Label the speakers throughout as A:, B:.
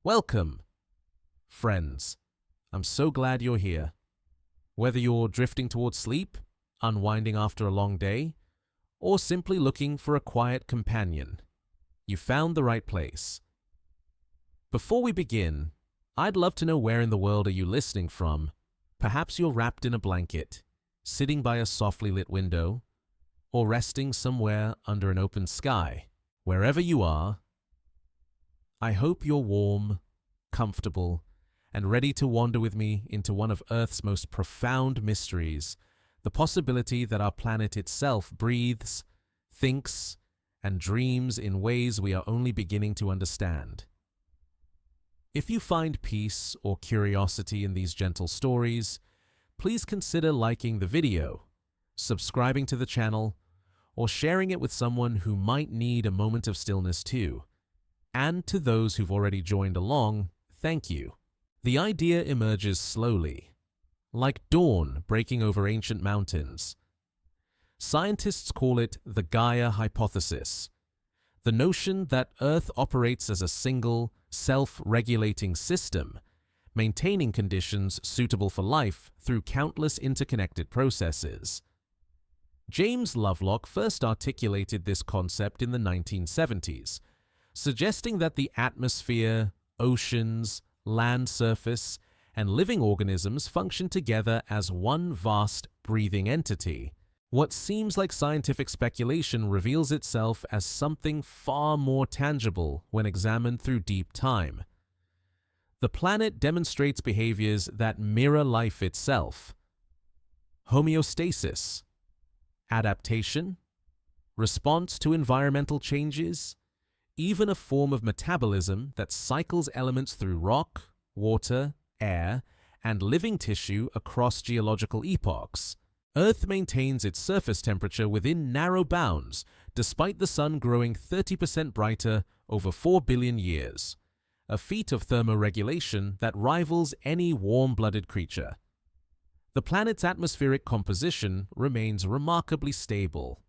A: Welcome, friends. I'm so glad you're here. Whether you're drifting towards sleep, unwinding after a long day, or simply looking for a quiet companion, you found the right place. Before we begin, I'd love to know where in the world are you listening from. Perhaps you're wrapped in a blanket, sitting by a softly lit window, or resting somewhere under an open sky. Wherever you are, I hope you're warm, comfortable, and ready to wander with me into one of Earth's most profound mysteries, the possibility that our planet itself breathes, thinks, and dreams in ways we are only beginning to understand. If you find peace or curiosity in these gentle stories, please consider liking the video, subscribing to the channel, or sharing it with someone who might need a moment of stillness too. And to those who've already joined along, thank you. The idea emerges slowly, like dawn breaking over ancient mountains. Scientists call it the Gaia hypothesis, the notion that Earth operates as a single, self-regulating system, maintaining conditions suitable for life through countless interconnected processes. James Lovelock first articulated this concept in the 1970s, suggesting that the atmosphere, oceans, land surface, and living organisms function together as one vast, breathing entity. What seems like scientific speculation reveals itself as something far more tangible when examined through deep time. The planet demonstrates behaviors that mirror life itself. Homeostasis, adaptation, response to environmental changes, even a form of metabolism that cycles elements through rock, water, air, and living tissue across geological epochs. Earth maintains its surface temperature within narrow bounds, despite the sun growing 30% brighter over 4 billion years, a feat of thermoregulation that rivals any warm-blooded creature. The planet's atmospheric composition remains remarkably stable.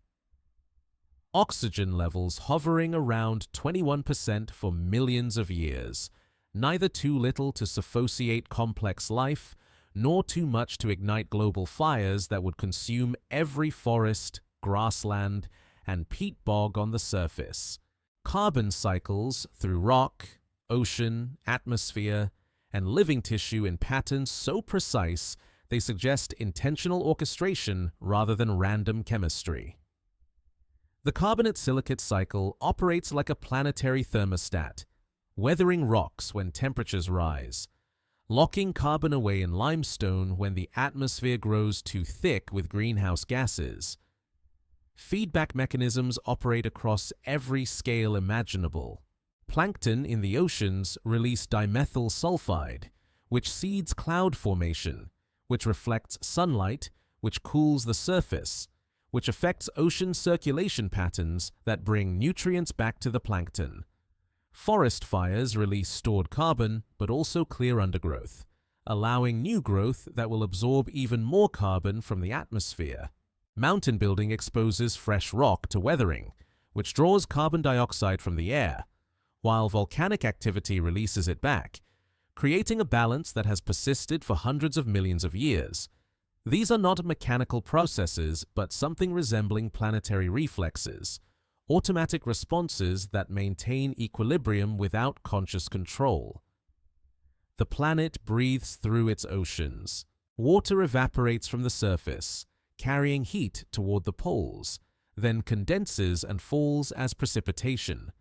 A: Oxygen levels hovering around 21% for millions of years, neither too little to sufficiate complex life, nor too much to ignite global fires that would consume every forest, grassland, and peat bog on the surface. Carbon cycles through rock, ocean, atmosphere, and living tissue in patterns so precise they suggest intentional orchestration rather than random chemistry. The carbonate-silicate cycle operates like a planetary thermostat, weathering rocks when temperatures rise, locking carbon away in limestone when the atmosphere grows too thick with greenhouse gases. Feedback mechanisms operate across every scale imaginable. Plankton in the oceans release dimethyl sulfide, which seeds cloud formation, which reflects sunlight, which cools the surface, which affects ocean circulation patterns that bring nutrients back to the plankton. Forest fires release stored carbon, but also clear undergrowth, allowing new growth that will absorb even more carbon from the atmosphere. Mountain building exposes fresh rock to weathering, which draws carbon dioxide from the air, while volcanic activity releases it back, creating a balance that has persisted for hundreds of millions of years. These are not mechanical processes, but something resembling planetary reflexes, automatic responses that maintain equilibrium without conscious control. The planet breathes through its oceans. Water evaporates from the surface, carrying heat toward the poles, then condenses and falls as precipitation,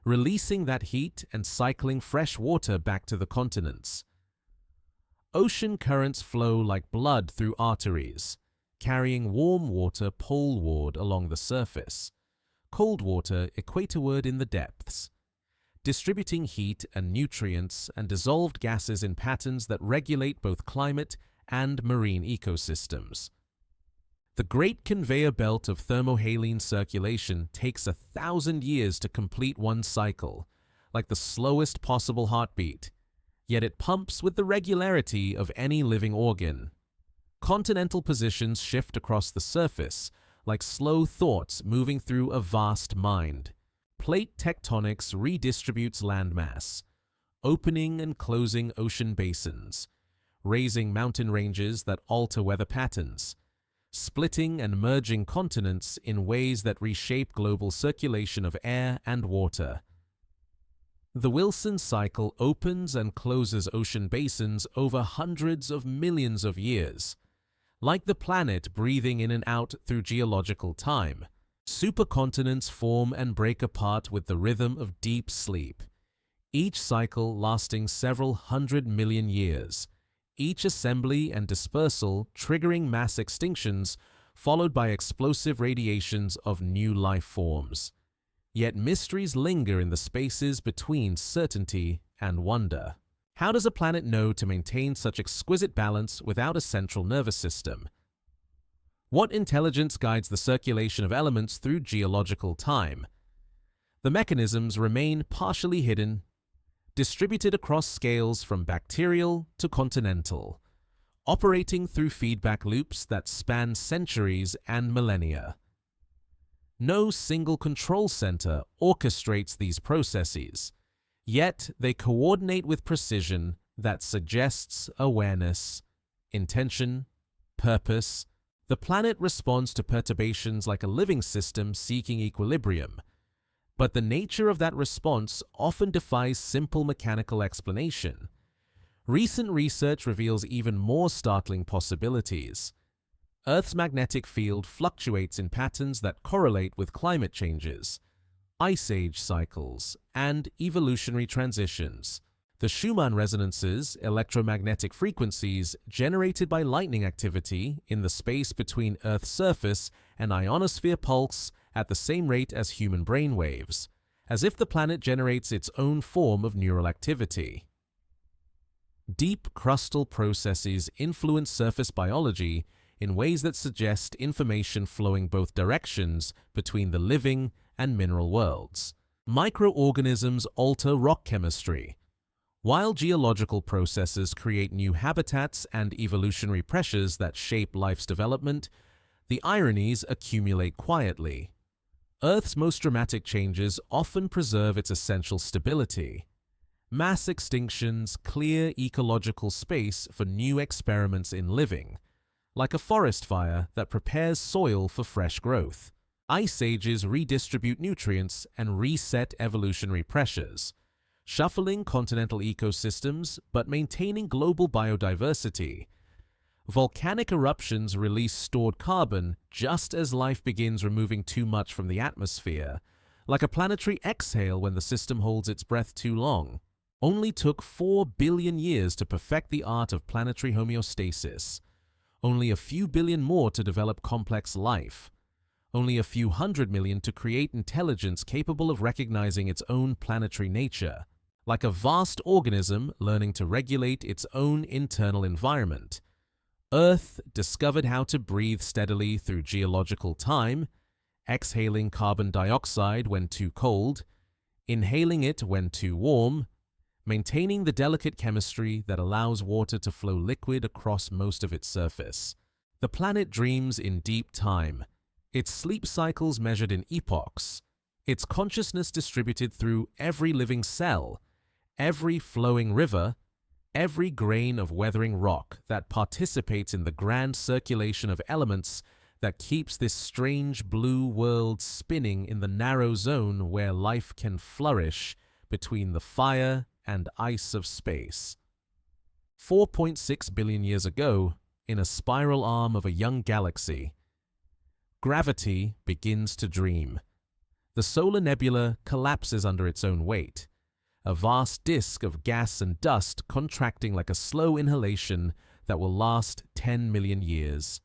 A: releasing that heat and cycling fresh water back to the continents. Ocean currents flow like blood through arteries, carrying warm water poleward along the surface, cold water equatorward in the depths, distributing heat and nutrients and dissolved gases in patterns that regulate both climate and marine ecosystems. The great conveyor belt of thermohaline circulation takes 1,000 years to complete one cycle, like the slowest possible heartbeat, yet it pumps with the regularity of any living organ. Continental positions shift across the surface, like slow thoughts moving through a vast mind. Plate tectonics redistributes landmass. opening and closing ocean basins, raising mountain ranges that alter weather patterns, splitting and merging continents in ways that reshape global circulation of air and water. The Wilson cycle opens and closes ocean basins over hundreds of millions of years. Like the planet breathing in and out through geological time, supercontinents form and break apart with the rhythm of deep sleep, each cycle lasting several 100 million years, each assembly and dispersal triggering mass extinctions followed by explosive radiations of new life forms. Yet mysteries linger in the spaces between certainty and wonder. How does a planet know to maintain such exquisite balance without a central nervous system? What intelligence guides the circulation of elements through geological time? The mechanisms remain partially hidden, distributed across scales from bacterial to continental, operating through feedback loops that span centuries and millennia. No single control center orchestrates these processes, yet they coordinate with precision that suggests awareness, intention, purpose. The planet responds to perturbations like a living system seeking equilibrium, but the nature of that response often defies simple mechanical explanation. Recent research reveals even more startling possibilities. Earth's magnetic field fluctuates in patterns that correlate with climate changes, ice age cycles, and evolutionary transitions. The Schumann resonances, electromagnetic frequencies generated by lightning activity in the space between Earth's surface and ionosphere pulse at the same rate as human brain waves, as if the planet generates its own form of neural activity. Deep crustal processes influence surface biology in ways that suggest information flowing both directions between the living and mineral worlds. Microorganisms alter rock chemistry, while geological processes create new habitats and evolutionary pressures that shape life's development. The ironies accumulate quietly. Earth's most dramatic changes often preserve its essential stability. Mass extinctions clear ecological space for new experiments in living, like a forest fire that prepares soil for fresh growth. Ice ages redistribute nutrients and reset evolutionary pressures, shuffling continental ecosystems but maintaining global biodiversity. Volcanic eruptions release stored carbon just as life begins removing too much from the atmosphere, like a planetary exhale when the system holds its breath too long. Only took 4 billion years to perfect the art of planetary homeostasis. Only a few billion more to develop complex life. Only a few 100 million to create intelligence capable of recognizing its own planetary nature. Like a vast organism learning to regulate its own internal environment. Earth discovered how to breathe steadily through geological time, exhaling carbon dioxide when too cold, inhaling it when too warm, maintaining the delicate chemistry that allows water to flow liquid across most of its surface. The planet dreams in deep time, its sleep cycles measured in epochs, its consciousness distributed through every living cell, every flowing river, every grain of weathering rock that participates in the grand circulation of elements that keeps this strange blue world spinning in the narrow zone where life can flourish between the fire and ice of space. 4.6 billion years ago, in a spiral arm of a young galaxy, gravity begins to dream. The solar nebula collapses under its own weight, a vast disk of gas and dust contracting like a slow inhalation that will last 10 million years.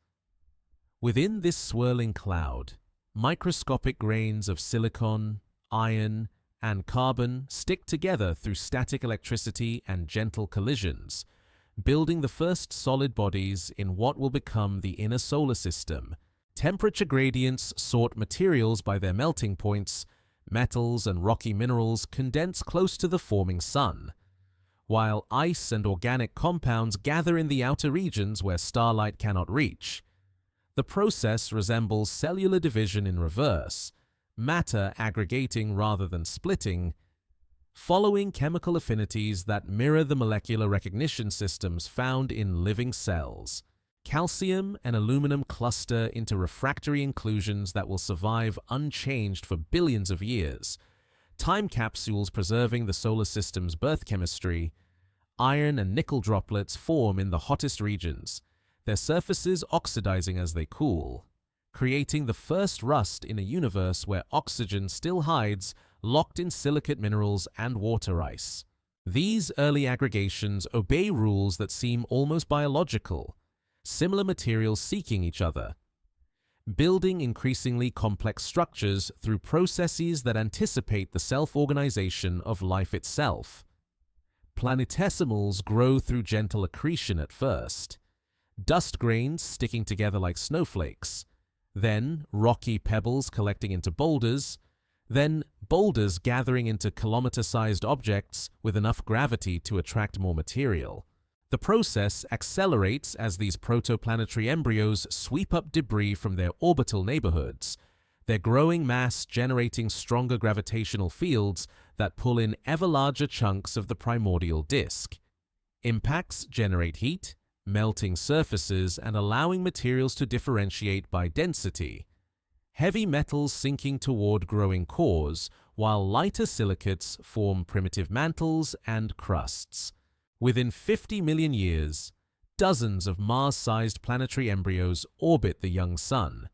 A: Within this swirling cloud, microscopic grains of silicon, iron, and carbon stick together through static electricity and gentle collisions, building the first solid bodies in what will become the inner solar system. Temperature gradients sort materials by their melting points. Metals and rocky minerals condense close to the forming sun, while ice and organic compounds gather in the outer regions where starlight cannot reach. The process resembles cellular division in reverse, matter aggregating rather than splitting, following chemical affinities that mirror the molecular recognition systems found in living cells. Calcium and aluminum cluster into refractory inclusions that will survive unchanged for billions of years, time capsules preserving the solar system's birth chemistry. Iron and nickel droplets form in the hottest regions, their surfaces oxidizing as they cool, creating the first rust in a universe where oxygen still hides locked in silicate minerals and water ice. These early aggregations obey rules that seem almost biological, similar materials seeking each other, building increasingly complex structures through processes that anticipate the self-organization of life itself. Planetesimals grow through gentle accretion at first, dust grains sticking together like snowflakes, then rocky pebbles collecting into boulders, then boulders gathering into kilometer-sized objects with enough gravity to attract more material. The process accelerates as these protoplanetary embryos sweep up debris from their orbital neighborhoods, their growing mass generating stronger gravitational fields that pull in ever larger chunks of the primordial disk. Impacts generate heat, melting surfaces and allowing materials to differentiate by density. Heavy metals sinking toward growing cores, while lighter silicates form primitive mantles and crusts. Within 50 million years, dozens of Mars-sized planetary embryos orbit the young sun,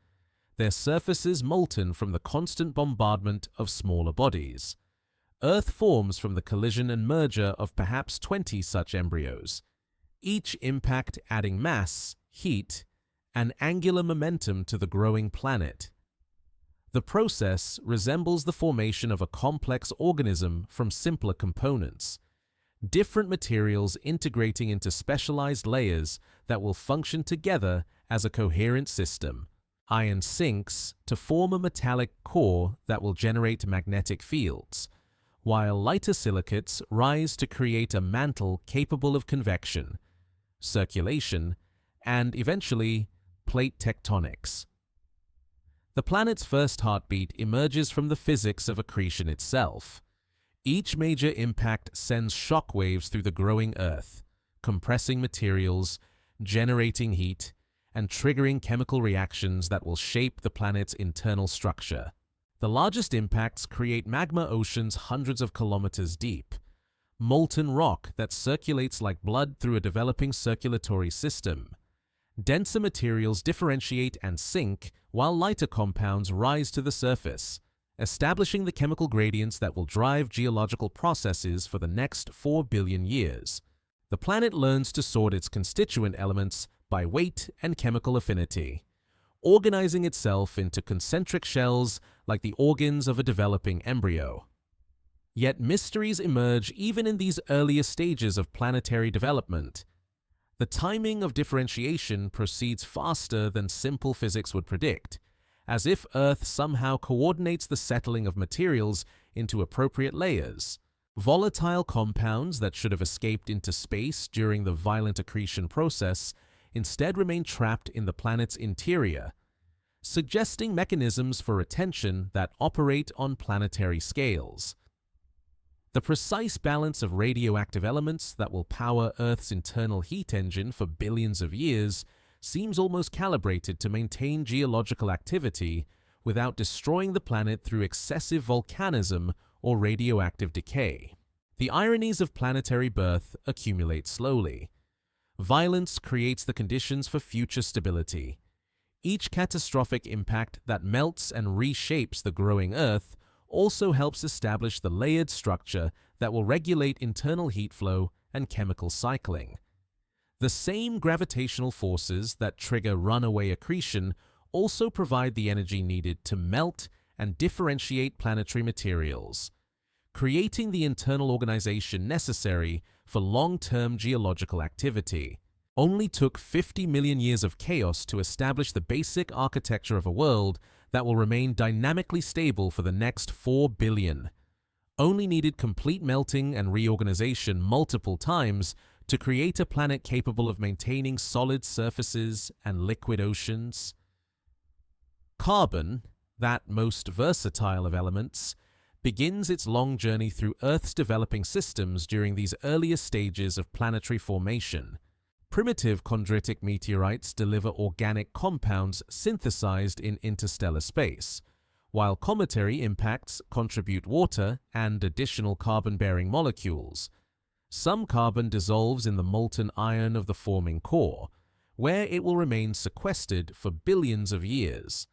A: their surfaces molten from the constant bombardment of smaller bodies. Earth forms from the collision and merger of perhaps 20 such embryos, each impact adding mass, heat, and angular momentum to the growing planet. The process resembles the formation of a complex organism from simpler components, different materials integrating into specialized layers that will function together as a coherent system. Iron sinks to form a metallic core that will generate magnetic fields, while lighter silicates rise to create a mantle capable of convection, circulation, and eventually plate tectonics. The planet's first heartbeat emerges from the physics of accretion itself. Each major impact sends shock waves through the growing Earth, compressing materials, generating heat, and triggering chemical reactions that will shape the planet's internal structure. The largest impacts create magma oceans hundreds of kilometers deep, molten rock that circulates like blood through a developing circulatory system. Denser materials differentiate and sink, while lighter compounds rise to the surface, establishing the chemical gradients that will drive geological processes for the next 4 billion years. The planet learns to sort its constituent elements by weight and chemical affinity, organizing itself into concentric shells like the organs of a developing embryo. Yet mysteries emerge even in these earliest stages of planetary development. The timing of differentiation proceeds faster than simple physics would predict, as if Earth somehow coordinates the settling of materials into appropriate layers. Volatile compounds that should have escaped into space during the violent accretion process instead remain trapped in the planet's interior, suggesting mechanisms for retention that operate on planetary scales. The precise balance of radioactive elements that will power Earth's internal heat engine for billions of years seems almost calibrated to maintain geological activity without destroying the planet through excessive volcanism or radioactive decay. The ironies of planetary birth accumulate slowly. Violence creates the conditions for future stability. Each catastrophic impact that melts and reshapes the growing Earth also helps establish the layered structure that will regulate internal heat flow and chemical cycling. The same gravitational forces that trigger runaway accretion also provide the energy needed to melt and differentiate planetary materials, creating the internal organization necessary for long-term geological activity. Only took 50 million years of chaos to establish the basic architecture of a world that will remain dynamically stable for the next 4 billion. Only needed complete melting and reorganization multiple times to create a planet capable of maintaining solid surfaces and liquid oceans. Carbon, that most versatile of elements, begins its long journey through Earth's developing systems during these earliest stages of planetary formation. Primitive chondritic meteorites deliver organic compounds synthesized in interstellar space, while cometary impacts contribute water and additional carbon-bearing molecules. Some carbon dissolves in the molten iron of the forming core, where it will remain sequestered for billions of years,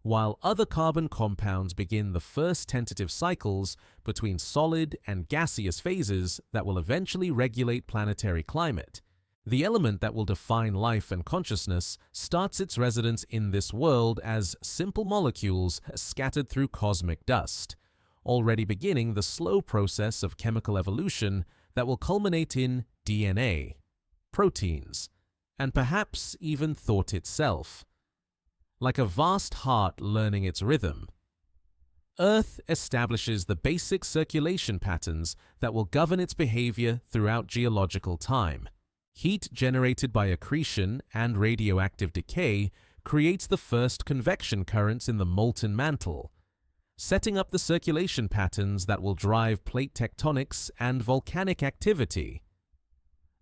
A: while other carbon compounds begin the first tentative cycles between solid and gaseous phases that will eventually regulate planetary climate. The element that will define life and consciousness starts its residence in this world as simple molecules scattered through cosmic dust, already beginning the slow process of chemical evolution that will culminate in DNA, proteins, and perhaps even thought itself. Like a vast heart learning its rhythm, Earth establishes the basic circulation patterns that will govern its behavior throughout geological time. Heat generated by accretion and radioactive decay creates the first convection currents in the molten mantle, setting up the circulation patterns that will drive plate tectonics and volcanic activity.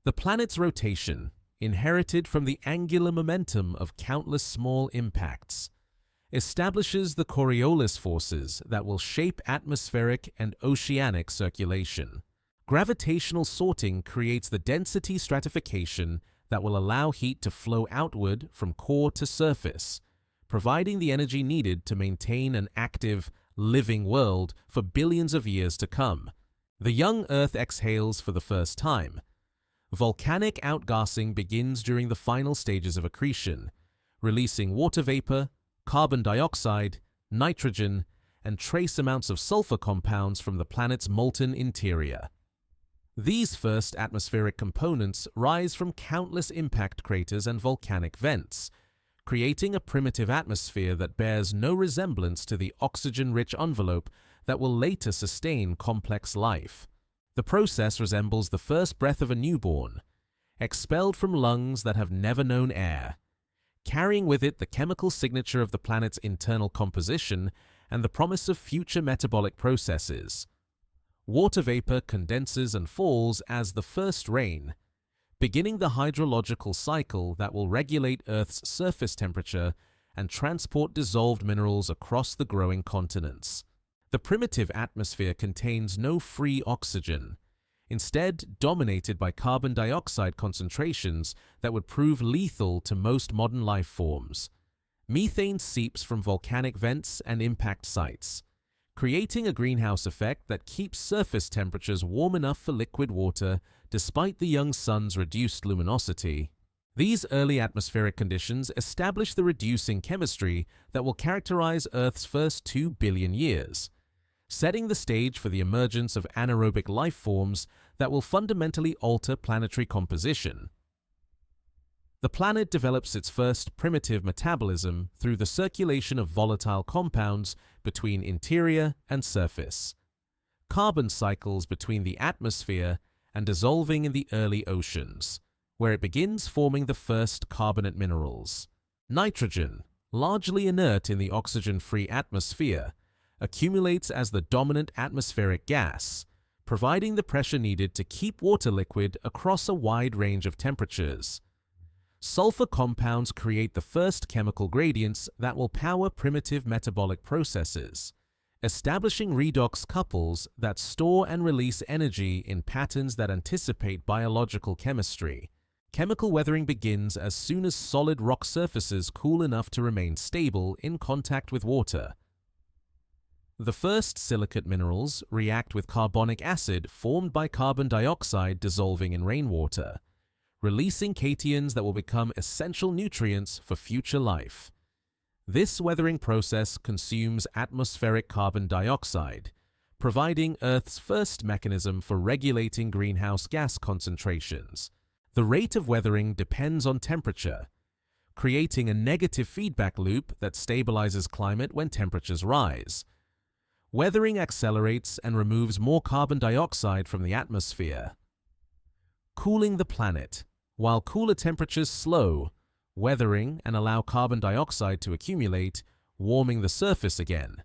A: The planet's rotation, inherited from the angular momentum of countless small impacts, establishes the Coriolis forces that will shape atmospheric and oceanic circulation. Gravitational sorting creates the density stratification that will allow heat to flow outward from core to surface, providing the energy needed to maintain an active, living world for billions of years to come. The young Earth exhales for the first time. Volcanic outgassing begins during the final stages of accretion, releasing water vapor, carbon dioxide, nitrogen, and trace amounts of sulfur compounds from the planet's molten interior. These first atmospheric components rise from countless impact craters and volcanic vents, creating a primitive atmosphere that bears no resemblance to the oxygen-rich envelope that will later sustain complex life. The process resembles the first breath of a newborn, expelled from lungs that have never known air, carrying with it the chemical signature of the planet's internal composition and the promise of future metabolic processes. Water vapor condenses and falls as the first rain, beginning the hydrological cycle that will regulate Earth's surface temperature and transport dissolved minerals across the growing continents. The primitive atmosphere contains no free oxygen, instead dominated by carbon dioxide concentrations that would prove lethal to most modern life forms. Methane seeps from volcanic vents and impact sites, creating a greenhouse effect that keeps surface temperatures warm enough for liquid water despite the young sun's reduced luminosity. These early atmospheric conditions establish the reducing chemistry that will characterize Earth's first 2 billion years, setting the stage for the emergence of anaerobic life forms that will fundamentally alter planetary composition. The planet develops its first primitive metabolism through the circulation of volatile compounds between interior and surface, carbon cycles between the atmosphere and dissolving in the early oceans, where it begins forming the first carbonate minerals. Nitrogen, largely inert in the oxygen-free atmosphere, accumulates as the dominant atmospheric gas, providing the pressure needed to keep water liquid across a wide range of temperatures. Sulfur compounds create the first chemical gradients that will power primitive metabolic processes, establishing redox couples that store and release energy in patterns that anticipate biological chemistry. Chemical weathering begins as soon as solid rock surfaces cool enough to remain stable in contact with water. The first silicate minerals react with carbonic acid formed by carbon dioxide dissolving in rainwater, releasing cations that will become essential nutrients for future life. This weathering process consumes atmospheric carbon dioxide, providing Earth's first mechanism for regulating greenhouse gas concentrations. The rate of weathering depends on temperature, creating a negative feedback loop that stabilizes climate when temperatures rise. Weathering accelerates and removes more carbon dioxide from the atmosphere, cooling the planet. While cooler temperatures slow weathering and allow carbon dioxide to accumulate, warming the surface again.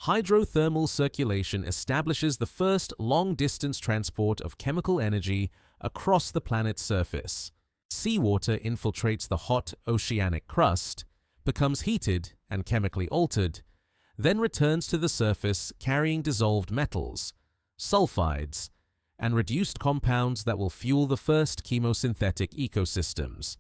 A: Hydrothermal circulation establishes the first long-distance transport of chemical energy across the planet's surface. Seawater infiltrates the hot oceanic crust, becomes heated and chemically altered, then returns to the surface carrying dissolved metals, sulfides, and reduced compounds that will fuel the first chemosynthetic ecosystems.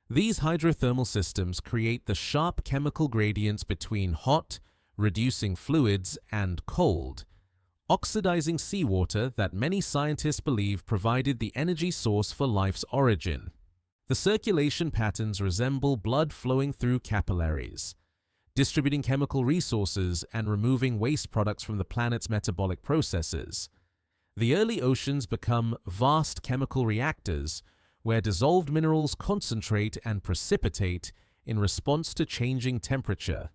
A: These hydrothermal systems create the sharp chemical gradients between hot, reducing fluids, and cold, oxidizing seawater that many scientists believe provided the energy source for life's origin. The circulation patterns resemble blood flowing through capillaries, distributing chemical resources and removing waste products from the planet's metabolic processes. The early oceans become vast chemical reactors where dissolved minerals concentrate and precipitate in response to changing temperature,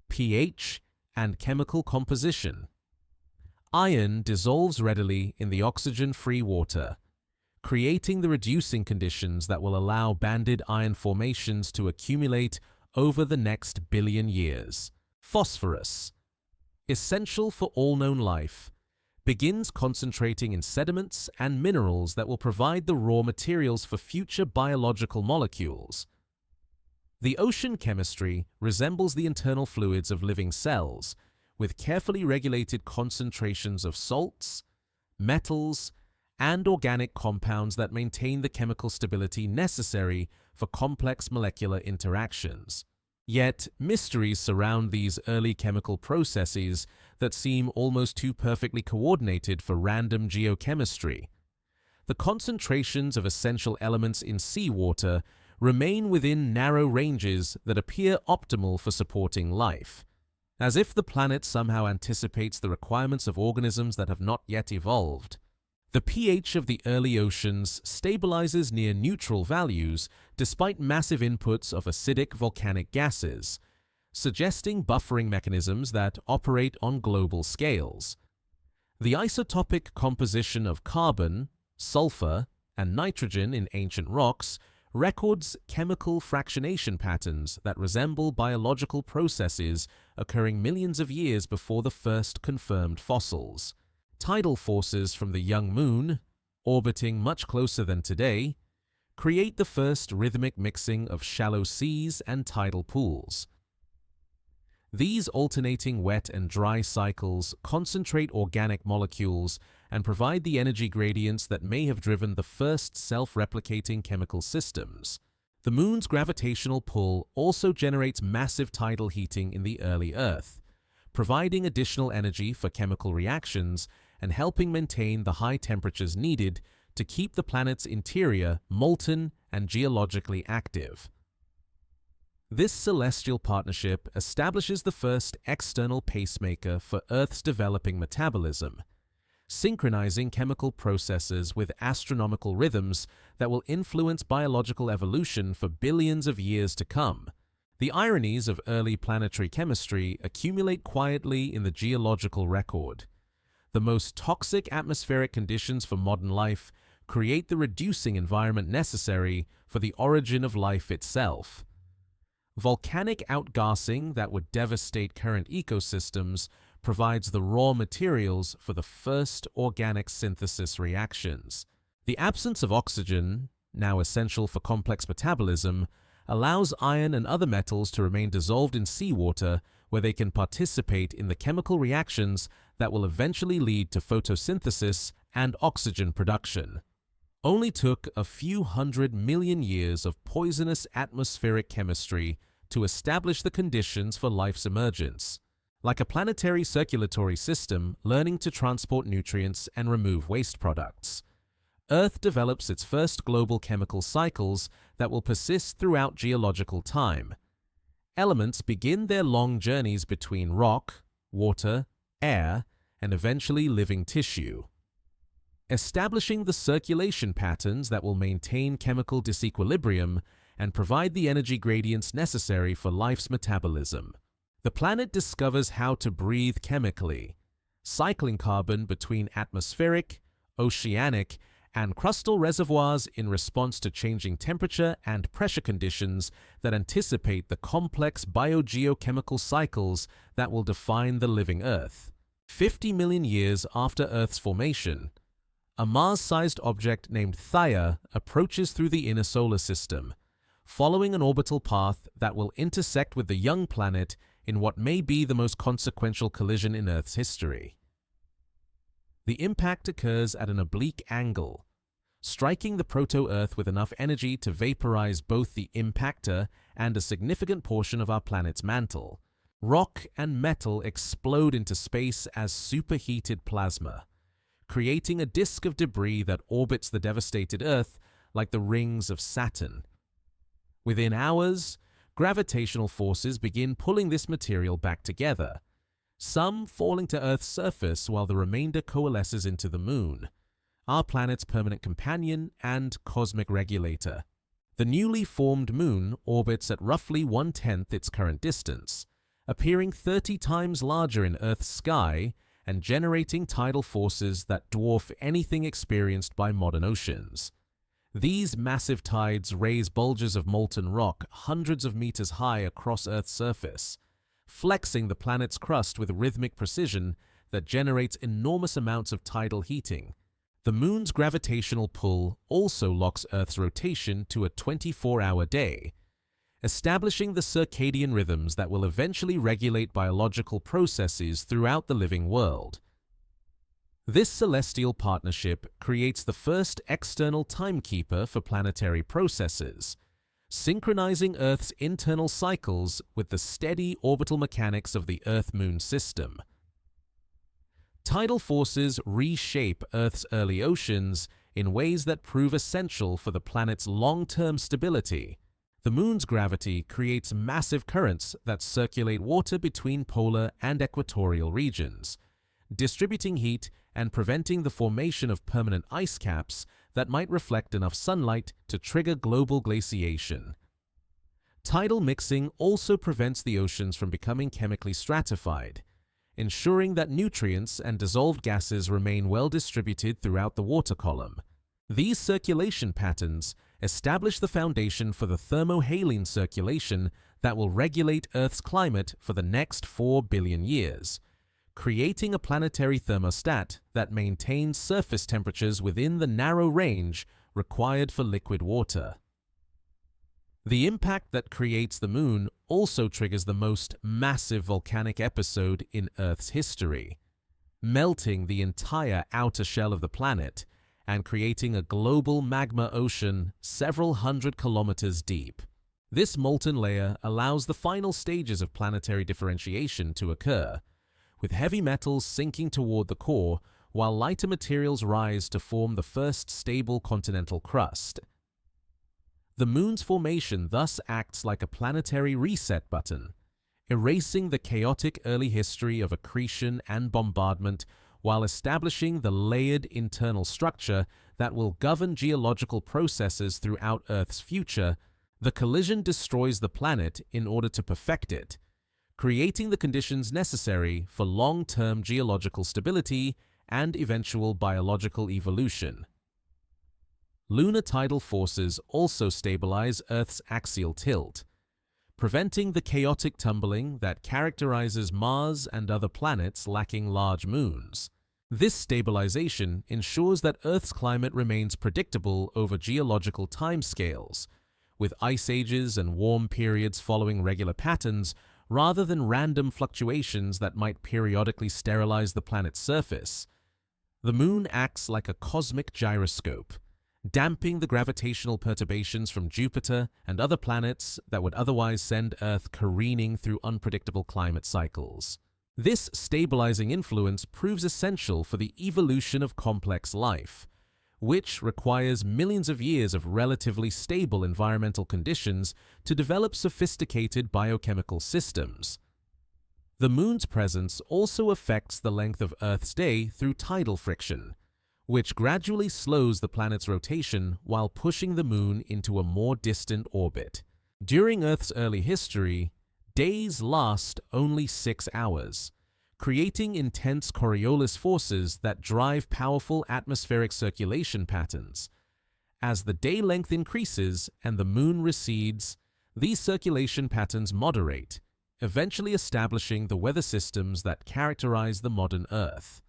A: pH, and chemical composition. Iron dissolves readily in the oxygen-free water, creating the reducing conditions that will allow banded iron formations to accumulate over the next billion years. Phosphorus, essential for all known life, begins concentrating in sediments and minerals that will provide the raw materials for future biological molecules. The ocean chemistry resembles the internal fluids of living cells, with carefully regulated concentrations of salts, metals, and organic compounds that maintain the chemical stability necessary for complex molecular interactions. Yet, mysteries surround these early chemical processes that seem almost too perfectly coordinated for random geochemistry. The concentrations of essential elements in seawater remain within narrow ranges that appear optimal for supporting life, as if the planet somehow anticipates the requirements of organisms that have not yet evolved. The pH of the early oceans stabilizes near neutral values despite massive inputs of acidic volcanic gases, suggesting buffering mechanisms that operate on global scales. The isotopic composition of carbon, sulfur, and nitrogen in ancient rocks records chemical fractionation patterns that resemble biological processes occurring millions of years before the first confirmed fossils. Tidal forces from the young moon, orbiting much closer than today, create the first rhythmic mixing of shallow seas and tidal pools. These alternating wet and dry cycles concentrate organic molecules and provide the energy gradients that may have driven the first self-replicating chemical systems. The moon's gravitational pull also generates massive tidal heating in the early Earth, providing additional energy for chemical reactions and helping maintain the high temperatures needed to keep the planet's interior molten and geologically active. This celestial partnership establishes the first external pacemaker for Earth's developing metabolism, synchronizing chemical processes with astronomical rhythms that will influence biological evolution for billions of years to come. The ironies of early planetary chemistry accumulate quietly in the geological record. The most toxic atmospheric conditions for modern life create the reducing environment necessary for the origin of life itself. Volcanic outgassing that would devastate current ecosystems provides the raw materials for the first organic synthesis reactions. The absence of oxygen, now essential for complex metabolism, allows iron and other metals to remain dissolved in seawater where they can participate in the chemical reactions that will eventually lead to photosynthesis and oxygen production. Only took a few 100 million years of poisonous atmospheric chemistry to establish the conditions for life's emergence. Like a planetary circulatory system learning to transport nutrients and remove waste products, Earth develops its first global chemical cycles that will persist throughout geological time. Elements begin their long journeys between rock, water, air, and eventually living tissue, establishing the circulation patterns that will maintain chemical disequilibrium and provide the energy gradients necessary for life's metabolism. The planet discovers how to breathe chemically, cycling carbon between atmospheric, oceanic, and crustal reservoirs in response to changing temperature and pressure conditions that anticipate the complex biogeochemical cycles that will define the living Earth. 50 million years after Earth's formation, a Mars-sized object named Theia approaches through the inner solar system, following an orbital path that will intersect with the young planet in what may be the most consequential collision in Earth's history. The impact occurs at an oblique angle, striking the proto-Earth with enough energy to vaporize both the impactor and a significant portion of our planet's mantle. Rock and metal explode into space as superheated plasma, creating a disk of debris that orbits the devastated Earth like the rings of Saturn. Within hours, gravitational forces begin pulling this material back together, some falling to Earth's surface while the remainder coalesces into the Moon, our planet's permanent companion and cosmic regulator. The newly formed Moon orbits at roughly 1/10 its current distance, appearing 30 times larger in Earth's sky and generating tidal forces that dwarf anything experienced by modern oceans. These massive tides raise bulges of molten rock hundreds of meters high across Earth's surface, flexing the planet's crust with rhythmic precision that generates enormous amounts of tidal heating. The Moon's gravitational pull also locks Earth's rotation to a 24-hour day, establishing the circadian rhythms that will eventually regulate biological processes throughout the living world. This celestial partnership creates the first external timekeeper for planetary processes, synchronizing Earth's internal cycles with the steady orbital mechanics of the Earth-Moon system. Tidal forces reshape Earth's early oceans in ways that prove essential for the planet's long-term stability. The Moon's gravity creates massive currents that circulate water between polar and equatorial regions, distributing heat and preventing the formation of permanent ice caps that might reflect enough sunlight to trigger global glaciation. Tidal mixing also prevents the oceans from becoming chemically stratified, ensuring that nutrients and dissolved gases remain well distributed throughout the water column. These circulation patterns establish the foundation for the thermohaline circulation that will regulate Earth's climate for the next 4 billion years, creating a planetary thermostat that maintains surface temperatures within the narrow range required for liquid water. The impact that creates the Moon also triggers the most massive volcanic episode in Earth's history, melting the entire outer shell of the planet and creating a global magma ocean several hundred kilometers deep. This molten layer allows the final stages of planetary differentiation to occur, with heavy metals sinking toward the core while lighter materials rise to form the first stable continental crust. The Moon's formation thus acts like a planetary reset button, erasing the chaotic early history of accretion and bombardment while establishing the layered internal structure that will govern geological processes throughout Earth's future. The collision destroys the planet in order to perfect it, creating the conditions necessary for long-term geological stability and eventual biological evolution. Lunar tidal forces also stabilize Earth's axial tilt, preventing the chaotic tumbling that characterizes Mars and other planets lacking large moons. This stabilization ensures that Earth's climate remains predictable over geological timescales, with ice ages and warm periods following regular patterns rather than random fluctuations that might periodically sterilize the planet's surface. The Moon acts like a cosmic gyroscope, damping the gravitational perturbations from Jupiter and other planets that would otherwise send Earth careening through unpredictable climate cycles. This stabilizing influence proves essential for the evolution of complex life, which requires millions of years of relatively stable environmental conditions to develop sophisticated biochemical systems. The Moon's presence also affects the length of Earth's day through tidal friction, which gradually slows the planet's rotation while pushing the Moon into a more distant orbit. During Earth's early history, days last only 6 hours, creating intense Coriolis forces that drive powerful atmospheric circulation patterns. As the day length increases and the moon recedes, these circulation patterns moderate, eventually establishing the weather systems that characterize the modern Earth.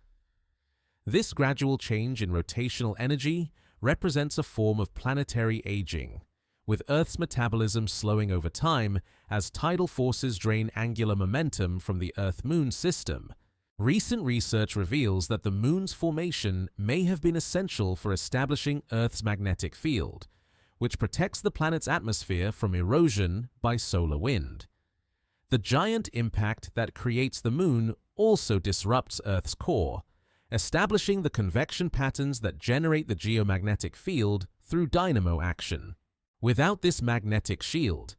A: This gradual change in rotational energy represents a form of planetary aging, with Earth's metabolism slowing over time as tidal forces drain angular momentum from the Earth-Moon system. Recent research reveals that the Moon's formation may have been essential for establishing Earth's magnetic field, which protects the planet's atmosphere from erosion by solar wind. The giant impact that creates the Moon also disrupts Earth's core, establishing the convection patterns that generate the geomagnetic field through dynamo action. Without this magnetic shield,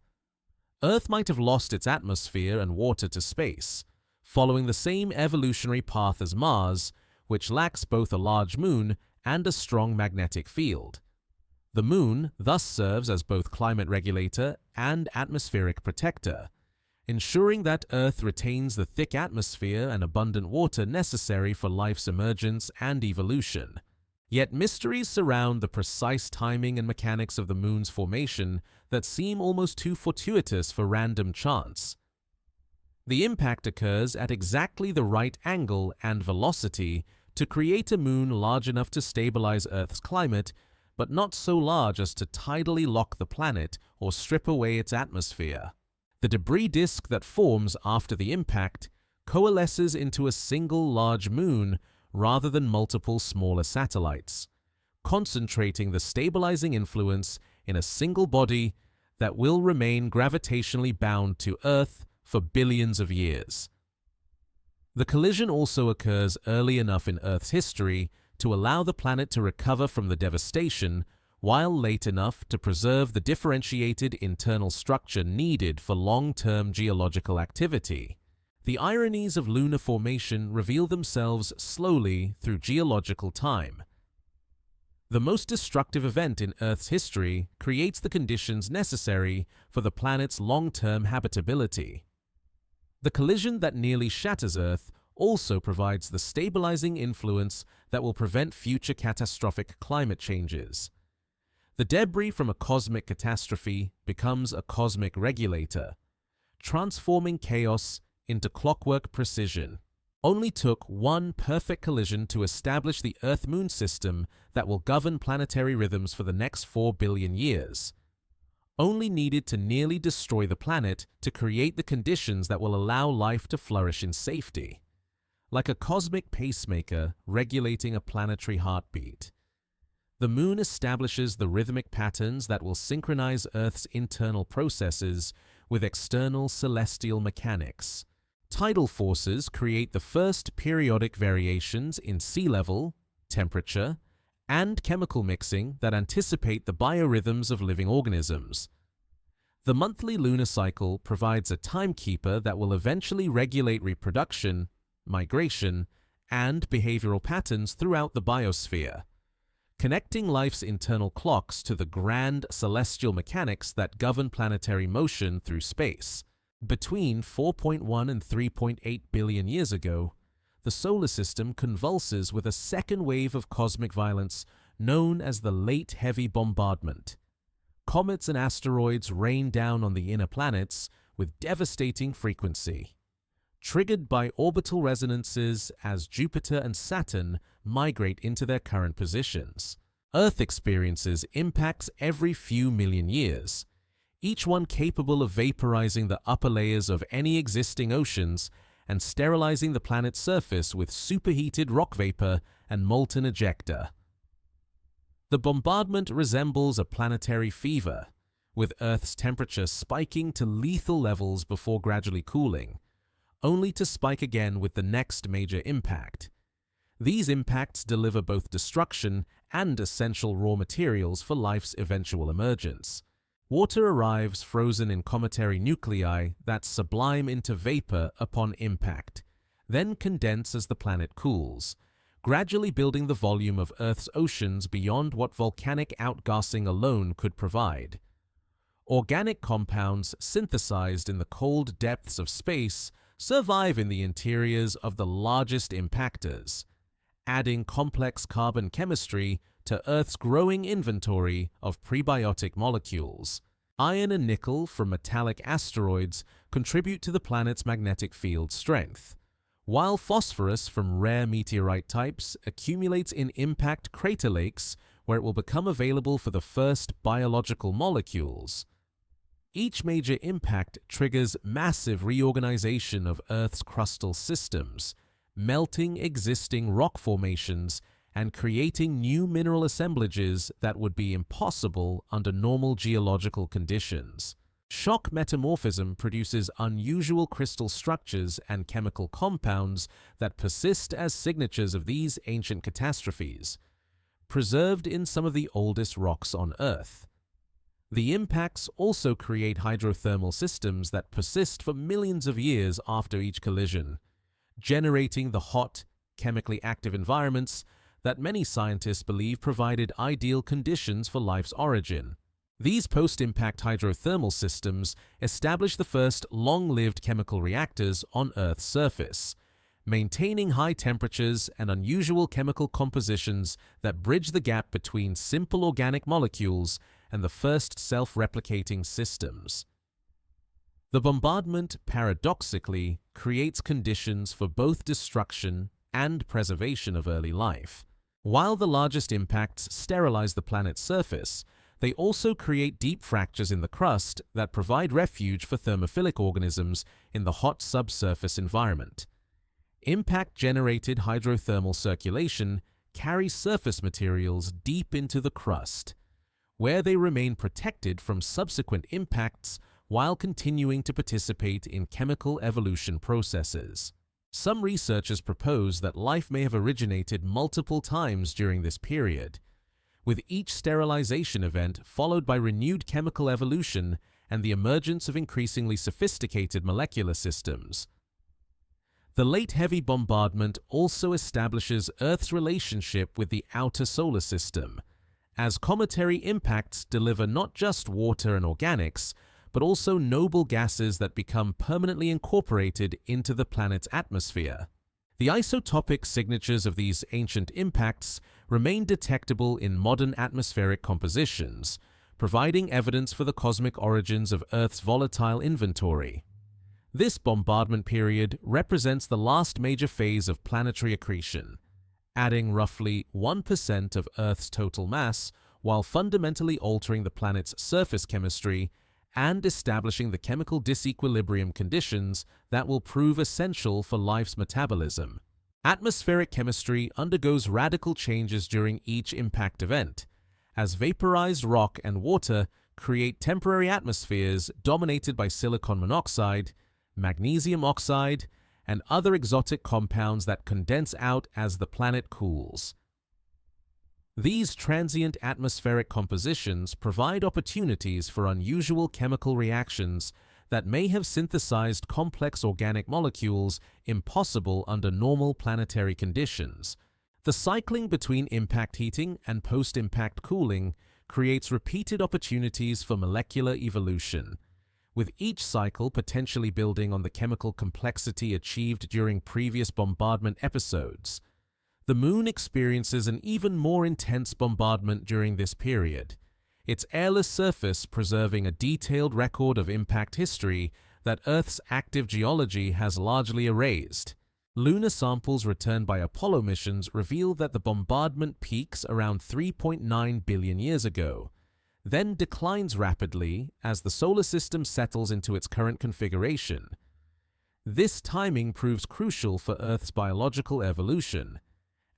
A: Earth might have lost its atmosphere and water to space, following the same evolutionary path as Mars, which lacks both a large moon and a strong magnetic field. The Moon thus serves as both climate regulator and atmospheric protector, ensuring that Earth retains the thick atmosphere and abundant water necessary for life's emergence and evolution. Yet mysteries surround the precise timing and mechanics of the Moon's formation that seem almost too fortuitous for random chance. The impact occurs at exactly the right angle and velocity to create a moon large enough to stabilize Earth's climate, but not so large as to tidally lock the planet or strip away its atmosphere. The debris disk that forms after the impact coalesces into a single large moon rather than multiple smaller satellites, concentrating the stabilizing influence in a single body that will remain gravitationally bound to Earth for billions of years. The collision also occurs early enough in Earth's history to allow the planet to recover from the devastation, while late enough to preserve the differentiated internal structure needed for long-term geological activity. The ironies of lunar formation reveal themselves slowly through geological time. The most destructive event in Earth's history creates the conditions necessary for the planet's long-term habitability. The collision that nearly shatters Earth also provides the stabilizing influence that will prevent future catastrophic climate changes. The debris from a cosmic catastrophe becomes a cosmic regulator, transforming chaos into clockwork precision. Only took one perfect collision to establish the Earth-Moon system that will govern planetary rhythms for the next 4 billion years. Only needed to nearly destroy the planet to create the conditions that will allow life to flourish in safety. Like a cosmic pacemaker regulating a planetary heartbeat, the Moon establishes the rhythmic patterns that will synchronize Earth's internal processes with external celestial mechanics. Tidal forces create the first periodic variations in sea level, temperature, and chemical mixing that anticipate the biorhythms of living organisms. The monthly lunar cycle provides a timekeeper that will eventually regulate reproduction, migration, and behavioral patterns throughout the biosphere, connecting life's internal clocks to the grand celestial mechanics that govern planetary motion through space. Between 4.1 and 3.8 billion years ago, the solar system convulses with a second wave of cosmic violence known as the Late Heavy Bombardment. Comets and asteroids rain down on the inner planets with devastating frequency, triggered by orbital resonances as Jupiter and Saturn migrate into their current positions. Earth experiences impacts every few million years, each one capable of vaporizing the upper layers of any existing oceans and sterilizing the planet's surface with superheated rock vapor and molten ejecta. The bombardment resembles a planetary fever, with Earth's temperature spiking to lethal levels before gradually cooling, only to spike again with the next major impact. These impacts deliver both destruction and essential raw materials for life's eventual emergence. Water arrives frozen in cometary nuclei that sublime into vapor upon impact, then condense as the planet cools, gradually building the volume of Earth's oceans beyond what volcanic outgassing alone could provide. Organic compounds synthesized in the cold depths of space survive in the interiors of the largest impactors, adding complex carbon chemistry to Earth's growing inventory of prebiotic molecules. Iron and nickel from metallic asteroids contribute to the planet's magnetic field strength, while phosphorus from rare meteorite types accumulates in impact crater lakes where it will become available for the first biological molecules. Each major impact triggers massive reorganization of Earth's crustal systems, melting existing rock formations and creating new mineral assemblages that would be impossible under normal geological conditions. Shock metamorphism produces unusual crystal structures and chemical compounds that persist as signatures of these ancient catastrophes, preserved in some of the oldest rocks on Earth. The impacts also create hydrothermal systems that persist for millions of years after each collision, generating the hot, chemically active environments that many scientists believe provided ideal conditions for life's origin. These post-impact hydrothermal systems establish the first long-lived chemical reactors on Earth's surface, maintaining high temperatures and unusual chemical compositions that bridge the gap between simple organic molecules and the first self-replicating systems. The bombardment, paradoxically, creates conditions for both destruction and preservation of early life. While the largest impacts sterilize the planet's surface, they also create deep fractures in the crust that provide refuge for thermophilic organisms in the hot subsurface environment. Impact-generated hydrothermal circulation carries surface materials deep into the crust, where they remain protected from subsequent impacts while continuing to participate in chemical evolution processes. Some researchers propose that life may have originated multiple times during this period, with each sterilization event followed by renewed chemical evolution and the emergence of increasingly sophisticated molecular systems. The late heavy bombardment also establishes Earth's relationship with the outer solar system, as cometary impacts deliver not just water and organics, but also noble gases that become permanently incorporated into the planet's atmosphere. The isotopic signatures of these ancient impacts remain detectable in modern atmospheric compositions, providing evidence for the cosmic origins of Earth's volatile inventory. This bombardment period represents the last major phase of planetary accretion, adding roughly 1% of Earth's total mass while fundamentally altering the planet's surface chemistry and establishing the chemical disequilibrium conditions that will prove essential for life's metabolism. Atmospheric chemistry undergoes radical changes during each impact event, as vaporized rock and water create temporary atmospheres dominated by silicon monoxide, magnesium oxide, and other exotic compounds that condense out as the planet cools. These transient atmospheric compositions provide opportunities for unusual chemical reactions that may have synthesized complex organic molecules impossible under normal planetary conditions. The cycling between impact heating and post-impact cooling creates repeated opportunities for molecular evolution, with each cycle potentially building on the chemical complexity achieved during previous bombardment episodes. The Moon experiences an even more intense bombardment during this period, its airless surface preserving a detailed record of impact history that Earth's active geology has largely erased. Lunar samples returned by Apollo missions reveal that the bombardment peaks around 3.9 billion years ago, then declines rapidly as the solar system settles into its current configuration. This timing proves crucial for Earth's biological evolution,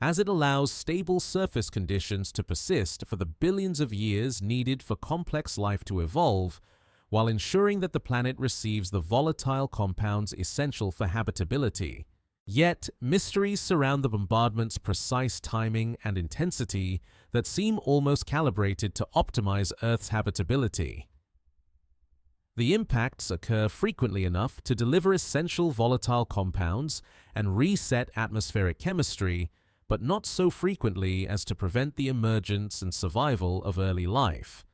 A: as it allows stable surface conditions to persist for the billions of years needed for complex life to evolve, while ensuring that the planet receives the volatile compounds essential for habitability. Yet, mysteries surround the bombardment's precise timing and intensity that seem almost calibrated to optimize Earth's habitability. The impacts occur frequently enough to deliver essential volatile compounds and reset atmospheric chemistry, but not so frequently as to prevent the emergence and survival of early life.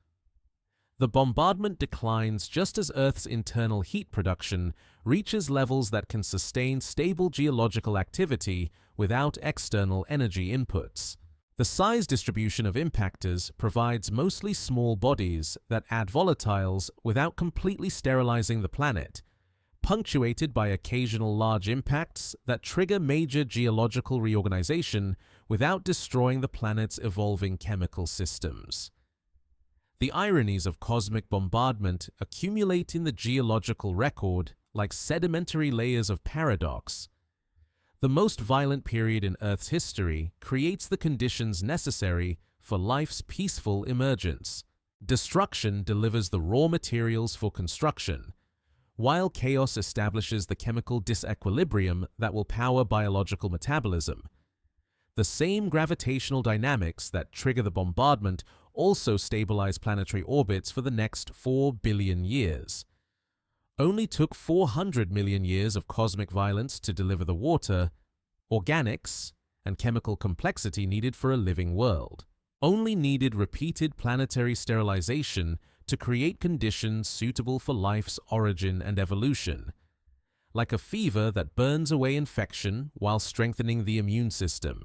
A: The bombardment declines just as Earth's internal heat production reaches levels that can sustain stable geological activity without external energy inputs. The size distribution of impactors provides mostly small bodies that add volatiles without completely sterilizing the planet, punctuated by occasional large impacts that trigger major geological reorganization without destroying the planet's evolving chemical systems. The ironies of cosmic bombardment accumulate in the geological record like sedimentary layers of paradox. The most violent period in Earth's history creates the conditions necessary for life's peaceful emergence. Destruction delivers the raw materials for construction, while chaos establishes the chemical disequilibrium that will power biological metabolism. The same gravitational dynamics that trigger the bombardment also stabilize planetary orbits for the next 4 billion years. Only took 400 million years of cosmic violence to deliver the water, organics, and chemical complexity needed for a living world. Only needed repeated planetary sterilization to create conditions suitable for life's origin and evolution, like a fever that burns away infection while strengthening the immune system.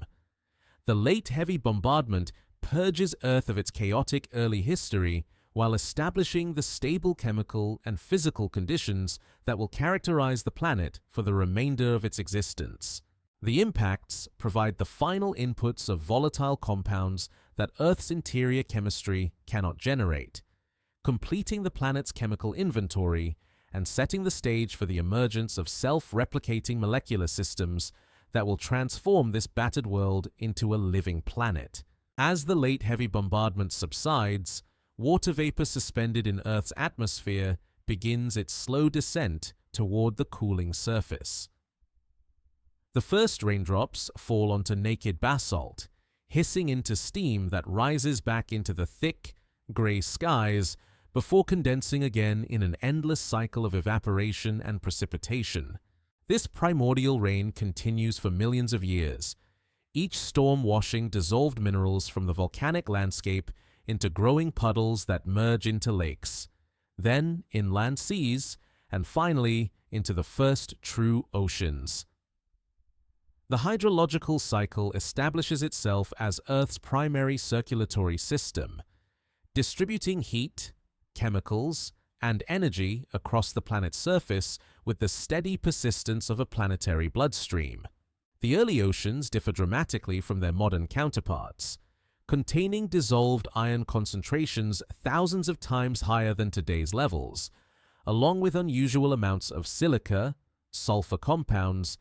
A: The late heavy bombardment purges Earth of its chaotic early history while establishing the stable chemical and physical conditions that will characterize the planet for the remainder of its existence. The impacts provide the final inputs of volatile compounds that Earth's interior chemistry cannot generate, completing the planet's chemical inventory and setting the stage for the emergence of self-replicating molecular systems that will transform this battered world into a living planet. As the late heavy bombardment subsides, water vapor suspended in Earth's atmosphere begins its slow descent toward the cooling surface. The first raindrops fall onto naked basalt, hissing into steam that rises back into the thick, gray skies before condensing again in an endless cycle of evaporation and precipitation. This primordial rain continues for millions of years, each storm washing dissolved minerals from the volcanic landscape into growing puddles that merge into lakes, then inland seas, and finally into the first true oceans. The hydrological cycle establishes itself as Earth's primary circulatory system, distributing heat, chemicals, and energy across the planet's surface with the steady persistence of a planetary bloodstream. The early oceans differ dramatically from their modern counterparts, containing dissolved iron concentrations thousands of times higher than today's levels, along with unusual amounts of silica, sulfur compounds,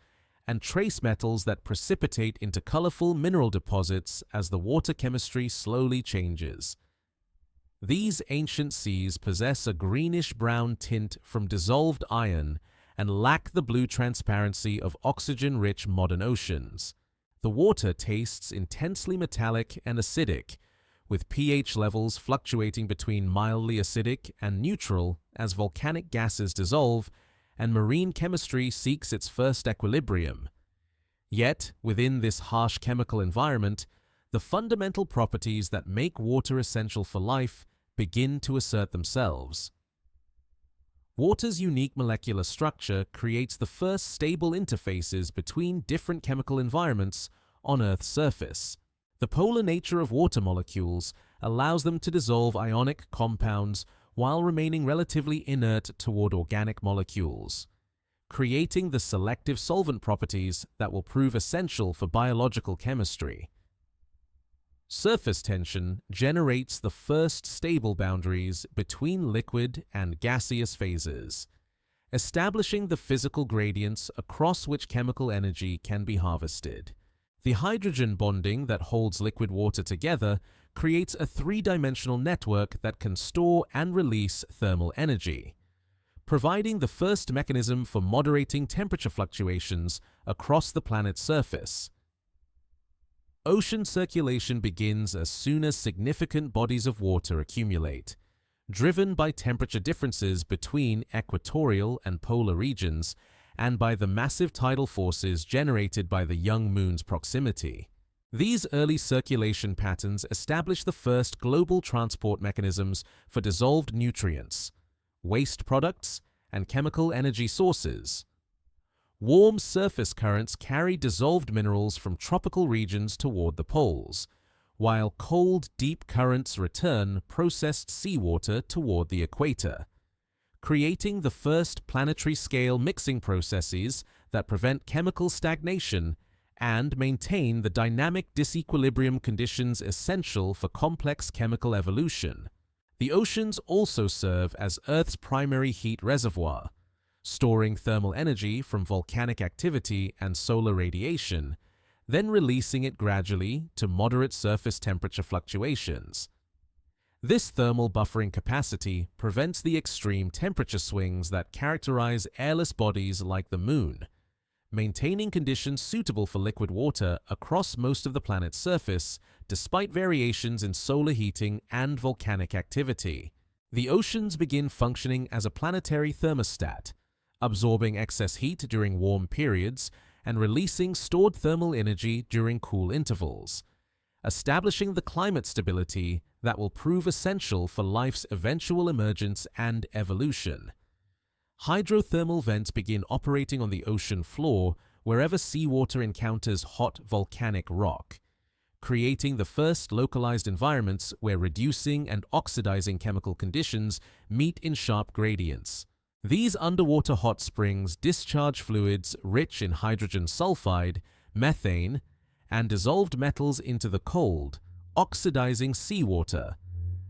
A: and trace metals that precipitate into colorful mineral deposits as the water chemistry slowly changes. These ancient seas possess a greenish-brown tint from dissolved iron and lack the blue transparency of oxygen-rich modern oceans. The water tastes intensely metallic and acidic, with pH levels fluctuating between mildly acidic and neutral as volcanic gases dissolve and marine chemistry seeks its first equilibrium. Yet, within this harsh chemical environment, the fundamental properties that make water essential for life begin to assert themselves. Water's unique molecular structure creates the first stable interfaces between different chemical environments on Earth's surface. The polar nature of water molecules allows them to dissolve ionic compounds while remaining relatively inert toward organic molecules, creating the selective solvent properties that will prove essential for biological chemistry. Surface tension generates the first stable boundaries between liquid and gaseous phases, establishing the physical gradients across which chemical energy can be harvested. The hydrogen bonding that holds liquid water together creates a three-dimensional network that can store and release thermal energy, providing the first mechanism for moderating temperature fluctuations across the planet's surface. Ocean circulation begins as soon as significant bodies of water accumulate, driven by temperature differences between equatorial and polar regions and by the massive tidal forces generated by the young moon's proximity. These early circulation patterns established the first global transport mechanisms for dissolved nutrients, waste products, and chemical energy sources. Warm surface currents carry dissolved minerals from tropical regions toward the poles, while cold, deep currents return processed seawater toward the equator, creating the first planetary-scale mixing processes that prevent chemical stagnation and maintain the dynamic disequilibrium conditions essential for complex chemical evolution. The oceans also serve as Earth's primary heat reservoir, storing thermal energy from volcanic activity and solar radiation, then releasing it gradually to moderate surface temperature fluctuations. This thermal buffering capacity prevents the extreme temperature swings that characterize airless bodies like the Moon, maintaining conditions suitable for liquid water across most of the planet's surface despite variations in solar heating and volcanic activity. The oceans begin functioning as a planetary thermostat, absorbing excess heat during warm periods and releasing stored thermal energy during cool intervals, establishing the climate stability that will prove essential for life's eventual emergence and evolution. Hydrothermal vents begin operating on the ocean floor wherever seawater encounters hot volcanic rock, creating the first localized environments where reducing and oxidizing chemical conditions meet in sharp gradients. These underwater hot springs discharge fluids rich in hydrogen sulfide, methane, and dissolved metals into the cold, oxidizing seawater,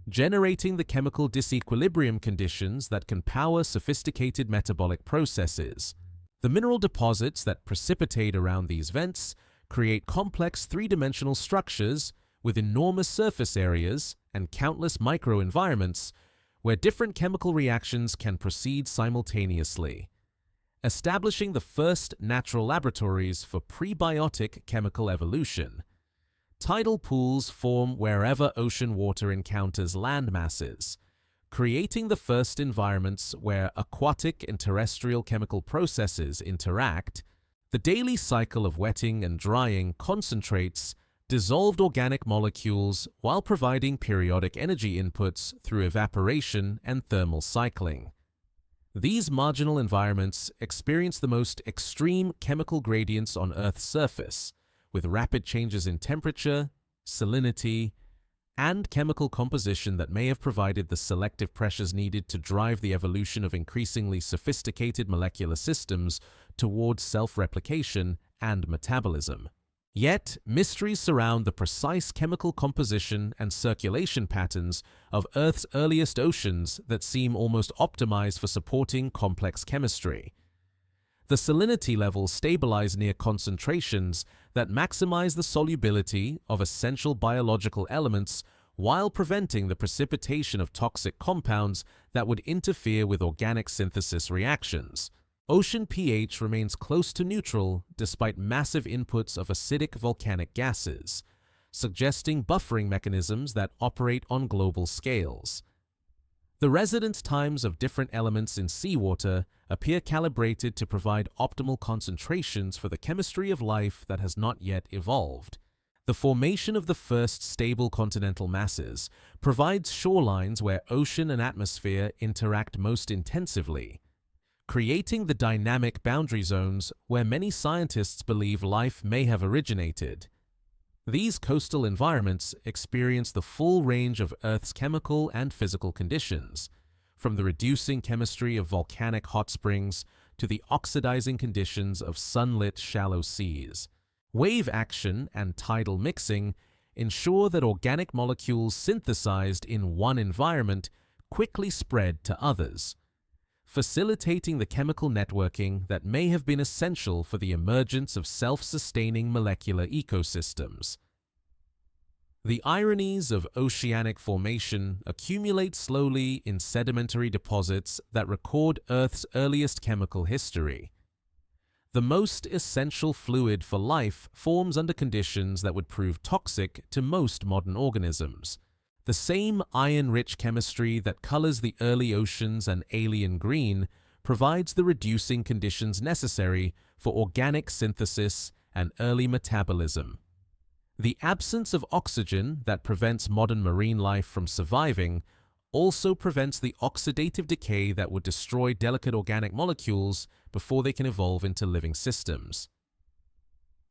A: generating the chemical disequilibrium conditions that can power sophisticated metabolic processes. The mineral deposits that precipitate around these vents create complex three-dimensional structures with enormous surface areas and countless microenvironments where different chemical reactions can proceed simultaneously, establishing the first natural laboratories for prebiotic chemical evolution. Tidal pools form wherever ocean water encounters land masses, creating the first environments where aquatic and terrestrial chemical processes interact. The daily cycle of wetting and drying concentrates dissolved organic molecules while providing periodic energy inputs through evaporation and thermal cycling. These marginal environments experience the most extreme chemical gradients on Earth's surface, with rapid changes in temperature, salinity, and chemical composition that may have provided the selective pressures needed to drive the evolution of increasingly sophisticated molecular systems towards self-replication and metabolism. Yet, mysteries surround the precise chemical composition and circulation patterns of Earth's earliest oceans that seem almost optimized for supporting complex chemistry. The salinity levels stabilize near concentrations that maximize the solubility of essential biological elements while preventing the precipitation of toxic compounds that would interfere with organic synthesis reactions. Ocean pH remains close to neutral despite massive inputs of acidic volcanic gases, suggesting buffering mechanisms that operate on global scales. The residence times of different elements in seawater appear calibrated to provide optimal concentrations for the chemistry of life that has not yet evolved. The formation of the first stable continental masses provides shorelines where ocean and atmosphere interact most intensively, creating the dynamic boundary zones where many scientists believe life may have originated. These coastal environments experience the full range of Earth's chemical and physical conditions, from the reducing chemistry of volcanic hot springs to the oxidizing conditions of sunlit shallow seas. Wave action and tidal mixing ensure that organic molecules synthesized in one environment quickly spread to others, facilitating the chemical networking that may have been essential for the emergence of self-sustaining molecular ecosystems. The ironies of oceanic formation accumulate slowly in sedimentary deposits that record Earth's earliest chemical history. The most essential fluid for life forms under conditions that would prove toxic to most modern organisms. The same iron-rich chemistry that colors the early oceans an alien green provides the reducing conditions necessary for organic synthesis and early metabolism. The absence of oxygen that prevents modern marine life from surviving also prevents the oxidative decay that would destroy delicate organic molecules before they can evolve into living systems.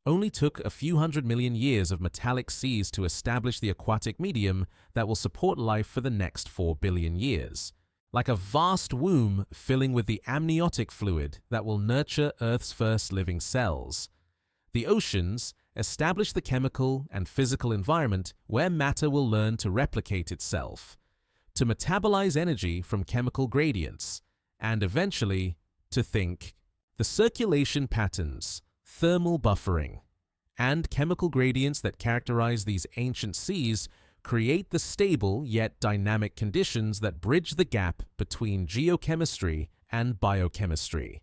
A: Only took a few 100 million years of metallic seas to establish the aquatic medium that will support life for the next 4 billion years. Like a vast womb filling with the amniotic fluid that will nurture Earth's first living cells. The oceans establish the chemical and physical environment where matter will learn to replicate itself, to metabolize energy from chemical gradients, and eventually to think. The circulation patterns, thermal buffering, and chemical gradients that characterize these ancient seas create the stable yet dynamic conditions that bridge the gap between geochemistry and biochemistry,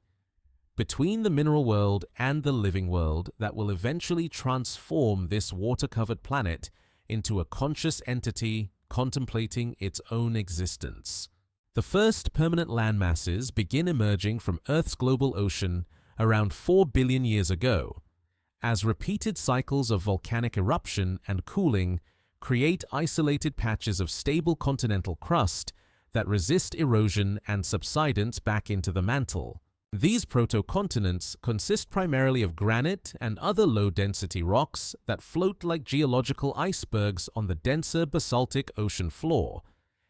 A: between the mineral world and the living world that will eventually transform this water-covered planet into a conscious entity contemplating its own existence. The first permanent landmasses begin emerging from Earth's global ocean around 4 billion years ago, as repeated cycles of volcanic eruption and cooling create isolated patches of stable continental crust that resist erosion and subsidence back into the mantle. These proto-continents consist primarily of granite and other low-density rocks that float like geological icebergs on the denser basaltic ocean floor,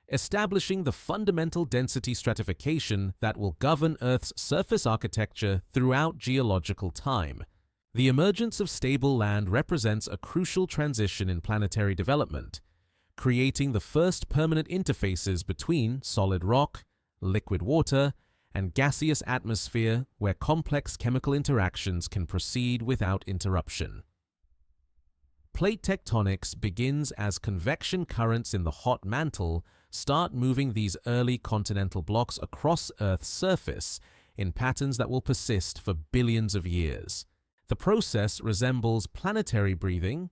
A: establishing the fundamental density stratification that will govern Earth's surface architecture throughout geological time. The emergence of stable land represents a crucial transition in planetary development, creating the first permanent interfaces between solid rock, liquid water, and gaseous atmosphere where complex chemical interactions can proceed without interruption. Plate tectonics begins as convection currents in the hot mantle start moving these early continental blocks across Earth's surface in patterns that will persist for billions of years. The process resembles planetary breathing,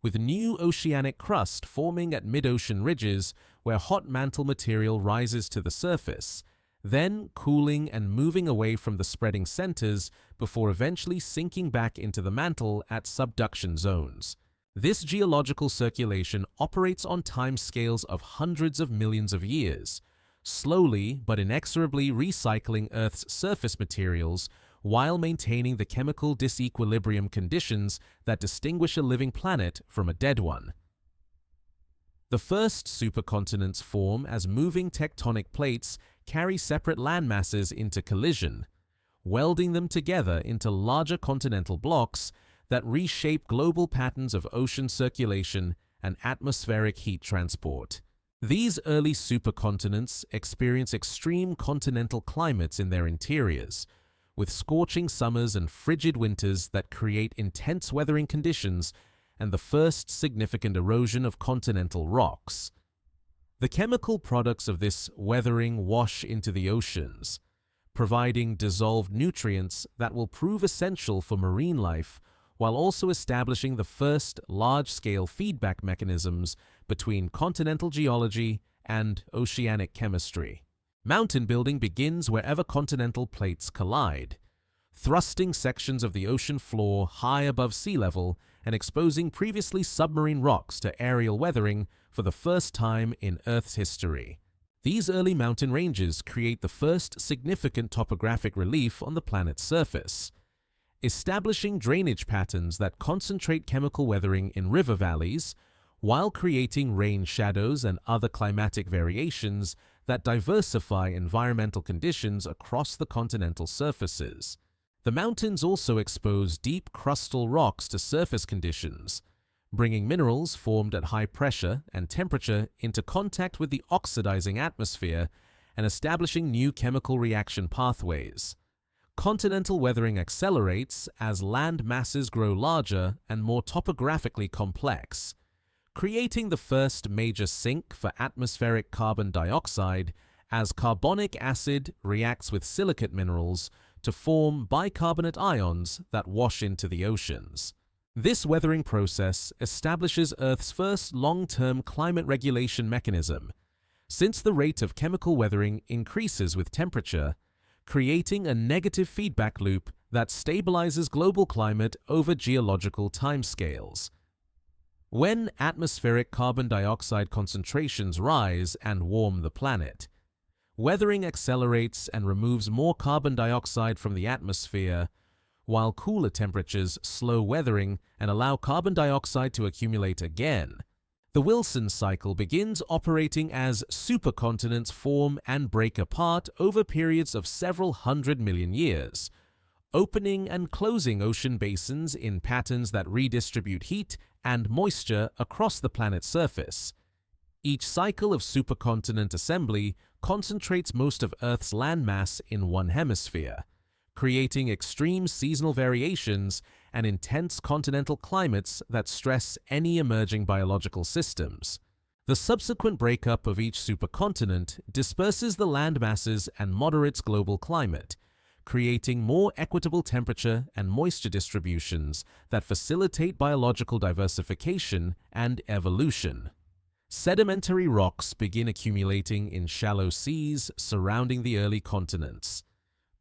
A: with new oceanic crust forming at mid-ocean ridges where hot mantle material rises to the surface, then cooling and moving away from the spreading centers before eventually sinking back into the mantle at subduction zones. This geological circulation operates on timescales of hundreds of millions of years, slowly but inexorably recycling Earth's surface materials while maintaining the chemical disequilibrium conditions that distinguish a living planet from a dead one. The first supercontinents form as moving tectonic plates carry separate landmasses into collision, welding them together into larger continental blocks that reshape global patterns of ocean circulation and atmospheric heat transport. These early supercontinents experience extreme continental climates in their interiors, with scorching summers and frigid winters that create intense weathering conditions and the first significant erosion of continental rocks. The chemical products of this weathering wash into the oceans, providing dissolved nutrients that will prove essential for marine life while also establishing the first large-scale feedback mechanisms between continental geology and oceanic chemistry. Mountain building begins wherever continental plates collide, thrusting sections of the ocean floor high above sea level and exposing previously submarine rocks to aerial weathering for the first time in Earth's history. These early mountain ranges create the first significant topographic relief on the planet's surface, establishing drainage patterns that concentrate chemical weathering in river valleys while creating rain shadows and other climatic variations that diversify environmental conditions across the continental surfaces. The mountains also expose deep crustal rocks to surface conditions, bringing minerals formed at high pressure and temperature into contact with the oxidizing atmosphere and establishing new chemical reaction pathways. Continental weathering accelerates as land masses grow larger and more topographically complex, creating the first major sink for atmospheric carbon dioxide as carbonic acid reacts with silicate minerals to form bicarbonate ions that wash into the oceans. This weathering process establishes Earth's first long-term climate regulation mechanism, since the rate of chemical weathering increases with temperature, creating a negative feedback loop that stabilizes global climate over geological timescales. When atmospheric carbon dioxide concentrations rise and warm the planet, weathering accelerates and removes more carbon dioxide from the atmosphere, while cooler temperatures slow weathering and allow carbon dioxide to accumulate again. The Wilson cycle begins operating as supercontinents form and break apart over periods of several 100 million years, opening and closing ocean basins in patterns that redistribute heat and moisture across the planet's surface. Each cycle of supercontinent assembly concentrates most of Earth's landmass in one hemisphere, creating extreme seasonal variations and intense continental climates that stress any emerging biological systems. The subsequent breakup of each supercontinent disperses the land masses and moderates global climate, creating more equitable temperature and moisture distributions that facilitate biological diversification and evolution. Sedimentary rocks begin accumulating in shallow seas surrounding the early continents,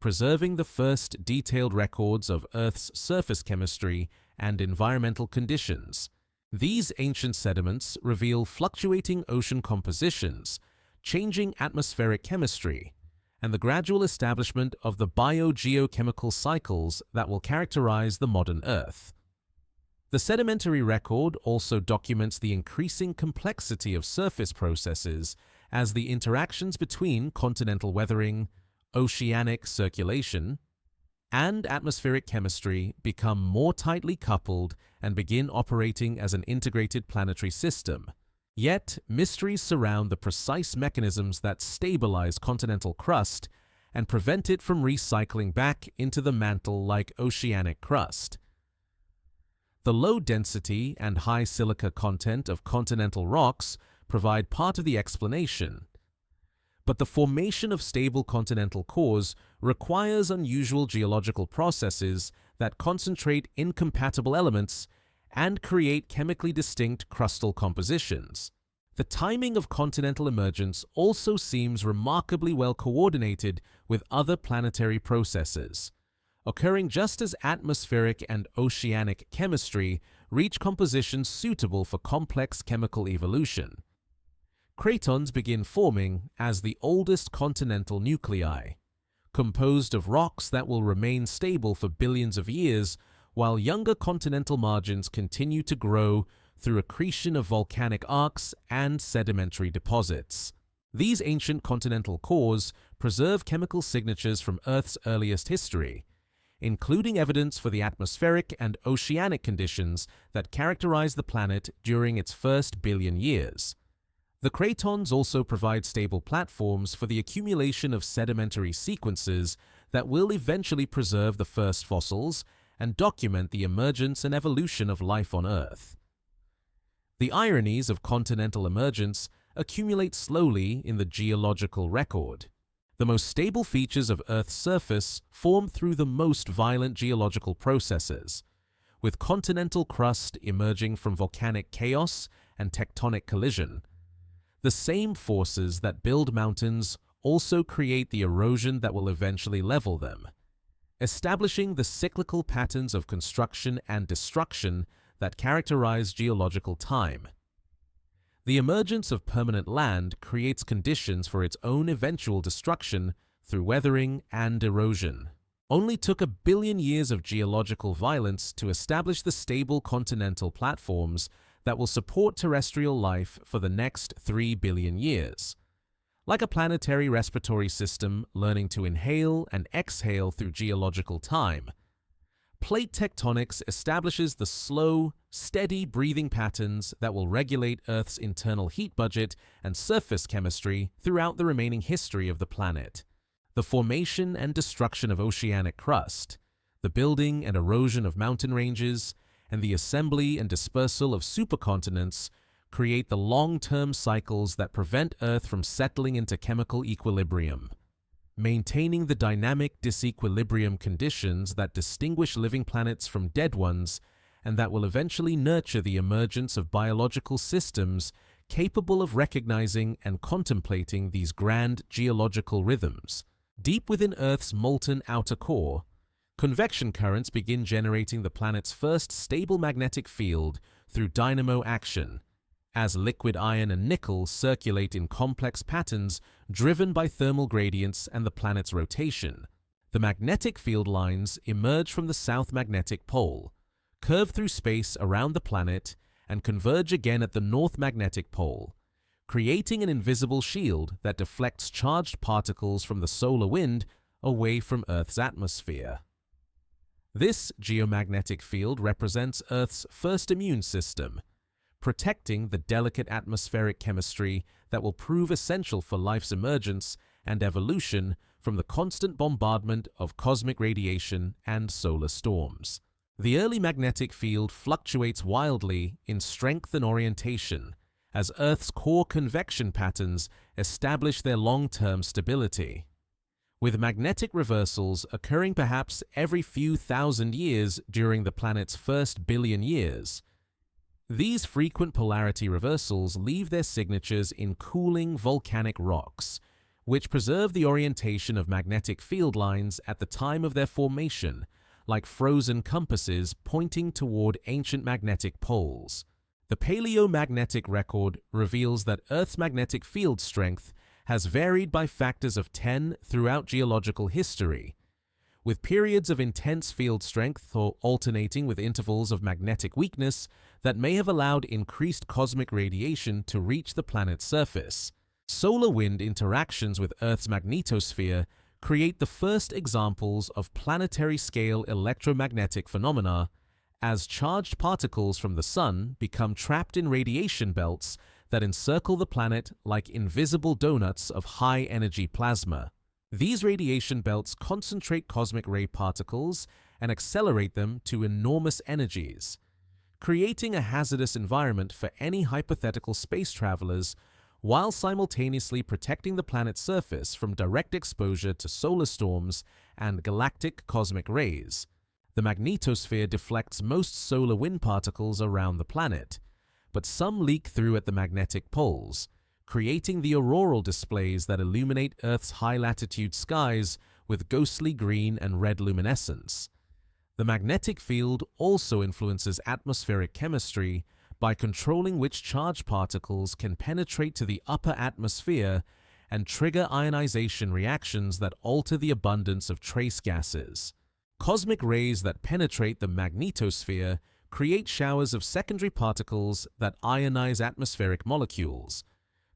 A: preserving the first detailed records of Earth's surface chemistry and environmental conditions. These ancient sediments reveal fluctuating ocean compositions, changing atmospheric chemistry, and the gradual establishment of the biogeochemical cycles that will characterize the modern Earth. The sedimentary record also documents the increasing complexity of surface processes as the interactions between continental weathering, oceanic circulation, and atmospheric chemistry become more tightly coupled and begin operating as an integrated planetary system. Yet, mysteries surround the precise mechanisms that stabilize continental crust and prevent it from recycling back into the mantle like oceanic crust. The low density and high silica content of continental rocks provide part of the explanation, but the formation of stable continental cores requires unusual geological processes that concentrate incompatible elements and create chemically distinct crustal compositions. The timing of continental emergence also seems remarkably well coordinated with other planetary processes, occurring just as atmospheric and oceanic chemistry reach compositions suitable for complex chemical evolution. Cratons begin forming as the oldest continental nuclei, composed of rocks that will remain stable for billions of years, while younger continental margins continue to grow through accretion of volcanic arcs and sedimentary deposits. These ancient continental cores preserve chemical signatures from Earth's earliest history, including evidence for the atmospheric and oceanic conditions that characterize the planet during its first billion years. The cratons also provide stable platforms for the accumulation of sedimentary sequences that will eventually preserve the first fossils and document the emergence and evolution of life on Earth. The ironies of continental emergence accumulate slowly in the geological record. The most stable features of Earth's surface form through the most violent geological processes, with continental crust emerging from volcanic chaos and tectonic collision. The same forces that build mountains also create the erosion that will eventually level them, establishing the cyclical patterns of construction and destruction that characterize geological time. The emergence of permanent land creates conditions for its own eventual destruction through weathering and erosion. Only took 1 billion years of geological violence to establish the stable continental platforms that will support terrestrial life for the next 3 billion years. Like a planetary respiratory system learning to inhale and exhale through geological time, plate tectonics establishes the slow, steady breathing patterns that will regulate Earth's internal heat budget and surface chemistry throughout the remaining history of the planet. The formation and destruction of oceanic crust, the building and erosion of mountain ranges, and the assembly and dispersal of supercontinents create the long-term cycles that prevent Earth from settling into chemical equilibrium, maintaining the dynamic disequilibrium conditions that distinguish living planets from dead ones and that will eventually nurture the emergence of biological systems capable of recognizing and contemplating these grand geological rhythms. Deep within Earth's molten outer core, convection currents begin generating the planet's first stable magnetic field through dynamo action, as liquid iron and nickel circulate in complex patterns driven by thermal gradients and the planet's rotation. The magnetic field lines emerge from the south magnetic pole, curve through space around the planet, and converge again at the north magnetic pole, creating an invisible shield that deflects charged particles from the solar wind away from Earth's atmosphere. This geomagnetic field represents Earth's first immune system, protecting the delicate atmospheric chemistry that will prove essential for life's emergence and evolution from the constant bombardment of cosmic radiation and solar storms. The early magnetic field fluctuates wildly in strength and orientation as Earth's core convection patterns establish their long-term stability, with magnetic reversals occurring perhaps every few thousand years during the planet's first billion years. These frequent polarity reversals leave their signatures in cooling volcanic rocks, which preserve the orientation of magnetic field lines at the time of their formation, like frozen compasses pointing toward ancient magnetic poles. The paleomagnetic record reveals that Earth's magnetic field strength has varied by factors of 10 throughout geological history, with periods of intense field strength or alternating with intervals of magnetic weakness that may have allowed increased cosmic radiation to reach the planet's surface. Solar wind interactions with Earth's magnetosphere create the first examples of planetary-scale electromagnetic phenomena, as charged particles from the Sun become trapped in radiation belts that encircle the planet like invisible donuts of high-energy plasma. These radiation belts concentrate cosmic ray particles and accelerate them to enormous energies, creating a hazardous environment for any hypothetical space travelers while simultaneously protecting the planet's surface from direct exposure to solar storms and galactic cosmic rays. The magnetosphere deflects most solar wind particles around the planet, but some leak through at the magnetic poles, creating the auroral displays that illuminate Earth's high-latitude skies with ghostly green and red luminescence. The magnetic field also influences atmospheric chemistry by controlling which charged particles can penetrate to the upper atmosphere and trigger ionization reactions that alter the abundance of trace gases. Cosmic rays that penetrate the magnetosphere create showers of secondary particles that ionize atmospheric molecules,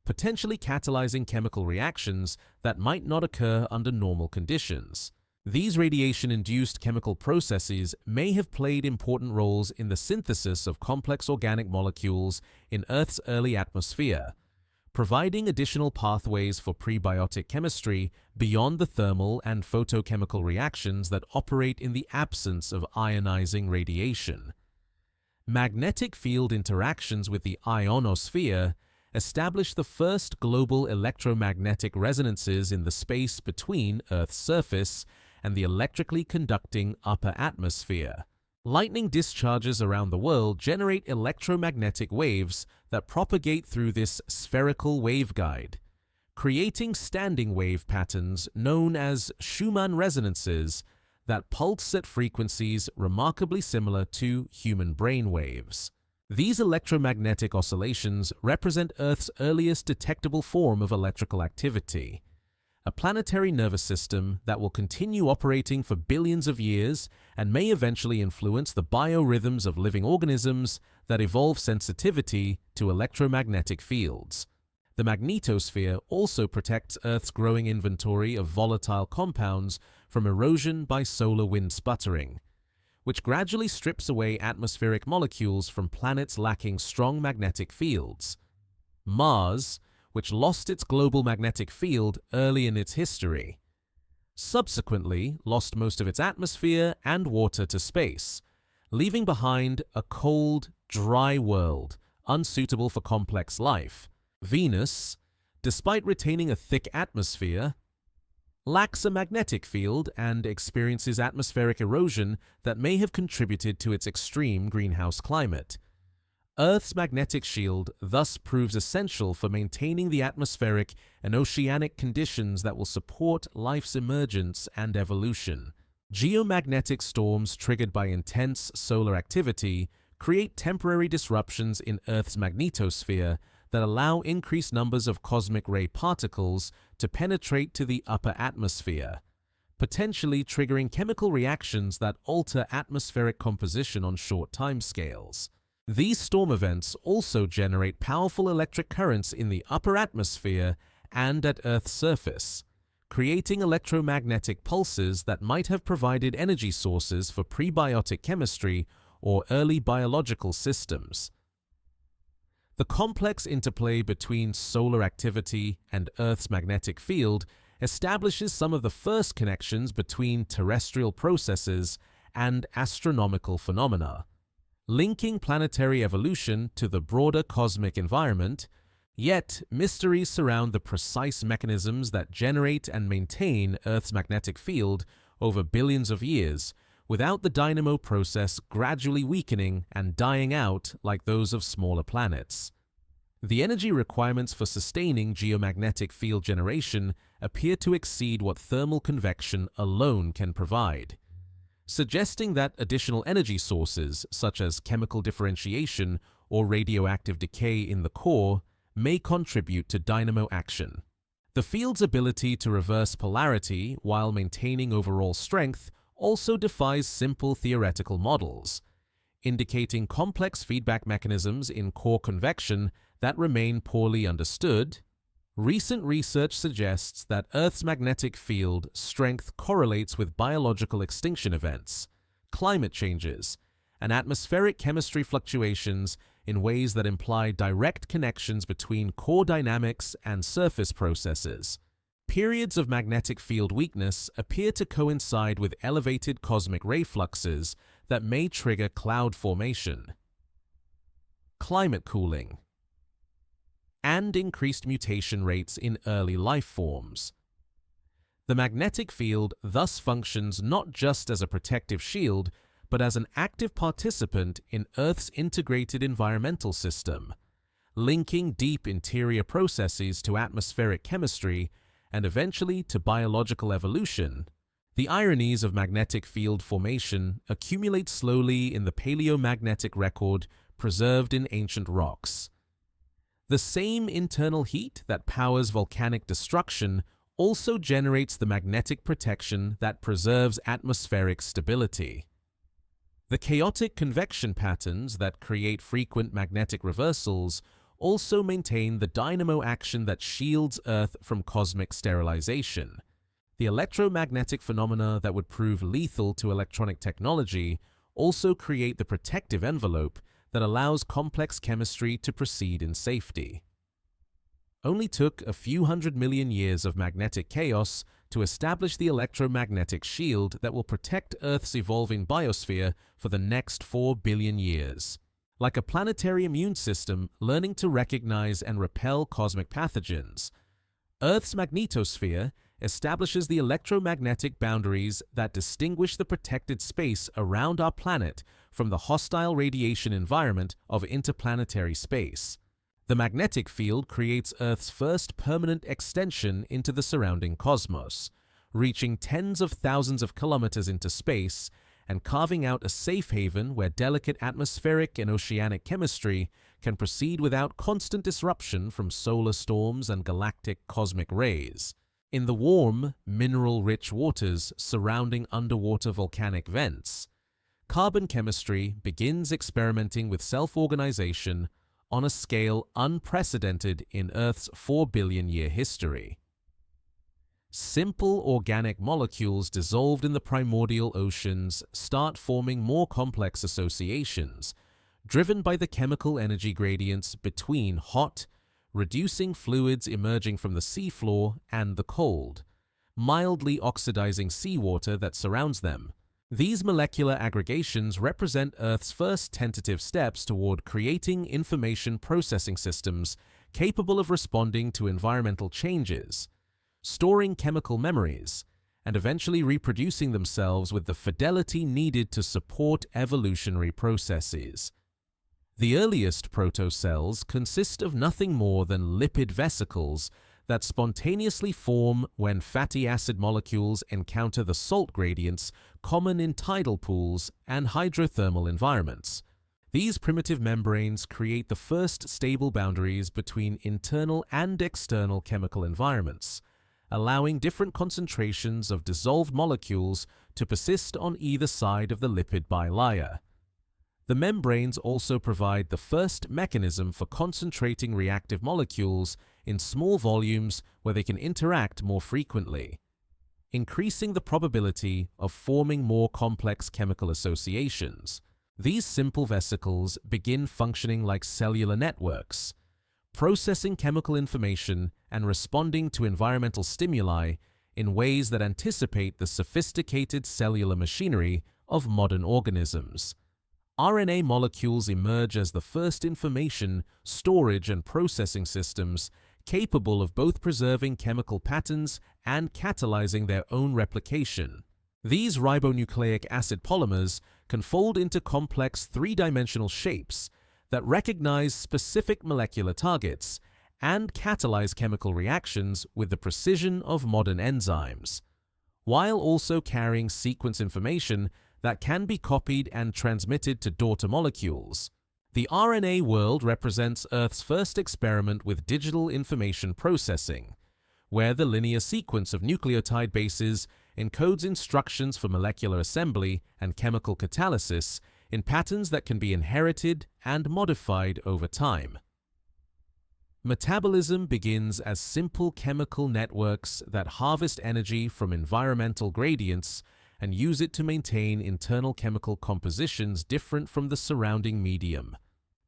A: potentially catalyzing chemical reactions that might not occur under normal conditions. These radiation-induced chemical processes may have played important roles in the synthesis of complex organic molecules in Earth's early atmosphere, providing additional pathways for prebiotic chemistry beyond the thermal and photochemical reactions that operate in the absence of ionizing radiation. Magnetic field interactions with the ionosphere established the first global electromagnetic resonances in the space between Earth's surface and the electrically conducting upper atmosphere. Lightning discharges around the world generate electromagnetic waves that propagate through this spherical waveguide, creating standing wave patterns known as Schumann resonances that pulse at frequencies remarkably similar to human brain waves. These electromagnetic oscillations represent Earth's earliest detectable form of electrical activity, a planetary nervous system that will continue operating for billions of years and may eventually influence the biorhythms of living organisms that evolve sensitivity to electromagnetic fields. The magnetosphere also protects Earth's growing inventory of volatile compounds from erosion by solar wind sputtering, which gradually strips away atmospheric molecules from planets lacking strong magnetic fields. Mars, which lost its global magnetic field early in its history, subsequently lost most of its atmosphere and water to space, leaving behind a cold, dry world unsuitable for complex life. Venus, despite retaining a thick atmosphere, lacks a magnetic field and experiences atmospheric erosion that may have contributed to its extreme greenhouse climate. Earth's magnetic shield thus proves essential for maintaining the atmospheric and oceanic conditions that will support life's emergence and evolution. Geomagnetic storms triggered by intense solar activity create temporary disruptions in Earth's magnetosphere that allow increased numbers of cosmic ray particles to penetrate to the upper atmosphere, potentially triggering chemical reactions that alter atmospheric composition on short timescales. These storm events also generate powerful electric currents in the upper atmosphere and at Earth's surface, creating electromagnetic pulses that might have provided energy sources for prebiotic chemistry or early biological systems. The complex interplay between solar activity and Earth's magnetic field establishes some of the first connections between terrestrial processes and astronomical phenomena, linking planetary evolution to the broader cosmic environment. Yet, mysteries surround the precise mechanisms that generate and maintain Earth's magnetic field over billions of years, without the dynamo process gradually weakening and dying out like those of smaller planets. The energy requirements for sustaining geomagnetic field generation appear to exceed what thermal convection alone can provide, suggesting that additional energy sources, such as chemical differentiation or radioactive decay in the core, may contribute to dynamo action. The field's ability to reverse polarity while maintaining overall strength also defies simple theoretical models, indicating complex feedback mechanisms in core convection that remain poorly understood. Recent research suggests that Earth's magnetic field strength correlates with biological extinction events, climate changes, and atmospheric chemistry fluctuations in ways that imply direct connections between core dynamics and surface processes. Periods of magnetic field weakness appear to coincide with elevated cosmic ray fluxes that may trigger cloud formation, climate cooling, and increased mutation rates in early life forms. The magnetic field thus functions not just as a protective shield, but as an active participant in Earth's integrated environmental system, linking deep interior processes to atmospheric chemistry and eventually to biological evolution. The ironies of magnetic field formation accumulate slowly in the paleomagnetic record preserved in ancient rocks. The same internal heat that powers volcanic destruction also generates the magnetic protection that preserves atmospheric stability. The chaotic convection patterns that create frequent magnetic reversals also maintain the dynamo action that shields Earth from cosmic sterilization. The electromagnetic phenomena that would prove lethal to electronic technology also create the protective envelope that allows complex chemistry to proceed in safety. Only took a few 100 million years of magnetic chaos to establish the electromagnetic shield that will protect Earth's evolving biosphere for the next 4 billion years. Like a planetary immune system learning to recognize and repel cosmic pathogens, Earth's magnetosphere establishes the electromagnetic boundaries that distinguish the protected space around our planet from the hostile radiation environment of interplanetary space. The magnetic field creates Earth's first permanent extension into the surrounding cosmos, reaching tens of thousands of kilometers into space and carving out a safe haven where delicate atmospheric and oceanic chemistry can proceed without constant disruption from solar storms and galactic cosmic rays. In the warm, mineral-rich waters surrounding underwater volcanic vents, carbon chemistry begins experimenting with self-organization on a scale unprecedented in Earth's 4 billion-year history. Simple organic molecules dissolved in the primordial oceans start forming more complex associations, driven by the chemical energy gradients between hot, reducing fluids emerging from the seafloor and the cold, mildly oxidizing seawater that surrounds them. These molecular aggregations represent Earth's first tentative steps toward creating information processing systems capable of responding to environmental changes, storing chemical memories, and eventually reproducing themselves with the fidelity needed to support evolutionary processes. The earliest protocells consist of nothing more than lipid vesicles that spontaneously form when fatty acid molecules encounter the salt gradients common in tidal pools and hydrothermal environments. These primitive membranes create the first stable boundaries between internal and external chemical environments, allowing different concentrations of dissolved molecules to persist on either side of the lipid bilayer. The membranes also provide the first mechanism for concentrating reactive molecules in small volumes where they can interact more frequently, increasing the probability of forming more complex chemical associations. These simple vesicles begin functioning like cellular networks, processing chemical information and responding to environmental stimuli in ways that anticipate the sophisticated cellular machinery of modern organisms. RNA molecules emerge as the first information, storage, and processing systems capable of both preserving chemical patterns and catalyzing their own replication. These ribonucleic acid polymers can fold into complex three-dimensional shapes that recognize specific molecular targets and catalyze chemical reactions with the precision of modern enzymes, while also carrying sequence information that can be copied and transmitted to daughter molecules. The RNA world represents Earth's first experiment with digital information processing, where the linear sequence of nucleotide bases encodes instructions for molecular assembly and chemical catalysis in patterns that can be inherited and modified over time. Metabolism begins as simple chemical networks that harvest energy from environmental gradients and use it to maintain internal chemical compositions different from the surrounding medium.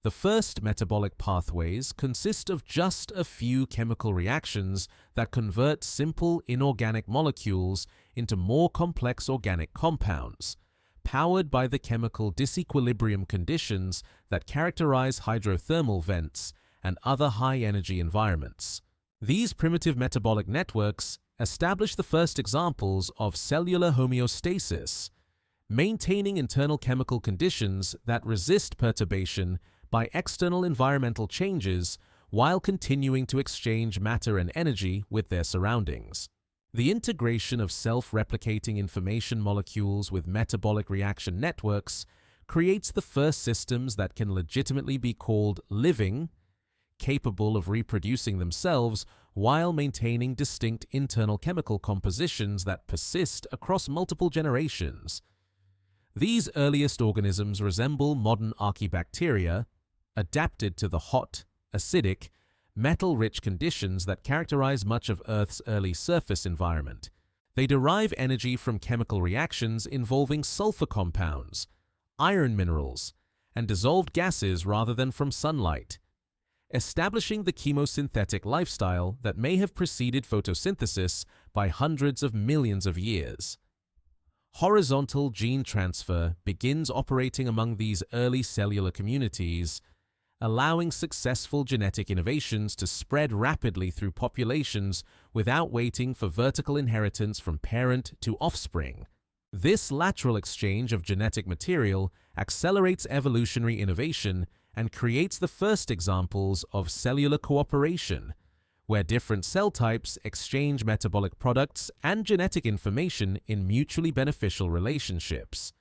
A: The first metabolic pathways consist of just a few chemical reactions that convert simple inorganic molecules into more complex organic compounds, powered by the chemical disequilibrium conditions that characterize hydrothermal vents and other high-energy environments. These primitive metabolic networks establish the first examples of cellular homeostasis, maintaining internal chemical conditions that resist perturbation by external environmental changes while continuing to exchange matter and energy with their surroundings. The integration of self-replicating information molecules with metabolic reaction networks creates the first systems that can legitimately be called living, capable of reproducing themselves while maintaining distinct internal chemical compositions that persist across multiple generations. These earliest organisms resemble modern archaebacteria, adapted to the hot, acidic, metal-rich conditions that characterize much of Earth's early surface environment. They derive energy from chemical reactions involving sulfur compounds, iron minerals, and dissolved gases rather than from sunlight, establishing the chemosynthetic lifestyle that may have preceded photosynthesis by hundreds of millions of years. Horizontal gene transfer begins operating among these early cellular communities, allowing successful genetic innovations to spread rapidly through populations without waiting for vertical inheritance from parent to offspring. This lateral exchange of genetic material accelerates evolutionary innovation and creates the first examples of cellular cooperation, where different cell types exchange metabolic products and genetic information in mutually beneficial relationships.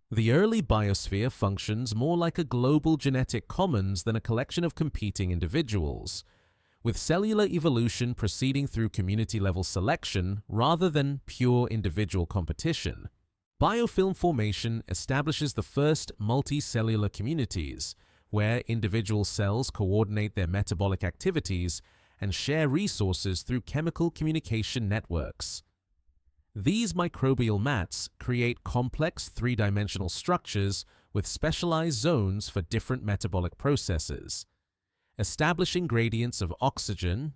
A: The early biosphere functions more like a global genetic commons than a collection of competing individuals, with cellular evolution proceeding through community-level selection rather than pure individual competition. Biofilm formation establishes the first multicellular communities, where individual cells coordinate their metabolic activities and share resources through chemical communication networks. These microbial mats create complex three-dimensional structures with specialized zones for different metabolic processes, establishing gradients of oxygen,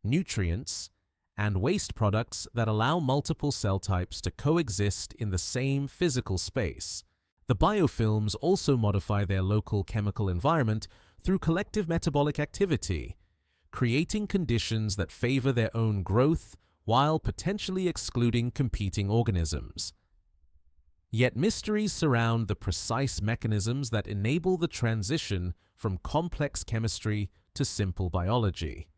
A: nutrients, and waste products that allow multiple cell types to coexist in the same physical space. The biofilms also modify their local chemical environment through collective metabolic activity, creating conditions that favor their own growth while potentially excluding competing organisms. Yet mysteries surround the precise mechanisms that enable the transition from complex chemistry to simple biology.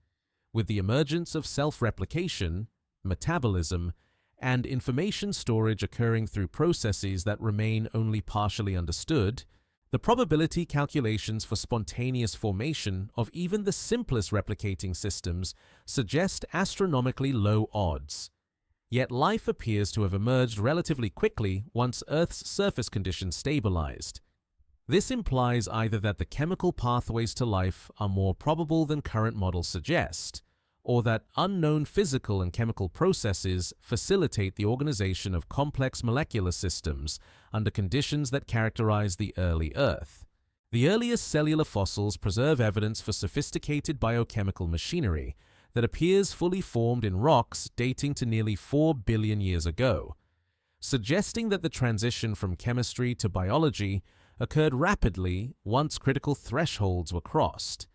A: With the emergence of self-replication, metabolism, and information storage occurring through processes that remain only partially understood, The probability calculations for spontaneous formation of even the simplest replicating systems suggest astronomically low odds. Yet life appears to have emerged relatively quickly once Earth's surface conditions stabilized. This implies either that the chemical pathways to life are more probable than current models suggest, or that unknown physical and chemical processes facilitate the organization of complex molecular systems under conditions that characterize the early Earth. The earliest cellular fossils preserve evidence for sophisticated biochemical machinery that appears fully formed in rocks dating to nearly 4 billion years ago, suggesting that the transition from chemistry to biology occurred rapidly once critical thresholds were crossed.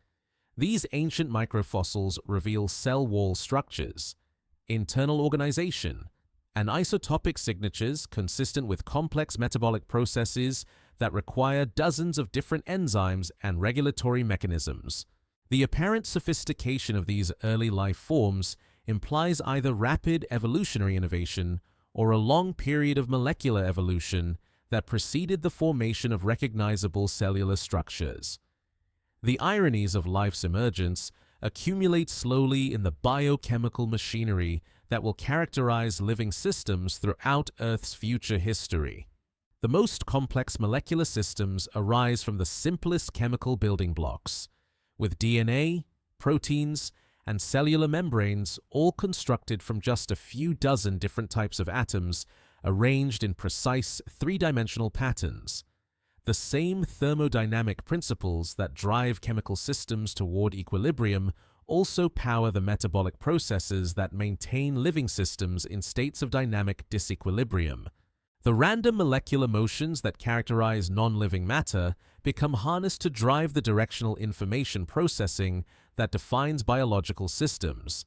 A: These ancient microfossils reveal cell wall structures, internal organization, and isotopic signatures consistent with complex metabolic processes that require dozens of different enzymes and regulatory mechanisms. The apparent sophistication of these early life forms implies either rapid evolutionary innovation or a long period of molecular evolution that preceded the formation of recognizable cellular structures. The ironies of life's emergence accumulate slowly in the biochemical machinery that will characterize living systems throughout Earth's future history. The most complex molecular systems arise from the simplest chemical building blocks, with DNA, proteins, and cellular membranes all constructed from just a few dozen different types of atoms arranged in precise three-dimensional patterns. The same thermodynamic principles that drive chemical systems toward equilibrium also power the metabolic processes that maintain living systems in states of dynamic disequilibrium. The random molecular motions that characterize non-living matter become harnessed to drive the directional information processing that defines biological systems.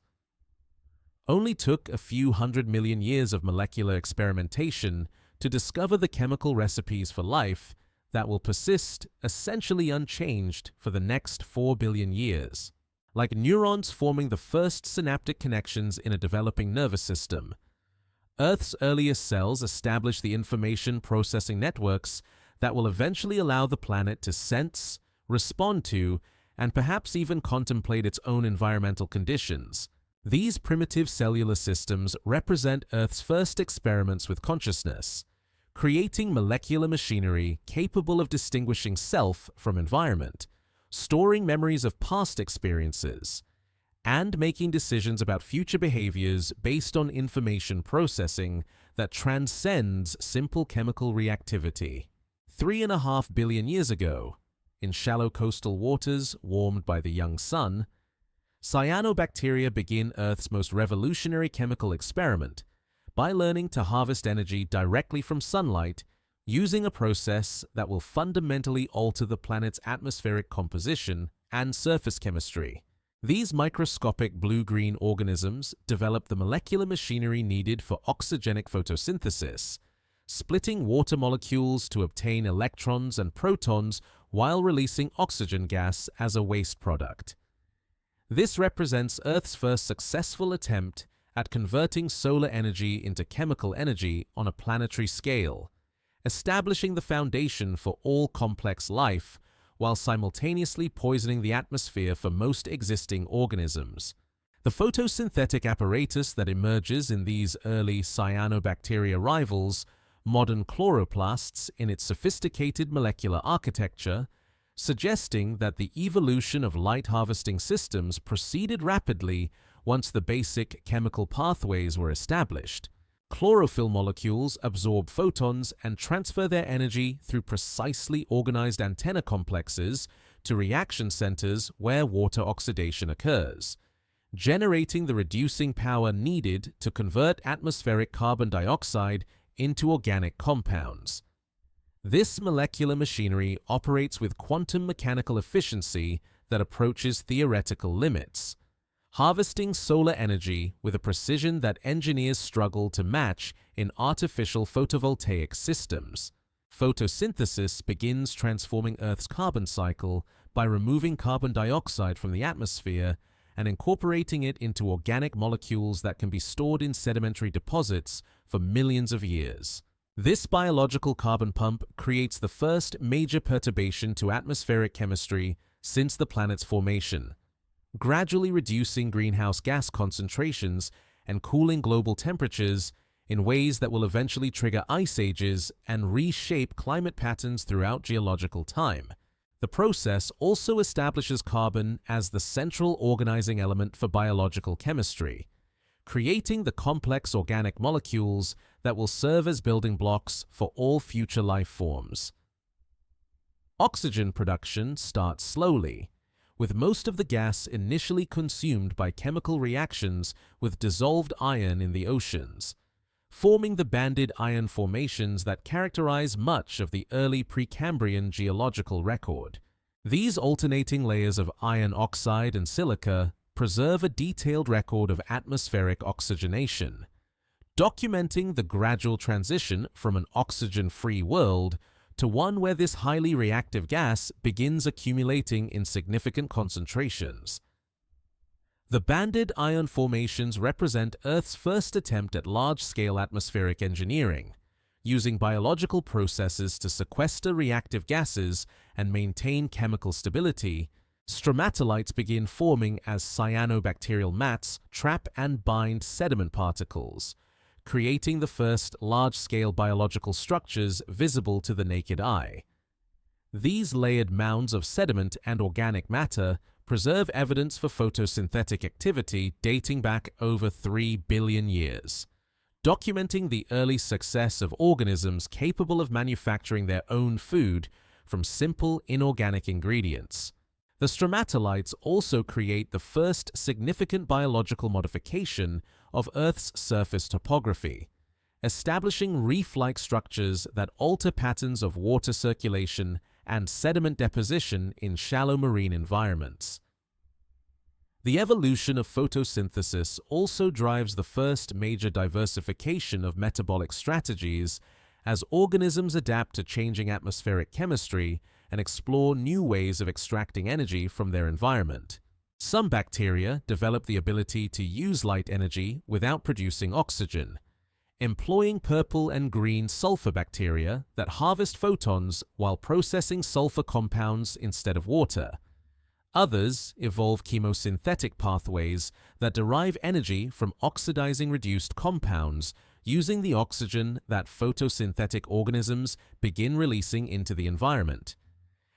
A: Only took a few 100 million years of molecular experimentation to discover the chemical recipes for life that will persist essentially unchanged for the next 4 billion years. Like neurons forming the first synaptic connections in a developing nervous system, Earth's earliest cells establish the information processing networks that will eventually allow the planet to sense, respond to, and perhaps even contemplate its own environmental conditions. These primitive cellular systems represent Earth's first experiments with consciousness, creating molecular machinery capable of distinguishing self from environment, storing memories of past experiences, and making decisions about future behaviors based on information processing that transcends simple chemical reactivity. 3.5 billion years ago, in shallow coastal waters warmed by the young sun, cyanobacteria begin Earth's most revolutionary chemical experiment by learning to harvest energy directly from sunlight using a process that will fundamentally alter the planet's atmospheric composition and surface chemistry. These microscopic blue-green organisms develop the molecular machinery needed for oxygenic photosynthesis, splitting water molecules to obtain electrons and protons while releasing oxygen gas as a waste product. This represents Earth's first successful attempt at converting solar energy into chemical energy on a planetary scale, establishing the foundation for all complex life while simultaneously poisoning the atmosphere for most existing organisms. The photosynthetic apparatus that emerges in these early cyanobacteria rivals modern chloroplasts in its sophisticated molecular architecture, suggesting that the evolution of light-harvesting systems proceeded rapidly once the basic chemical pathways were established. Chlorophyll molecules absorb photons and transfer their energy through precisely organized antenna complexes to reaction centers where water oxidation occurs, generating the reducing power needed to convert atmospheric carbon dioxide into organic compounds. This molecular machinery operates with quantum mechanical efficiency that approaches theoretical limits, harvesting solar energy with a precision that engineers struggle to match in artificial photovoltaic systems. Photosynthesis begins transforming Earth's carbon cycle by removing carbon dioxide from the atmosphere and incorporating it into organic molecules that can be stored in sedimentary deposits for millions of years. This biological carbon pump creates the first major perturbation to atmospheric chemistry since the planet's formation, gradually reducing greenhouse gas concentrations and cooling global temperatures in ways that will eventually trigger ice ages and reshape climate patterns throughout geological time. The process also establishes carbon as the central organizing element for biological chemistry, creating the complex organic molecules that will serve as building blocks for all future life forms. Oxygen production starts slowly, with most of the gas initially consumed by chemical reactions with dissolved iron in the oceans, forming the banded iron formations that characterize much of the early Precambrian geological record. These alternating layers of iron oxide and silica preserve a detailed record of atmospheric oxygenation, documenting the gradual transition from an oxygen-free world to one where this highly reactive gas begins accumulating in significant concentrations. The banded iron formations represent Earth's first attempt at large-scale atmospheric engineering, using biological processes to sequester reactive gases and maintain chemical stability. Stromatolites begin forming as cyanobacterial mats trap and bind sediment particles, creating the first large-scale biological structures visible to the naked eye. These layered mounds of sediment and organic matter preserve evidence for photosynthetic activity dating back over 3 billion years, documenting the early success of organisms capable of manufacturing their own food from simple inorganic ingredients. The stromatolites also create the first significant biological modification of Earth's surface topography, establishing reef-like structures that alter patterns of water circulation and sediment deposition in shallow marine environments. The evolution of photosynthesis also drives the first major diversification of metabolic strategies as organisms adapt to changing atmospheric chemistry and explore new ways of extracting energy from their environment. Some bacteria develop the ability to use light energy without producing oxygen, employing purple and green sulfur bacteria that harvest photons while processing sulfur compounds instead of water. Others evolve chemosynthetic pathways that derive energy from oxidizing reduced compounds using the oxygen that photosynthetic organisms begin releasing into the environment,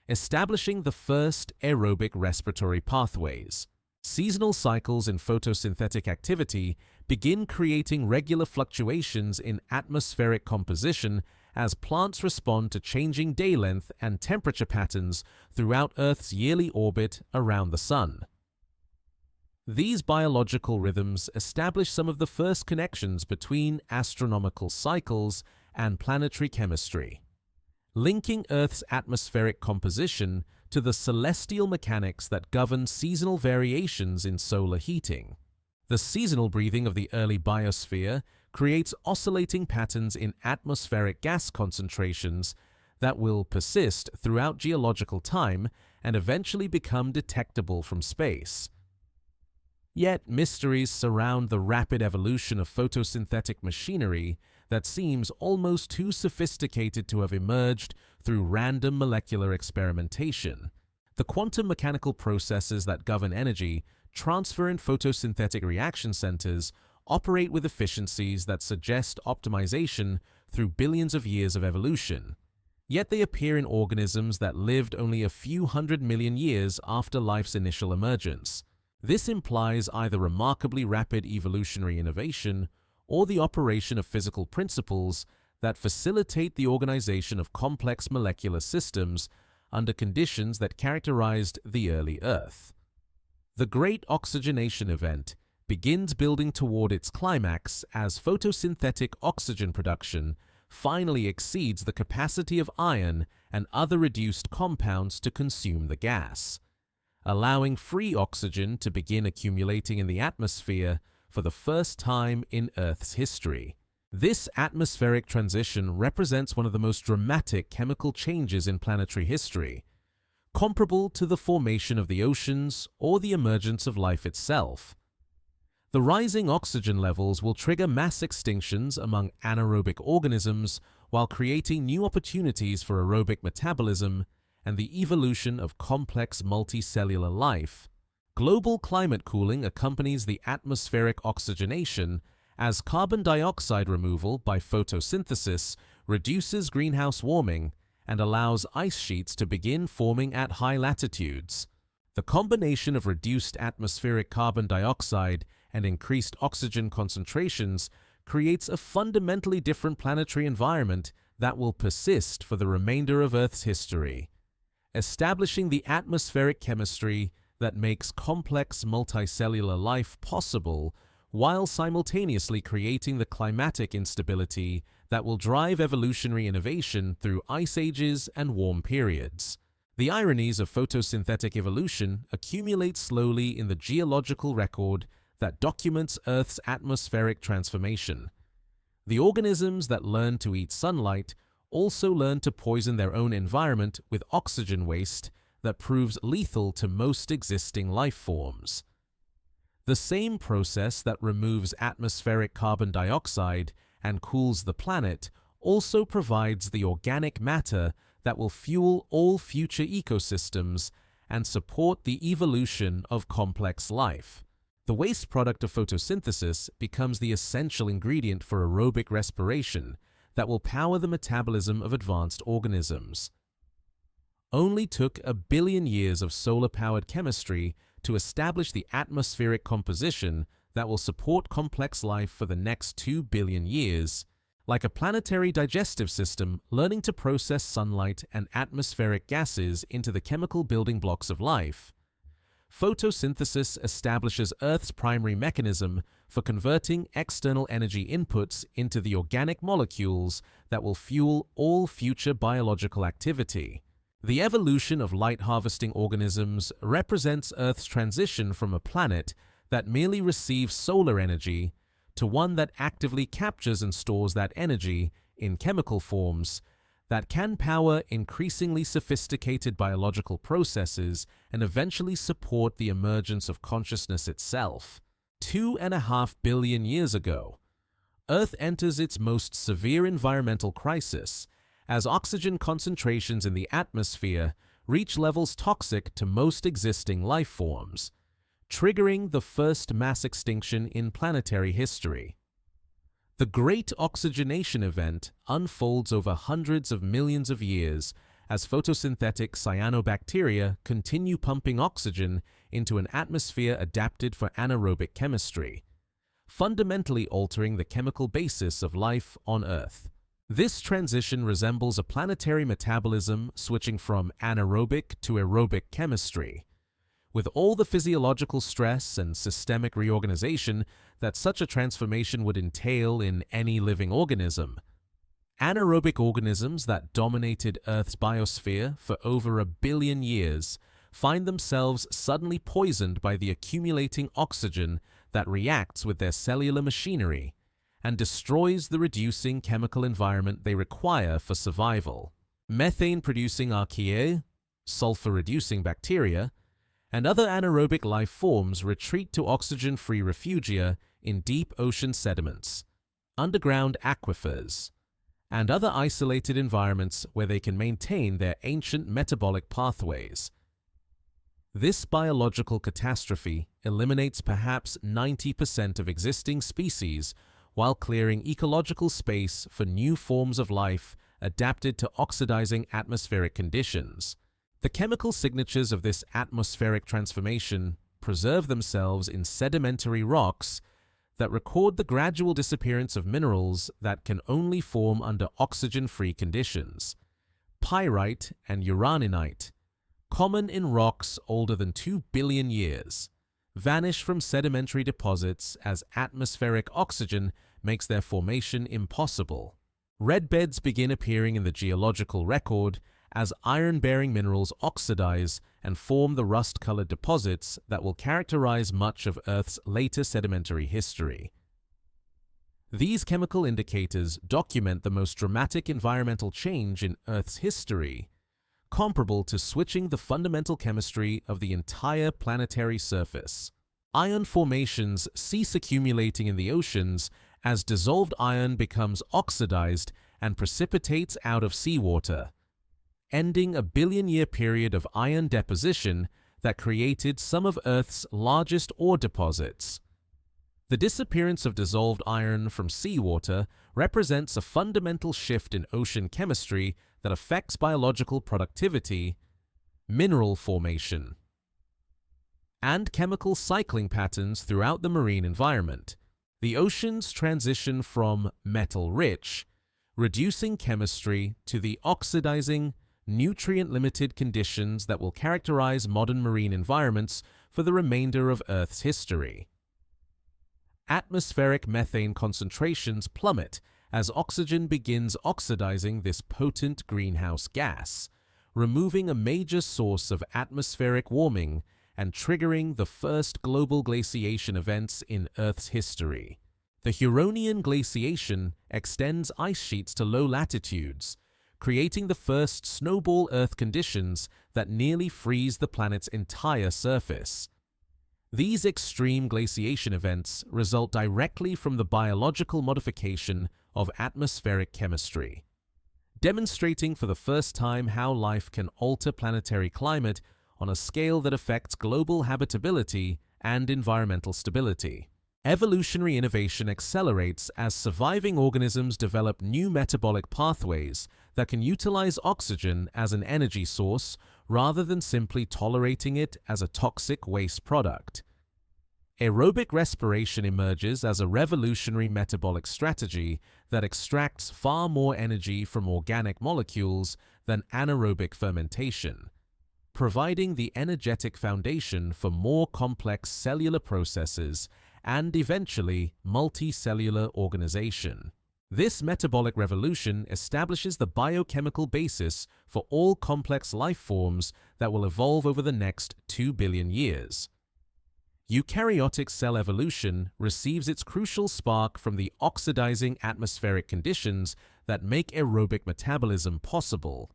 A: establishing the first aerobic respiratory pathways. Seasonal cycles in photosynthetic activity begin creating regular fluctuations in atmospheric composition as plants respond to changing day length and temperature patterns throughout Earth's yearly orbit around the Sun. These biological rhythms establish some of the first connections between astronomical cycles and planetary chemistry, linking Earth's atmospheric composition to the celestial mechanics that govern seasonal variations in solar heating. The seasonal breathing of the early biosphere creates oscillating patterns in atmospheric gas concentrations that will persist throughout geological time and eventually become detectable from space. Yet mysteries surround the rapid evolution of photosynthetic machinery that seems almost too sophisticated to have emerged through random molecular experimentation. The quantum mechanical processes that govern energy transfer in photosynthetic reaction centers operate with efficiencies that suggest optimization through billions of years of evolution. Yet they appear in organisms that lived only a few 100 million years after life's initial emergence. This implies either remarkably rapid evolutionary innovation or the operation of physical principles that facilitate the organization of complex molecular systems under conditions that characterized the early Earth. The Great Oxygenation Event begins building toward its climax as photosynthetic oxygen production finally exceeds the capacity of iron and other reduced compounds to consume the gas, allowing free oxygen to begin accumulating in the atmosphere for the first time in Earth's history. This atmospheric transition represents one of the most dramatic chemical changes in planetary history, comparable to the formation of the oceans or the emergence of life itself. The rising oxygen levels will trigger mass extinctions among anaerobic organisms while creating new opportunities for aerobic metabolism and the evolution of complex multicellular life. Global climate cooling accompanies the atmospheric oxygenation, as carbon dioxide removal by photosynthesis reduces greenhouse warming and allows ice sheets to begin forming at high latitudes. The combination of reduced atmospheric carbon dioxide and increased oxygen concentrations creates a fundamentally different planetary environment that will persist for the remainder of Earth's history, establishing the atmospheric chemistry that makes complex multicellular life possible while simultaneously creating the climatic instability that will drive evolutionary innovation through ice ages and warm periods. The ironies of photosynthetic evolution accumulate slowly in the geological record that documents Earth's atmospheric transformation. The organisms that learn to eat sunlight also learn to poison their own environment with oxygen waste that proves lethal to most existing life forms. The same process that removes atmospheric carbon dioxide and cools the planet also provides the organic matter that will fuel all future ecosystems and support the evolution of complex life. The waste product of photosynthesis becomes the essential ingredient for aerobic respiration that will power the metabolism of advanced organisms. Only took 1 billion years of solar-powered chemistry to establish the atmospheric composition that will support complex life for the next 2 billion years, like a planetary digestive system learning to process sunlight and atmospheric gases into the chemical building blocks of life. Photosynthesis establishes Earth's primary mechanism for converting external energy inputs into the organic molecules that will fuel all future biological activity. The evolution of light-harvesting organisms represents Earth's transition from a planet that merely receives solar energy to one that actively captures and stores that energy in chemical forms that can power increasingly sophisticated biological processes and eventually support the emergence of consciousness itself. 2.5 billion years ago, Earth enters its most severe environmental crisis as oxygen concentrations in the atmosphere reach levels toxic to most existing life forms, triggering the first mass extinction in planetary history. The Great Oxygenation Event unfolds over hundreds of millions of years as photosynthetic cyanobacteria continue pumping oxygen into an atmosphere adapted for anaerobic chemistry, fundamentally altering the chemical basis of life on Earth. This transition resembles a planetary metabolism switching from anaerobic to aerobic chemistry, with all the physiological stress and systemic reorganization that such a transformation would entail in any living organism. Anaerobic organisms that dominated Earth's biosphere for over 1 billion years find themselves suddenly poisoned by the accumulating oxygen that reacts with their cellular machinery and destroys the reducing chemical environment they require for survival. Methane-producing archaea, sulfur-reducing bacteria, and other anaerobic life forms retreat to oxygen-free refugia in deep ocean sediments, underground aquifers, and other isolated environments where they can maintain their ancient metabolic pathways. This biological catastrophe eliminates perhaps 90% of existing species while clearing ecological space for new forms of life adapted to oxidizing atmospheric conditions. The chemical signatures of this atmospheric transformation preserve themselves in sedimentary rocks that record the gradual disappearance of minerals that can only form under oxygen-free conditions. Pyrite and uraninite, common in rocks older than 2 billion years, vanish from sedimentary deposits as atmospheric oxygen makes their formation impossible. Red beds begin appearing in the geological record as iron-bearing minerals oxidize and form the rust-colored deposits that will characterize much of Earth's later sedimentary history. These chemical indicators document the most dramatic environmental change in Earth's history, comparable to switching the fundamental chemistry of the entire planetary surface. Iron formations cease accumulating in the oceans as dissolved iron becomes oxidized and precipitates out of seawater, ending a billion-year period of iron deposition that created some of Earth's largest ore deposits. The disappearance of dissolved iron from seawater represents a fundamental shift in ocean chemistry that affects biological productivity, mineral formation, and chemical cycling patterns throughout the marine environment. The oceans transition from metal-rich, reducing chemistry, to the oxidizing, nutrient-limited conditions that will characterize modern marine environments for the remainder of Earth's history. Atmospheric methane concentrations plummet as oxygen begins oxidizing this potent greenhouse gas, removing a major source of atmospheric warming and triggering the first global glaciation events in Earth's history. The Huronian glaciation extends ice sheets to low latitudes, creating the first snowball Earth conditions that nearly freeze the planet's entire surface. These extreme glaciation events result directly from the biological modification of atmospheric chemistry, demonstrating for the first time how life can alter planetary climate on a scale that affects global habitability and environmental stability. Evolutionary innovation accelerates as surviving organisms develop new metabolic pathways that can utilize oxygen as an energy source rather than simply tolerating it as a toxic waste product. Aerobic respiration emerges as a revolutionary metabolic strategy that extracts far more energy from organic molecules than anaerobic fermentation, providing the energetic foundation for more complex cellular processes and eventually multicellular organization. This metabolic revolution establishes the biochemical basis for all complex life forms that will evolve over the next 2 billion years. Eukaryotic cell evolution receives its crucial spark from the oxidizing atmospheric conditions that make aerobic metabolism possible,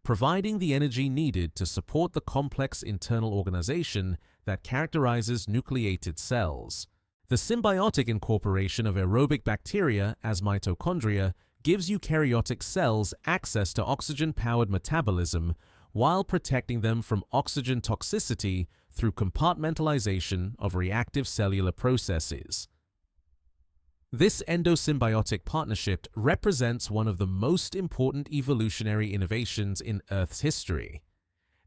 A: providing the energy needed to support the complex internal organization that characterizes nucleated cells. The symbiotic incorporation of aerobic bacteria as mitochondria gives eukaryotic cells access to oxygen-powered metabolism while protecting them from oxygen toxicity through compartmentalization of reactive cellular processes. This endosymbiotic partnership represents one of the most important evolutionary innovations in Earth's history,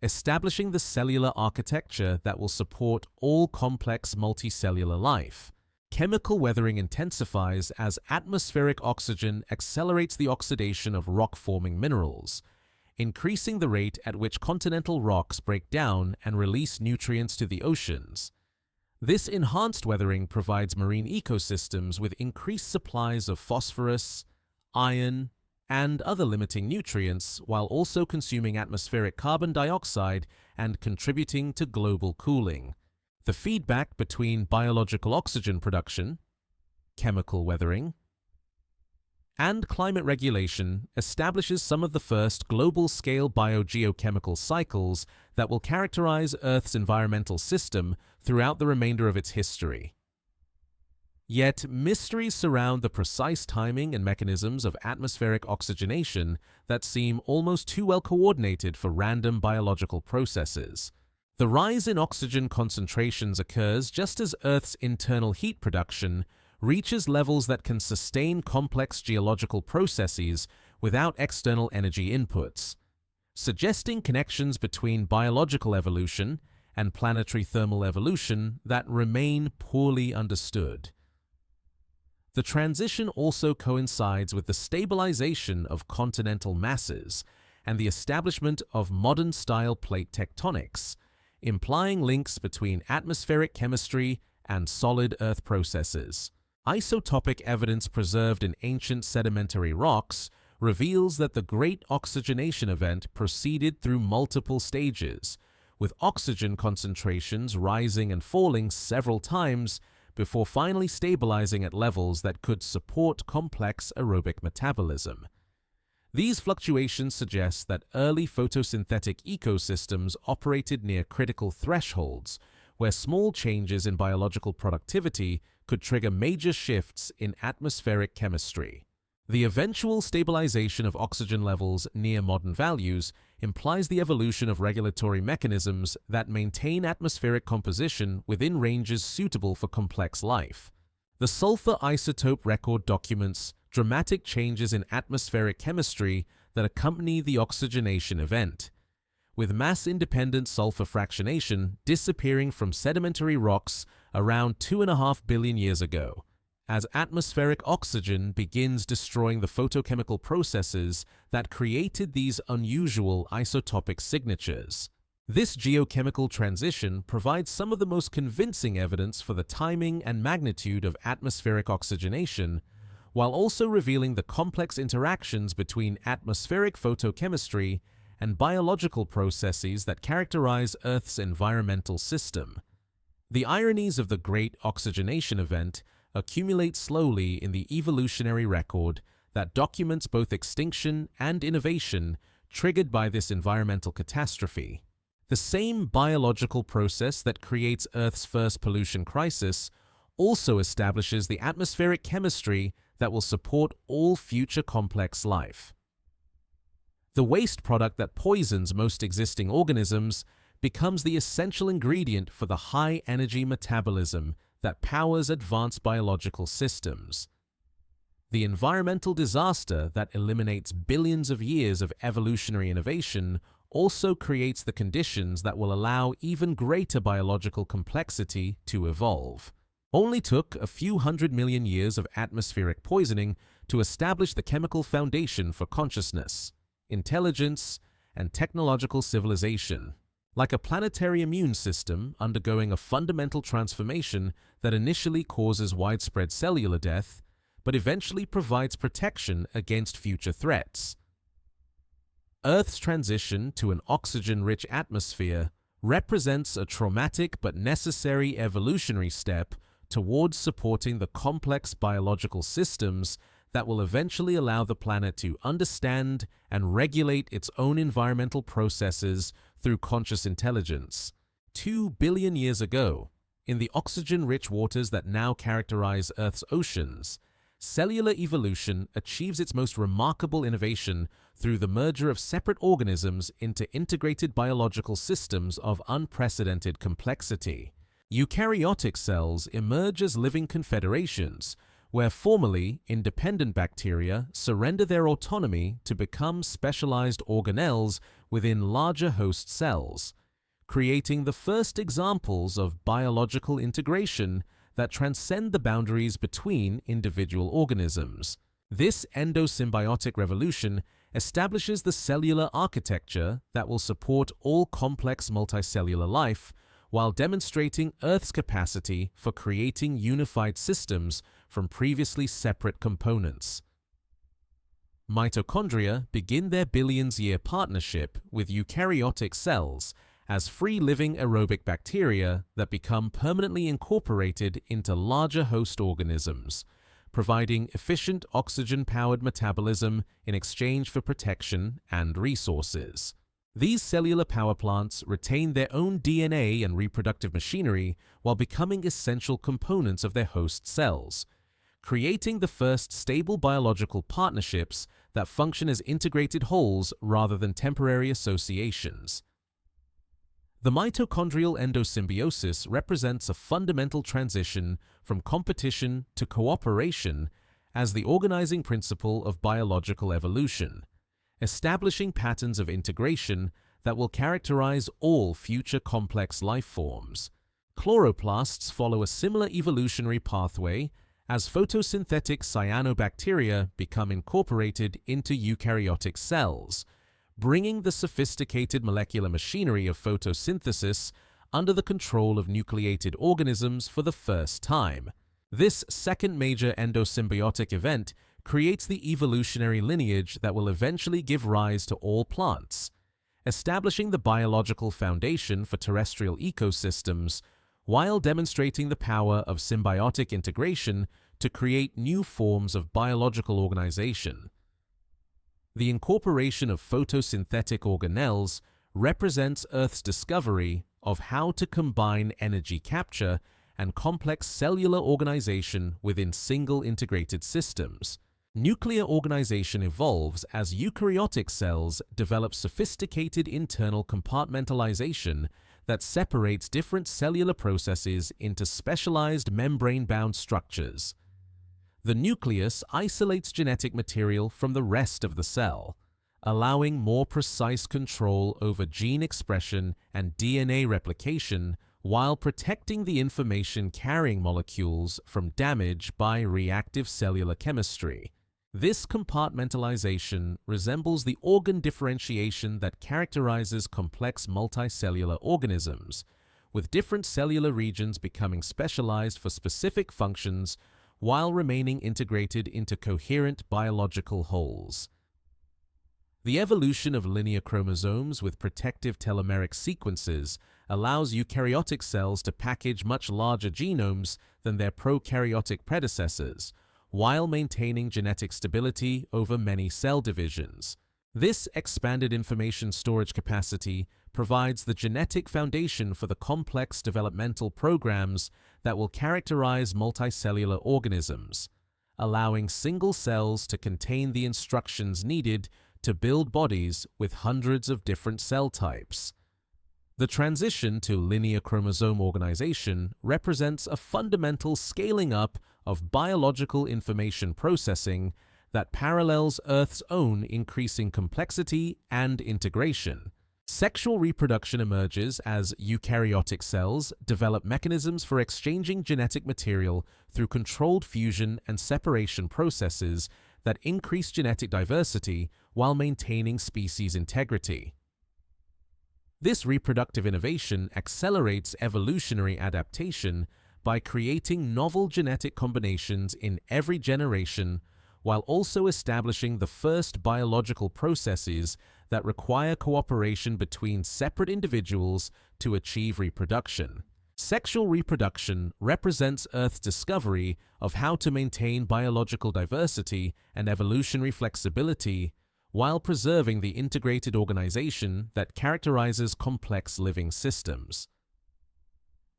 A: establishing the cellular architecture that will support all complex multicellular life. Chemical weathering intensifies as atmospheric oxygen accelerates the oxidation of rock-forming minerals, increasing the rate at which continental rocks break down and release nutrients to the oceans. This enhanced weathering provides marine ecosystems with increased supplies of phosphorus, iron, and other limiting nutrients, while also consuming atmospheric carbon dioxide and contributing to global cooling. The feedback between biological oxygen production, chemical weathering, and climate regulation establishes some of the first global-scale biogeochemical cycles that will characterize Earth's environmental system throughout the remainder of its history. Yet, mysteries surround the precise timing and mechanisms of atmospheric oxygenation that seem almost too well coordinated for random biological processes. The rise in oxygen concentrations occurs just as Earth's internal heat production reaches levels that can sustain complex geological processes without external energy inputs, suggesting connections between biological evolution and planetary thermal evolution that remain poorly understood. The transition also coincides with the stabilization of continental masses and the establishment of modern-style plate tectonics, implying links between atmospheric chemistry and solid Earth processes. Isotopic evidence preserved in ancient sedimentary rocks reveals that the great oxygenation event proceeded through multiple stages, with oxygen concentrations rising and falling several times before finally stabilizing at levels that could support complex aerobic metabolism. These fluctuations suggest that early photosynthetic ecosystems operated near critical thresholds, where small changes in biological productivity could trigger major shifts in atmospheric chemistry. The eventual stabilization of oxygen levels near modern values implies the evolution of regulatory mechanisms that maintain atmospheric composition within ranges suitable for complex life. The sulfur isotope record documents dramatic changes in atmospheric chemistry that accompany the oxygenation event, with mass-independent sulfur fractionation disappearing from sedimentary rocks around 2.5 billion years ago, as atmospheric oxygen begins destroying the photochemical processes that created these unusual isotopic signatures. This geochemical transition provides some of the most convincing evidence for the timing and magnitude of atmospheric oxygenation, while also revealing the complex interactions between atmospheric photochemistry and biological processes that characterize Earth's environmental system. The ironies of the Great Oxygenation Event accumulate slowly in the evolutionary record that documents both extinction and innovation triggered by this environmental catastrophe. The same biological process that creates Earth's first pollution crisis also establishes the atmospheric chemistry that will support all future complex life. The waste product that poisons most existing organisms becomes the essential ingredient for the high-energy metabolism that powers advanced biological systems. The environmental disaster that eliminates billions of years of evolutionary innovation also creates the conditions that will allow even greater biological complexity to evolve. Only took a few 100 million years of atmospheric poisoning to establish the chemical foundation for consciousness, intelligence, and technological civilization. Like a planetary immune system undergoing a fundamental transformation that initially causes widespread cellular death, but eventually provides protection against future threats. Earth's transition to an oxygen-rich atmosphere represents a traumatic but necessary evolutionary step towards supporting the complex biological systems that will eventually allow the planet to understand and regulate its own environmental processes through conscious intelligence. 2 billion years ago, in the oxygen-rich waters that now characterize Earth's oceans, cellular evolution achieves its most remarkable innovation through the merger of separate organisms into integrated biological systems of unprecedented complexity. Eukaryotic cells emerge as living confederations, where formerly independent bacteria surrender their autonomy to become specialized organelles within larger host cells, creating the first examples of biological integration that transcend the boundaries between individual organisms. This endosymbiotic revolution establishes the cellular architecture that will support all complex multicellular life, while demonstrating Earth's capacity for creating unified systems from previously separate components. Mitochondria begin their billions-year partnership with eukaryotic cells as free-living aerobic bacteria that become permanently incorporated into larger host organisms, providing efficient oxygen-powered metabolism in exchange for protection and resources. These cellular power plants retain their own DNA and reproductive machinery while becoming essential components of their host cells, creating the first stable biological partnerships that function as integrated wholes rather than temporary associations. The mitochondrial endosymbiosis represents a fundamental transition from competition to cooperation as the organizing principle of biological evolution, establishing patterns of integration that will characterize all future complex life forms. Chloroplasts follow a similar evolutionary pathway as photosynthetic cyanobacteria become incorporated into eukaryotic cells, bringing the sophisticated molecular machinery of photosynthesis under the control of nucleated organisms for the first time. This second major endosymbiotic event creates the evolutionary lineage that will eventually give rise to all plants, establishing the biological foundation for terrestrial ecosystems, while demonstrating the power of symbiotic integration to create new forms of biological organization. The incorporation of photosynthetic organelles represents Earth's discovery of how to combine energy capture and complex cellular organization within single integrated systems. Nuclear organization evolves as eukaryotic cells develop sophisticated internal compartmentalization that separates different cellular processes into specialized membrane-bound structures. The nucleus isolates genetic material from the rest of the cell, allowing more precise control over gene expression and DNA replication while protecting the information-carrying molecules from damage by reactive cellular chemistry. This compartmentalization resembles the organ differentiation that characterizes complex multicellular organisms, with different cellular regions becoming specialized for specific functions while remaining integrated into coherent biological wholes. The evolution of linear chromosomes with protective telomeric sequences allows eukaryotic cells to package much larger genomes than their prokaryotic predecessors, while maintaining genetic stability over many cell divisions. This expanded information storage capacity provides the genetic foundation for the complex developmental programs that will characterize multicellular organisms, allowing single cells to contain the instructions needed to build bodies with hundreds of different cell types. The transition to linear chromosome organization represents a fundamental scaling up of biological information processing that parallels Earth's own increasing complexity and integration. Sexual reproduction emerges as eukaryotic cells develop mechanisms for exchanging genetic material through controlled fusion and separation processes that increase genetic diversity while maintaining species integrity. This reproductive innovation accelerates evolutionary adaptation by creating novel genetic combinations in every generation, while also establishing the first biological processes that require cooperation between separate individuals to achieve reproduction. Sexual reproduction represents Earth's discovery of how to maintain biological diversity and evolutionary flexibility while preserving the integrated organization that characterizes complex living systems.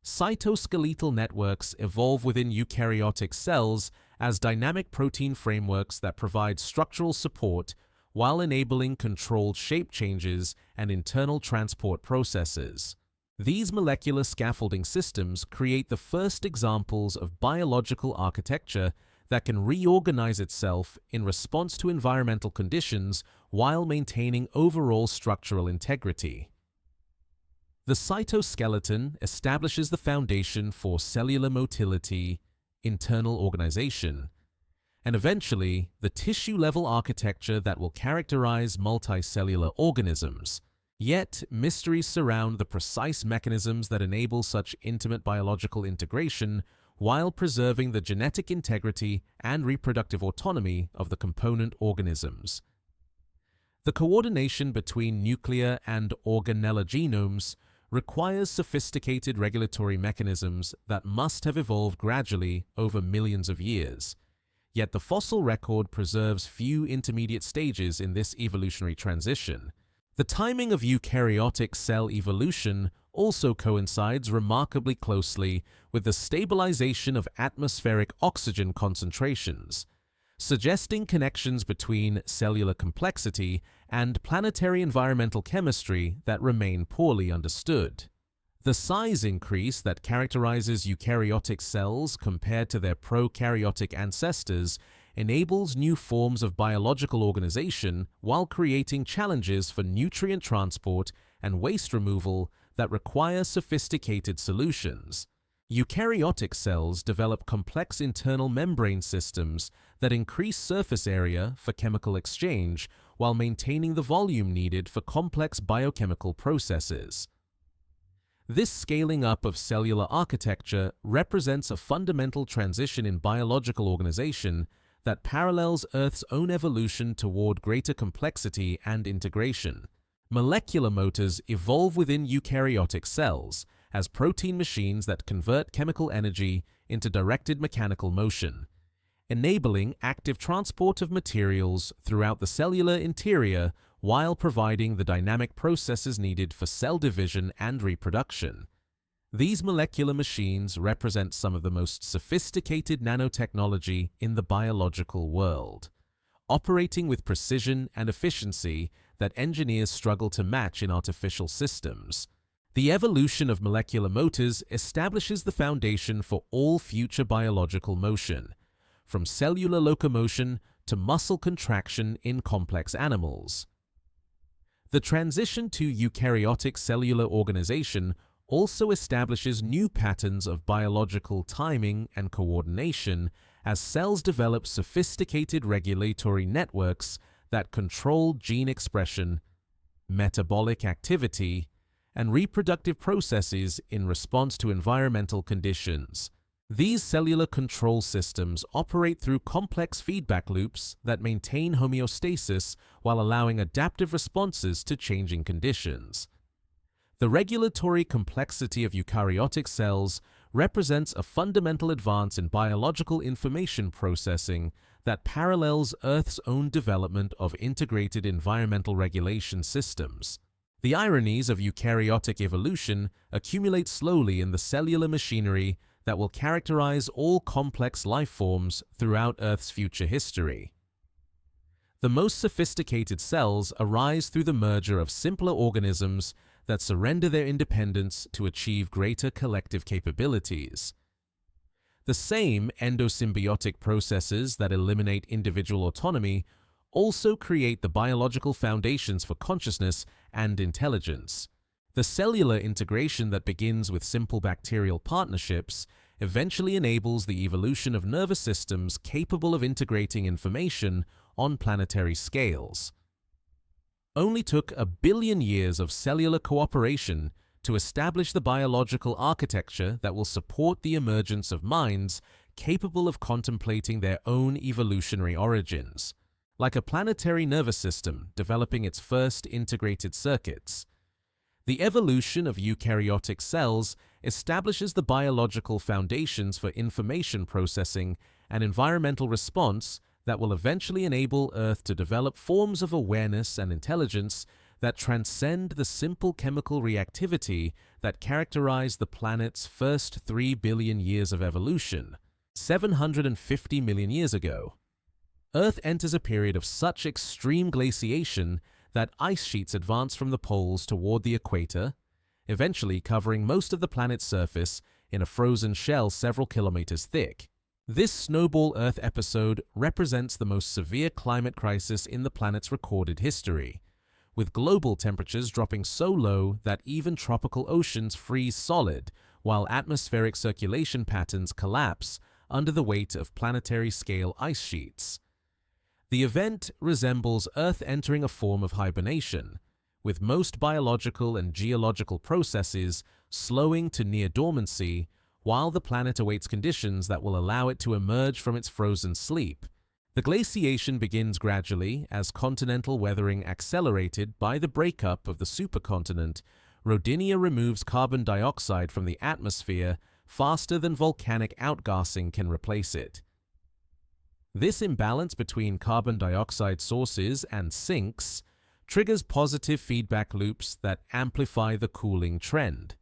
A: Cytoskeletal networks evolve within eukaryotic cells as dynamic protein frameworks that provide structural support while enabling controlled shape changes and internal transport processes. These molecular scaffolding systems create the first examples of biological architecture that can reorganize itself in response to environmental conditions while maintaining overall structural integrity. The cytoskeleton establishes the foundation for cellular motility, internal organization, and eventually the tissue-level architecture that will characterize multicellular organisms. Yet, mysteries surround the precise mechanisms that enable such intimate biological integration while preserving the genetic integrity and reproductive autonomy of the component organisms. The coordination between nuclear and organella genomes requires sophisticated regulatory mechanisms that must have evolved gradually over millions of years. Yet the fossil record preserves few intermediate stages in this evolutionary transition. The timing of eukaryotic cell evolution also coincides remarkably closely with the stabilization of atmospheric oxygen concentrations, suggesting connections between cellular complexity and planetary environmental chemistry that remain poorly understood. The size increase that characterizes eukaryotic cells compared to their prokaryotic ancestors enables new forms of biological organization while creating challenges for nutrient transport and waste removal that require sophisticated solutions. Eukaryotic cells develop complex internal membrane systems that increase surface area for chemical exchange while maintaining the volume needed for complex biochemical processes. This scaling up of cellular architecture represents a fundamental transition in biological organization that parallels Earth's own evolution toward greater complexity and integration. Molecular motors evolve within eukaryotic cells as protein machines that convert chemical energy into directed mechanical motion, enabling active transport of materials throughout the cellular interior while providing the dynamic processes needed for cell division and reproduction. These molecular machines represent some of the most sophisticated nanotechnology in the biological world. operating with precision and efficiency that engineers struggle to match in artificial systems. The evolution of molecular motors establishes the foundation for all future biological motion, from cellular locomotion to muscle contraction in complex animals. The transition to eukaryotic cellular organization also establishes new patterns of biological timing and coordination as cells develop sophisticated regulatory networks that control gene expression, metabolic activity, and reproductive processes in response to environmental conditions. These cellular control systems operate through complex feedback loops that maintain homeostasis while allowing adaptive responses to changing conditions. The regulatory complexity of eukaryotic cells represents a fundamental advance in biological information processing that parallels Earth's own development of integrated environmental regulation systems. The ironies of eukaryotic evolution accumulate slowly in the cellular machinery that will characterize all complex life forms throughout Earth's future history. The most sophisticated cells arise through the merger of simpler organisms that surrender their independence to achieve greater collective capabilities. The same endosymbiotic processes that eliminate individual autonomy also create the biological foundations for consciousness and intelligence. The cellular integration that begins with simple bacterial partnerships eventually enables the evolution of nervous systems capable of integrating information on planetary scales. Only took 1 billion years of cellular cooperation to establish the biological architecture that will support the emergence of minds capable of contemplating their own evolutionary origins. Like a planetary nervous system developing its first integrated circuits, the evolution of eukaryotic cells establishes the biological foundations for information processing and environmental response that will eventually enable Earth to develop forms of awareness and intelligence that transcend the simple chemical reactivity that characterized the planet's first 3 billion years of evolution, 750 million years ago. Earth enters a period of such extreme glaciation that ice sheets advance from the poles toward the equator, eventually covering most of the planet's surface in a frozen shell several kilometers thick. This snowball Earth episode represents the most severe climate crisis in the planet's recorded history, with global temperatures dropping so low that even tropical oceans freeze solid, while atmospheric circulation patterns collapse under the weight of planetary-scale ice sheets. The event resembles Earth entering a form of hibernation, with most biological and geological processes slowing to near dormancy while the planet awaits conditions that will allow it to emerge from its frozen sleep. The glaciation begins gradually as continental weathering accelerated by the breakup of the supercontinent. Rodinia removes carbon dioxide from the atmosphere faster than volcanic outgassing can replace it. This imbalance between carbon dioxide sources and sinks triggers positive feedback loops that amplify the cooling trend.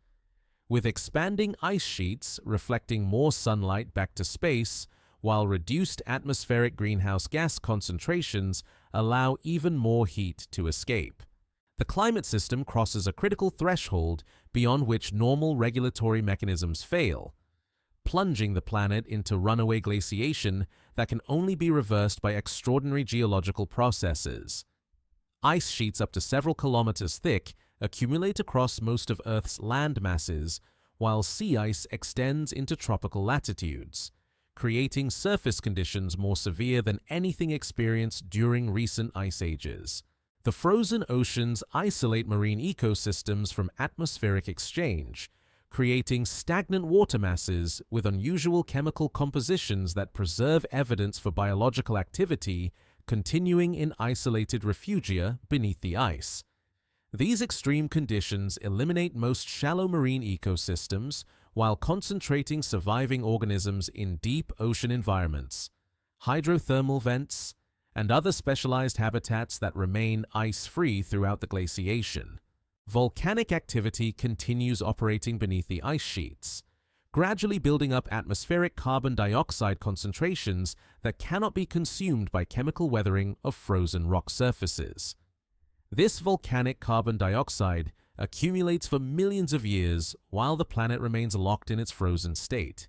A: With expanding ice sheets reflecting more sunlight back to space, while reduced atmospheric greenhouse gas concentrations allow even more heat to escape. The climate system crosses a critical threshold beyond which normal regulatory mechanisms fail, plunging the planet into runaway glaciation that can only be reversed by extraordinary geological processes. Ice sheets up to several kilometers thick accumulate across most of Earth's land masses, while sea ice extends into tropical latitudes, creating surface conditions more severe than anything experienced during recent ice ages. The frozen oceans isolate marine ecosystems from atmospheric exchange, creating stagnant water masses with unusual chemical compositions that preserve evidence for biological activity continuing in isolated refugia beneath the ice. These extreme conditions eliminate most shallow marine ecosystems while concentrating surviving organisms in deep ocean environments, hydrothermal vents, and other specialized habitats that remain ice-free throughout the glaciation. Volcanic activity continues operating beneath the ice sheets, gradually building up atmospheric carbon dioxide concentrations that cannot be consumed by chemical weathering of frozen rock surfaces. This volcanic carbon dioxide accumulates for millions of years while the planet remains locked in its frozen state,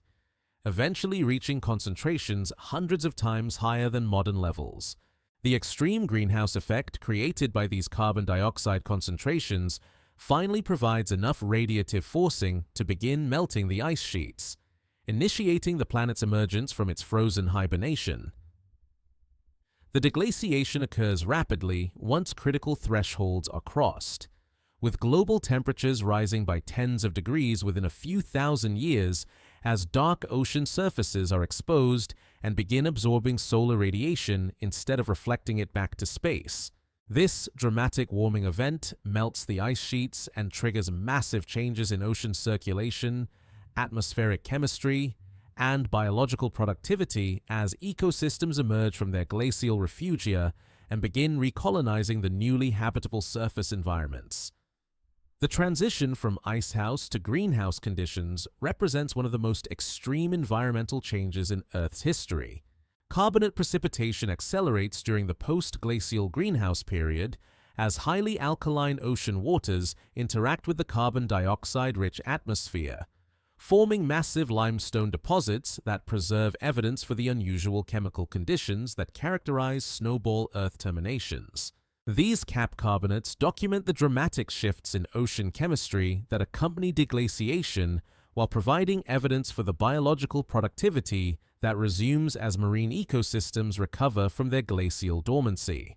A: eventually reaching concentrations hundreds of times higher than modern levels. The extreme greenhouse effect created by these carbon dioxide concentrations finally provides enough radiative forcing to begin melting the ice sheets, initiating the planet's emergence from its frozen hibernation. The deglaciation occurs rapidly once critical thresholds are crossed, with global temperatures rising by tens of degrees within a few thousand years as dark ocean surfaces are exposed and begin absorbing solar radiation instead of reflecting it back to space. This dramatic warming event melts the ice sheets and triggers massive changes in ocean circulation, atmospheric chemistry, and biological productivity as ecosystems emerge from their glacial refugia and begin recolonizing the newly habitable surface environments. The transition from icehouse to greenhouse conditions represents one of the most extreme environmental changes in Earth's history. Carbonate precipitation accelerates during the post-glacial greenhouse period as highly alkaline ocean waters interact with the carbon dioxide-rich atmosphere, forming massive limestone deposits that preserve evidence for the unusual chemical conditions that characterize snowball Earth terminations. These cap carbonates document the dramatic shifts in ocean chemistry that accompany deglaciation while providing evidence for the biological productivity that resumes as marine ecosystems recover from their glacial dormancy.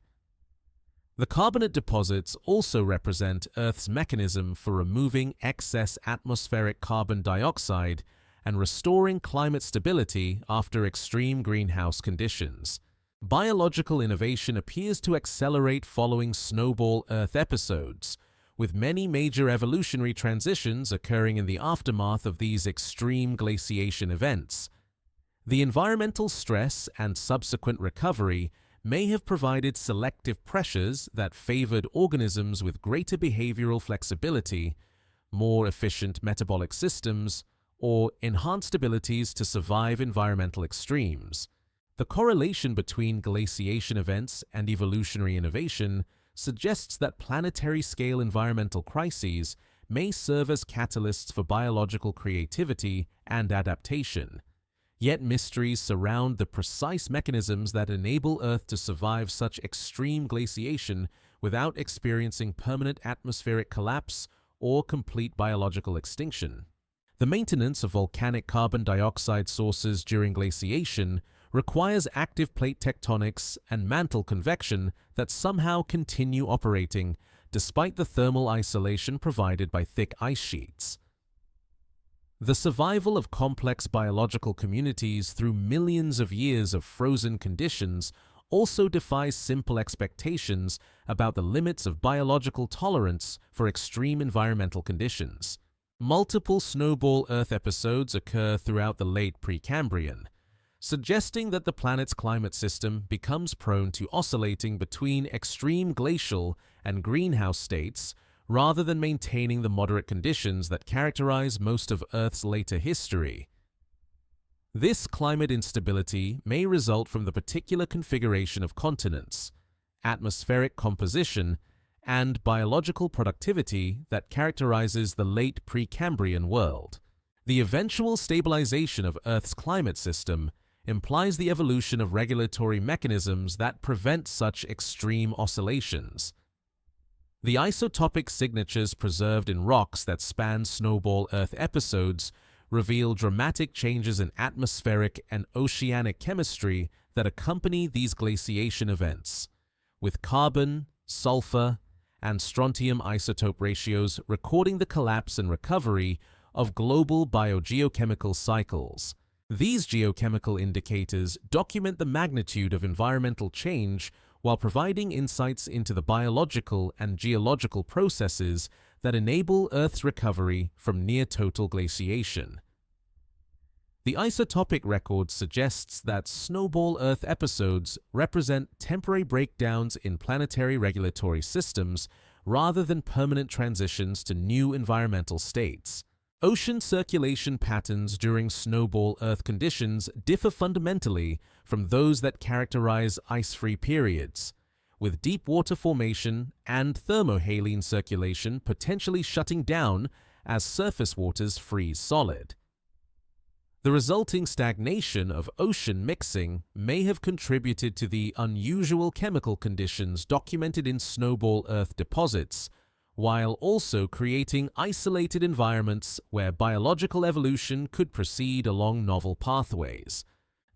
A: The carbonate deposits also represent Earth's mechanism for removing excess atmospheric carbon dioxide and restoring climate stability after extreme greenhouse conditions. Biological innovation appears to accelerate following snowball Earth episodes, with many major evolutionary transitions occurring in the aftermath of these extreme glaciation events. The environmental stress and subsequent recovery may have provided selective pressures that favored organisms with greater behavioral flexibility, more efficient metabolic systems, or enhanced abilities to survive environmental extremes. The correlation between glaciation events and evolutionary innovation suggests that planetary-scale environmental crises may serve as catalysts for biological creativity and adaptation. Yet mysteries surround the precise mechanisms that enable Earth to survive such extreme glaciation without experiencing permanent atmospheric collapse or complete biological extinction. The maintenance of volcanic carbon dioxide sources during glaciation requires active plate tectonics and mantle convection that somehow continue operating despite the thermal isolation provided by thick ice sheets. The survival of complex biological communities through millions of years of frozen conditions also defies simple expectations about the limits of biological tolerance for extreme environmental conditions. Multiple snowball Earth episodes occur throughout the late Precambrian, suggesting that the planet's climate system becomes prone to oscillating between extreme glacial and greenhouse states rather than maintaining the moderate conditions that characterize most of Earth's later history. This climate instability may result from the particular configuration of continents, atmospheric composition, and biological productivity that characterizes the late Precambrian world. The eventual stabilization of Earth's climate system implies the evolution of regulatory mechanisms that prevent such extreme oscillations. The isotopic signatures preserved in rocks that span snowball Earth episodes reveal dramatic changes in atmospheric and oceanic chemistry that accompany these glaciation events, with carbon, sulfur, and strontium isotope ratios recording the collapse and recovery of global biogeochemical cycles. These geochemical indicators document the magnitude of environmental change while providing insights into the biological and geological processes that enable Earth's recovery from near-total glaciation. The isotopic record suggests that snowball Earth episodes represent temporary breakdowns in planetary regulatory systems rather than permanent transitions to new environmental states. Ocean circulation patterns during snowball Earth conditions differ fundamentally from those that characterize ice-free periods, with deep water formation and thermohaline circulation potentially shutting down as surface waters freeze solid. The resulting stagnation of ocean mixing may have contributed to the unusual chemical conditions documented in snowball Earth deposits, while also creating isolated environments where biological evolution could proceed along novel pathways.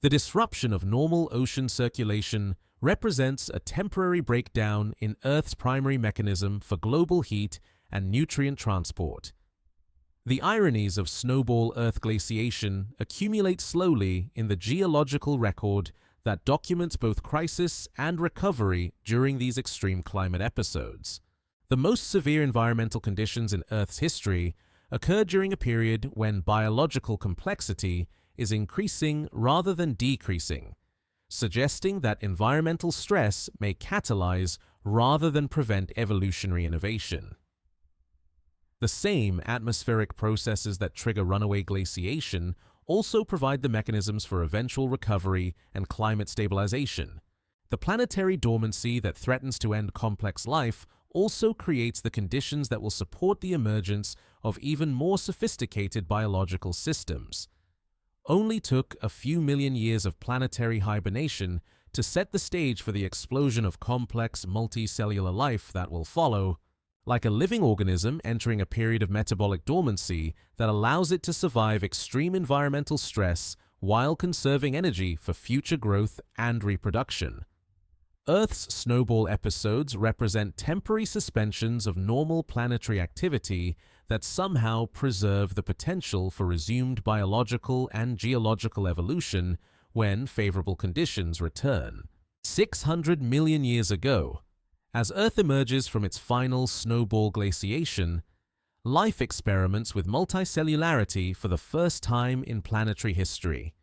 A: The disruption of normal ocean circulation represents a temporary breakdown in Earth's primary mechanism for global heat and nutrient transport. The ironies of snowball Earth glaciation accumulate slowly in the geological record that documents both crisis and recovery during these extreme climate episodes. The most severe environmental conditions in Earth's history occur during a period when biological complexity is increasing rather than decreasing, suggesting that environmental stress may catalyze rather than prevent evolutionary innovation. The same atmospheric processes that trigger runaway glaciation also provide the mechanisms for eventual recovery and climate stabilization. The planetary dormancy that threatens to end complex life also creates the conditions that will support the emergence of even more sophisticated biological systems. Only took a few million years of planetary hibernation to set the stage for the explosion of complex multicellular life that will follow, like a living organism entering a period of metabolic dormancy that allows it to survive extreme environmental stress while conserving energy for future growth and reproduction. Earth's snowball episodes represent temporary suspensions of normal planetary activity that somehow preserve the potential for resumed biological and geological evolution when favorable conditions return. 600 million years ago, as Earth emerges from its final snowball glaciation, life experiments with multicellularity for the first time in planetary history,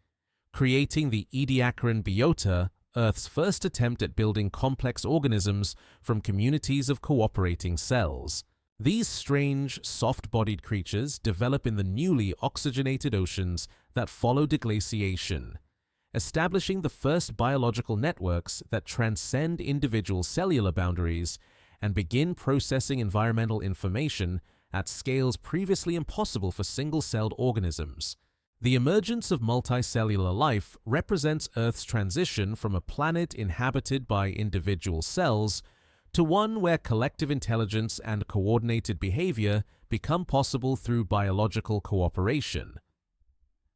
A: creating the Ediacaran biota, Earth's first attempt at building complex organisms from communities of cooperating cells. These strange, soft-bodied creatures develop in the newly oxygenated oceans that follow deglaciation, establishing the first biological networks that transcend individual cellular boundaries and begin processing environmental information at scales previously impossible for single-celled organisms. The emergence of multicellular life represents Earth's transition from a planet inhabited by individual cells to one where collective intelligence and coordinated behavior become possible through biological cooperation.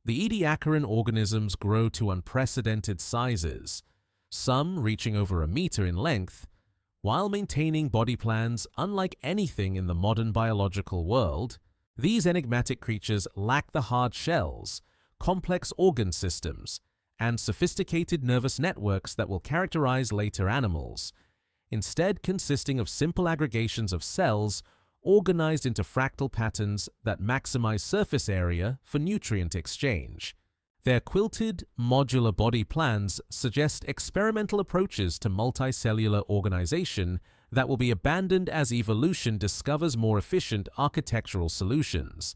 A: The Ediacaran organisms grow to unprecedented sizes, some reaching over a meter in length, while maintaining body plans unlike anything in the modern biological world. These enigmatic creatures lack the hard shells, complex organ systems, and sophisticated nervous networks that will characterize later animals, instead consisting of simple aggregations of cells organized into fractal patterns that maximize surface area for nutrient exchange. Their quilted, modular body plans suggest experimental approaches to multicellular organization that will be abandoned as evolution discovers more efficient architectural solutions.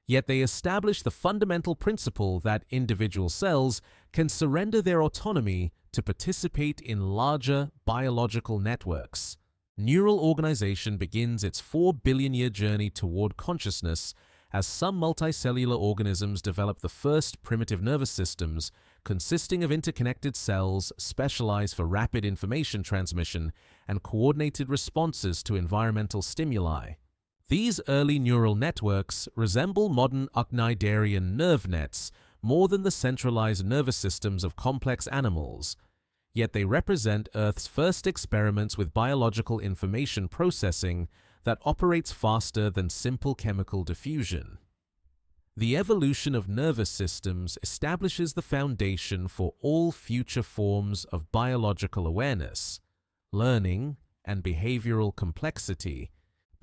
A: Yet they establish the fundamental principle that individual cells can surrender their autonomy to participate in larger biological networks. Neural organization begins its 4 billion-year journey toward consciousness as some multicellular organisms develop the first primitive nervous systems consisting of interconnected cells specialized for rapid information transmission and coordinated responses to environmental stimuli. These early neural networks resemble modern ocnidarian nerve nets more than the centralized nervous systems of complex animals, yet they represent Earth's first experiments with biological information processing that operates faster than simple chemical diffusion. The evolution of nervous systems establishes the foundation for all future forms of biological awareness, learning, and behavioral complexity.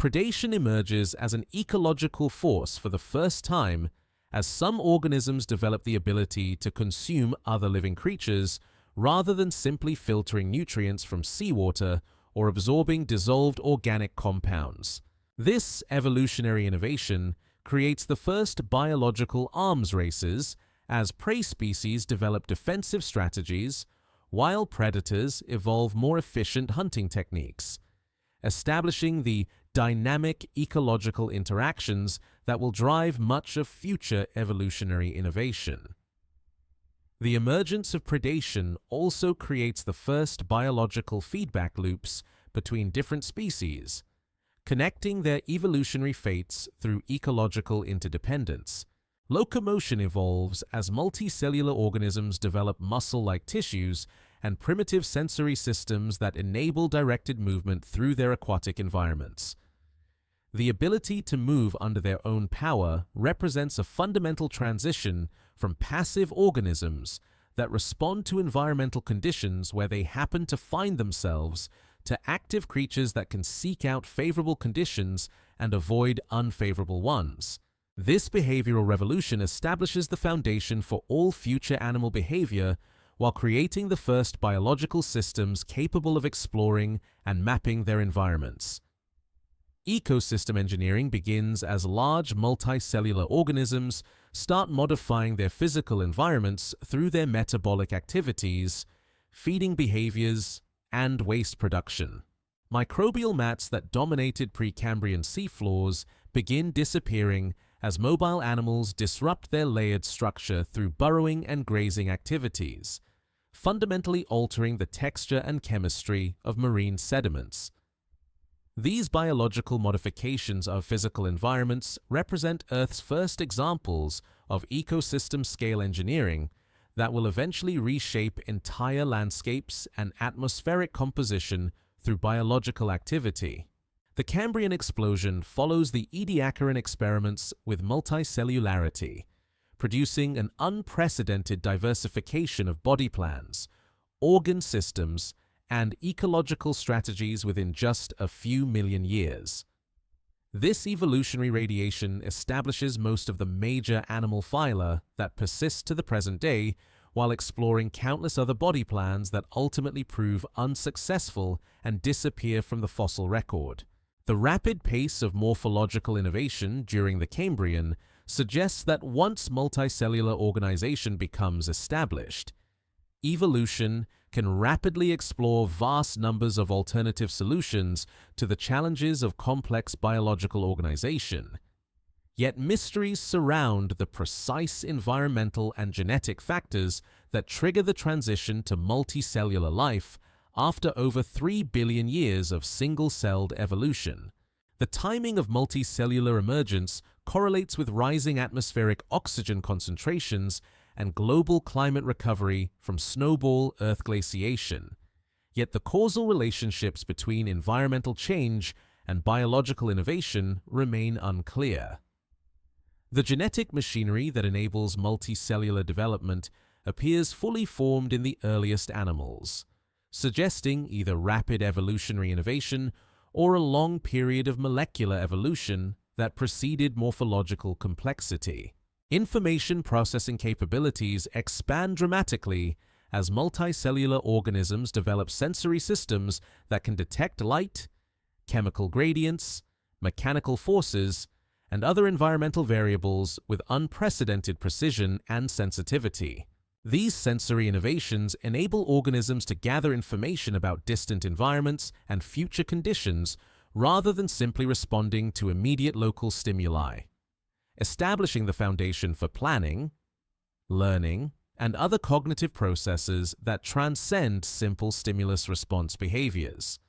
A: Predation emerges as an ecological force for the first time as some organisms develop the ability to consume other living creatures rather than simply filtering nutrients from seawater or absorbing dissolved organic compounds. This evolutionary innovation creates the first biological arms races as prey species develop defensive strategies, while predators evolve more efficient hunting techniques, establishing the dynamic ecological interactions that will drive much of future evolutionary innovation. The emergence of predation also creates the first biological feedback loops between different species, connecting their evolutionary fates through ecological interdependence. Locomotion evolves as multicellular organisms develop muscle-like tissues and primitive sensory systems that enable directed movement through their aquatic environments. The ability to move under their own power represents a fundamental transition from passive organisms that respond to environmental conditions where they happen to find themselves to active creatures that can seek out favorable conditions and avoid unfavorable ones. This behavioral revolution establishes the foundation for all future animal behavior while creating the first biological systems capable of exploring and mapping their environments. Ecosystem engineering begins as large multicellular organisms start modifying their physical environments through their metabolic activities, feeding behaviors, and waste production. Microbial mats that dominated Precambrian seafloors begin disappearing as mobile animals disrupt their layered structure through burrowing and grazing activities, fundamentally altering the texture and chemistry of marine sediments. These biological modifications of physical environments represent Earth's first examples of ecosystem-scale engineering that will eventually reshape entire landscapes and atmospheric composition through biological activity. The Cambrian explosion follows the Ediacaran experiments with multicellularity, producing an unprecedented diversification of body plans, organ systems, and ecological strategies within just a few million years. This evolutionary radiation establishes most of the major animal phyla that persist to the present day, while exploring countless other body plans that ultimately prove unsuccessful and disappear from the fossil record. The rapid pace of morphological innovation during the Cambrian suggests that once multicellular organization becomes established, evolution can rapidly explore vast numbers of alternative solutions to the challenges of complex biological organization. Yet mysteries surround the precise environmental and genetic factors that trigger the transition to multicellular life after over 3 billion years of single-celled evolution. The timing of multicellular emergence correlates with rising atmospheric oxygen concentrations and global climate recovery from snowball Earth glaciation. Yet the causal relationships between environmental change and biological innovation remain unclear. The genetic machinery that enables multicellular development appears fully formed in the earliest animals, suggesting either rapid evolutionary innovation or a long period of molecular evolution that preceded morphological complexity. Information processing capabilities expand dramatically as multicellular organisms develop sensory systems that can detect light, chemical gradients, mechanical forces, and other environmental variables with unprecedented precision and sensitivity. These sensory innovations enable organisms to gather information about distant environments and future conditions rather than simply responding to immediate local stimuli, establishing the foundation for planning, learning, and other cognitive processes that transcend simple stimulus-response behaviors.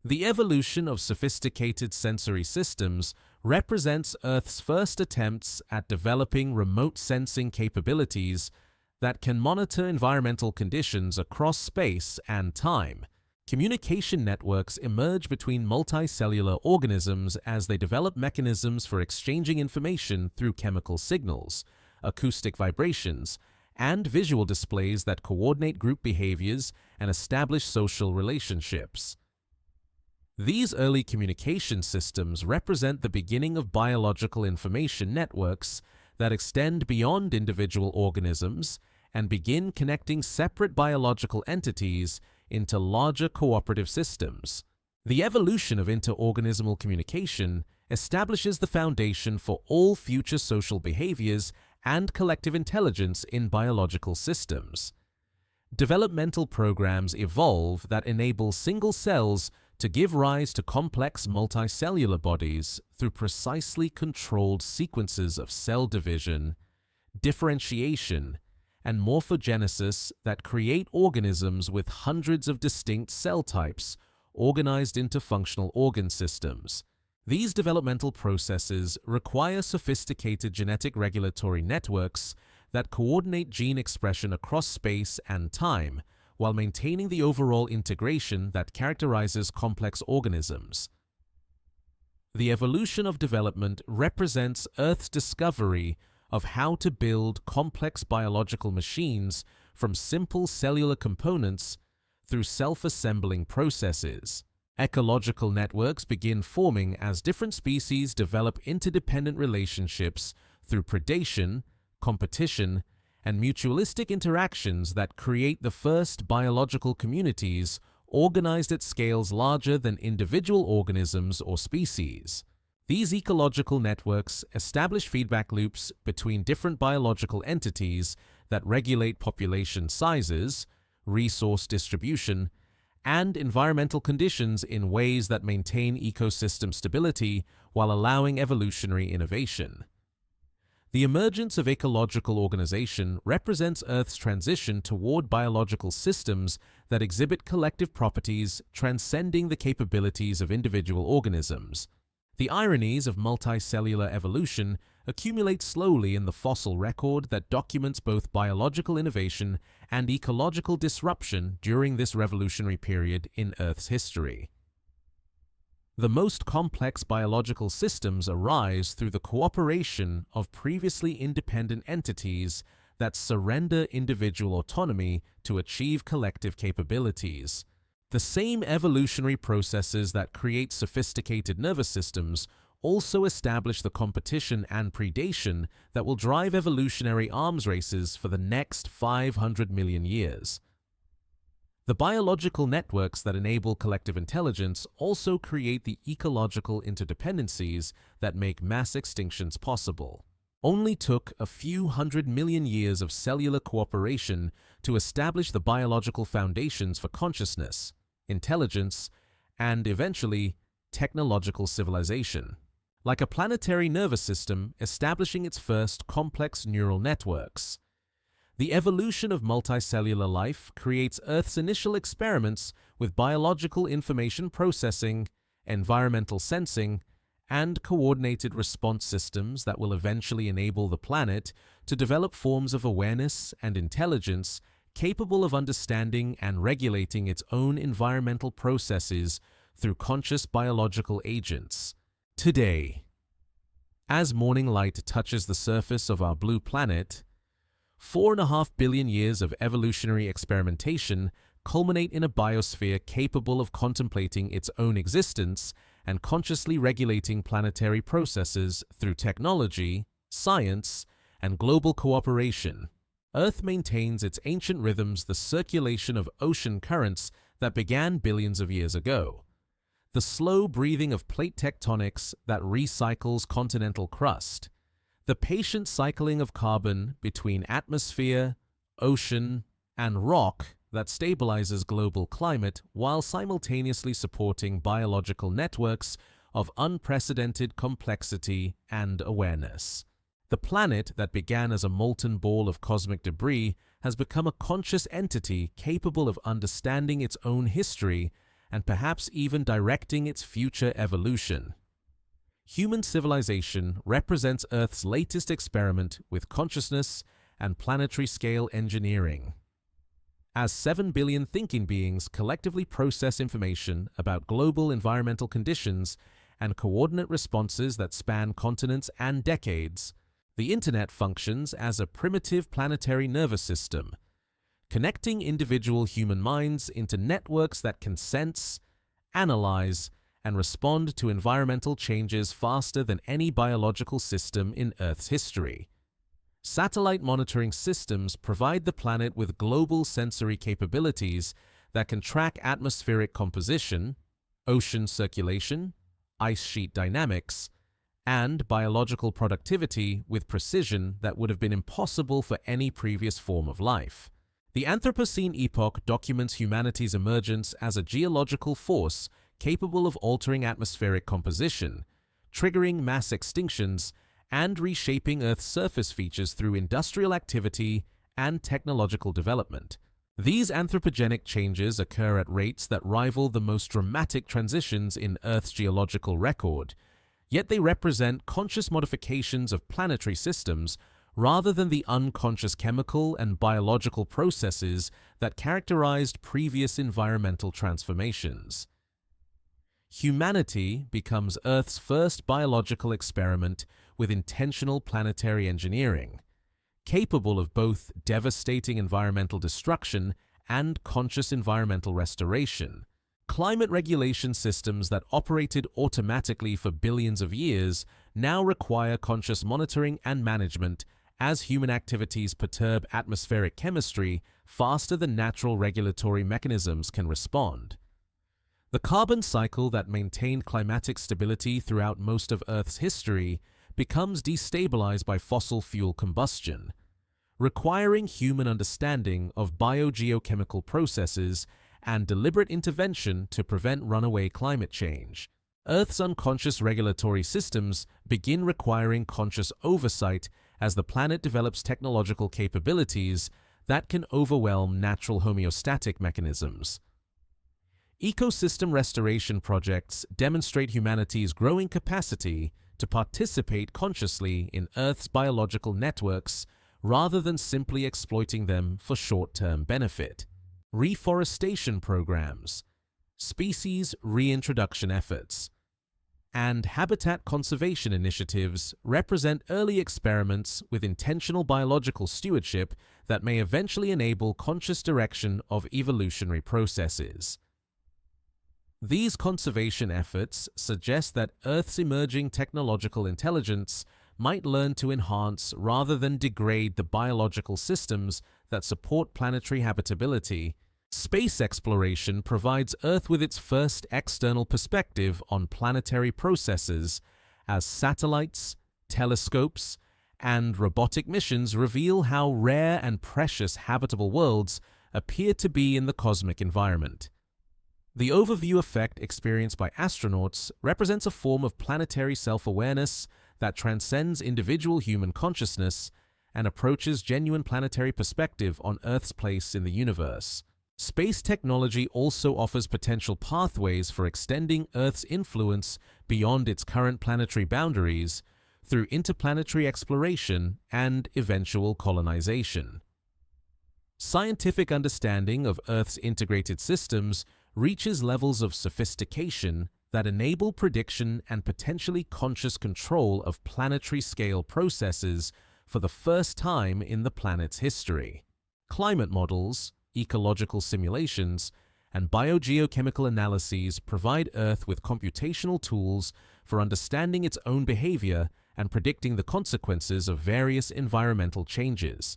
A: The evolution of sophisticated sensory systems represents Earth's first attempts at developing remote sensing capabilities that can monitor environmental conditions across space and time. Communication networks emerge between multicellular organisms as they develop mechanisms for exchanging information through chemical signals, acoustic vibrations, and visual displays that coordinate group behaviors and establish social relationships. These early communication systems represent the beginning of biological information networks that extend beyond individual organisms and begin connecting separate biological entities into larger cooperative systems. The evolution of interorganismal communication establishes the foundation for all future social behaviors and collective intelligence in biological systems. Developmental programs evolve that enable single cells to give rise to complex multicellular bodies through precisely controlled sequences of cell division, differentiation, and morphogenesis that create organisms with hundreds of distinct cell types organized into functional organ systems. These developmental processes require sophisticated genetic regulatory networks that coordinate gene expression across space and time while maintaining the overall integration that characterizes complex organisms. The evolution of development represents Earth's discovery of how to build complex biological machines from simple cellular components through self-assembling processes. Ecological networks begin forming as different species develop interdependent relationships through predation, competition, and mutualistic interactions that create the first biological communities organized at scales larger than individual organisms or species. These ecological networks establish feedback loops between different biological entities that regulate population sizes, resource distribution, and environmental conditions in ways that maintain ecosystem stability while allowing evolutionary innovation. The emergence of ecological organization represents Earth's transition toward biological systems that exhibit collective properties transcending the capabilities of individual organisms. The ironies of multicellular evolution accumulate slowly in the fossil record that documents both biological innovation and ecological disruption during this revolutionary period in Earth's history. The most complex biological systems arise through the cooperation of previously independent entities that surrender individual autonomy to achieve collective capabilities. The same evolutionary processes that create sophisticated nervous systems also establish the competition and predation that will drive evolutionary arms races for the next 500 million years. The biological networks that enable collective intelligence also create the ecological interdependencies that make mass extinctions possible. Only took a few 100 million years of cellular cooperation to establish the biological foundations for consciousness, intelligence, and eventually, technological civilization. Like a planetary nervous system establishing its first complex neural networks. The evolution of multicellular life creates Earth's initial experiments with biological information processing, environmental sensing, and coordinated response systems that will eventually enable the planet to develop forms of awareness and intelligence capable of understanding and regulating its own environmental processes through conscious biological agents. Today, as morning light touches the surface of our blue planet, 4.5 billion years of evolutionary experimentation culminate in a biosphere capable of contemplating its own existence and consciously regulating planetary processes through technology, science, and global cooperation. Earth maintains its ancient rhythms, the circulation of ocean currents that began billions of years ago, the slow breathing of plate tectonics that recycles continental crust, the patient cycling of carbon between atmosphere, ocean, and rock that stabilizes global climate while simultaneously supporting biological networks of unprecedented complexity and awareness. The planet that began as a molten ball of cosmic debris has become a conscious entity capable of understanding its own history and perhaps even directing its future evolution. Human civilization represents Earth's latest experiment with consciousness and planetary scale engineering. As 7 billion thinking beings collectively process information about global environmental conditions and coordinate responses that span continents and decades, the Internet functions as a primitive planetary nervous system, connecting individual human minds into networks that can sense, analyze, and respond to environmental changes faster than any biological system in Earth's history. Satellite monitoring systems provide the planet with global sensory capabilities that can track atmospheric composition, ocean circulation, ice sheet dynamics, and biological productivity with precision that would have been impossible for any previous form of life. The Anthropocene epoch documents humanity's emergence as a geological force capable of altering atmospheric composition, triggering mass extinctions, and reshaping Earth's surface features through industrial activity and technological development. These anthropogenic changes occur at rates that rival the most dramatic transitions in Earth's geological record, yet they represent conscious modifications of planetary systems rather than the unconscious chemical and biological processes that characterized previous environmental transformations. Humanity becomes Earth's first biological experiment with intentional planetary engineering, capable of both devastating environmental destruction and conscious environmental restoration. Climate regulation systems that operated automatically for billions of years now require conscious monitoring and management as human activities perturb atmospheric chemistry faster than natural regulatory mechanisms can respond. The carbon cycle that maintained climatic stability throughout most of Earth's history becomes destabilized by fossil fuel combustion, requiring human understanding of biogeochemical processes and deliberate intervention to prevent runaway climate change. Earth's unconscious regulatory systems begin requiring conscious oversight as the planet develops technological capabilities that can overwhelm natural homeostatic mechanisms. Ecosystem restoration projects demonstrate humanity's growing capacity to participate consciously in Earth's biological networks rather than simply exploiting them for short-term benefit. Reforestation programs, species reintroduction efforts, and habitat conservation initiatives represent early experiments with intentional biological stewardship that may eventually enable conscious direction of evolutionary processes. These conservation efforts suggest that Earth's emerging technological intelligence might learn to enhance rather than degrade the biological systems that support planetary habitability. Space exploration provides Earth with its first external perspective on planetary processes, as satellites, telescopes, and robotic missions reveal how rare and precious habitable worlds appear to be in the cosmic environment. The overview effect experienced by astronauts represents a form of planetary self-awareness that transcends individual human consciousness and approaches genuine planetary perspective on Earth's place in the universe. Space technology also offers potential pathways for extending Earth's influence beyond its current planetary boundaries through interplanetary exploration and eventual colonization. Scientific understanding of Earth's integrated systems reaches levels of sophistication that enable prediction and potentially conscious control of planetary-scale processes for the first time in the planet's history. Climate models, ecological simulations, and biogeochemical analyses provide Earth with computational tools for understanding its own behavior and predicting the consequences of various environmental changes.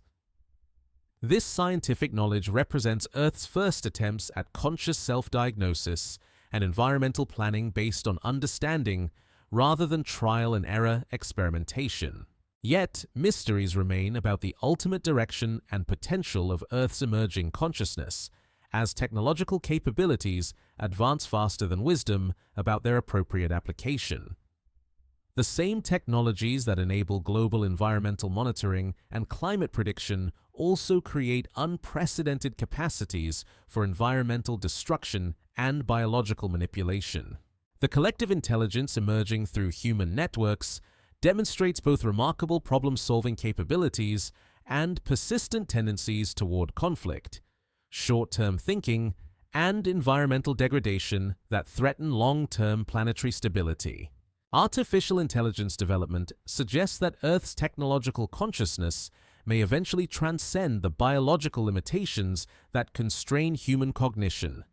A: This scientific knowledge represents Earth's first attempts at conscious self-diagnosis and environmental planning based on understanding rather than trial and error experimentation. Yet, mysteries remain about the ultimate direction and potential of Earth's emerging consciousness, as technological capabilities advance faster than wisdom about their appropriate application. The same technologies that enable global environmental monitoring and climate prediction also create unprecedented capacities for environmental destruction and biological manipulation. The collective intelligence emerging through human networks demonstrates both remarkable problem-solving capabilities and persistent tendencies toward conflict, short-term thinking, and environmental degradation that threaten long-term planetary stability. Artificial intelligence development suggests that Earth's technological consciousness may eventually transcend the biological limitations that constrain human cognition,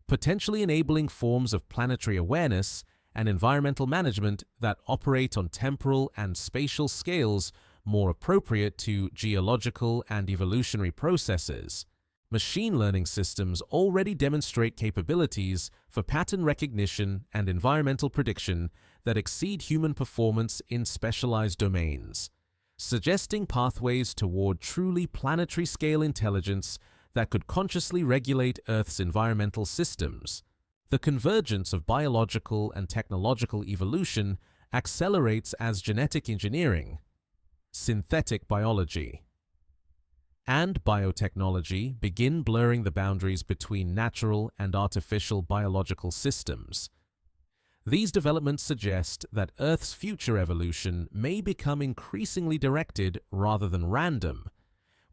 A: potentially enabling forms of planetary awareness and environmental management that operate on temporal and spatial scales more appropriate to geological and evolutionary processes. Machine learning systems already demonstrate capabilities for pattern recognition and environmental prediction that exceed human performance in specialized domains, suggesting pathways toward truly planetary-scale intelligence that could consciously regulate Earth's environmental systems. The convergence of biological and technological evolution accelerates as genetic engineering, synthetic biology, and biotechnology begin blurring the boundaries between natural and artificial biological systems. These developments suggest that Earth's future evolution may become increasingly directed rather than random,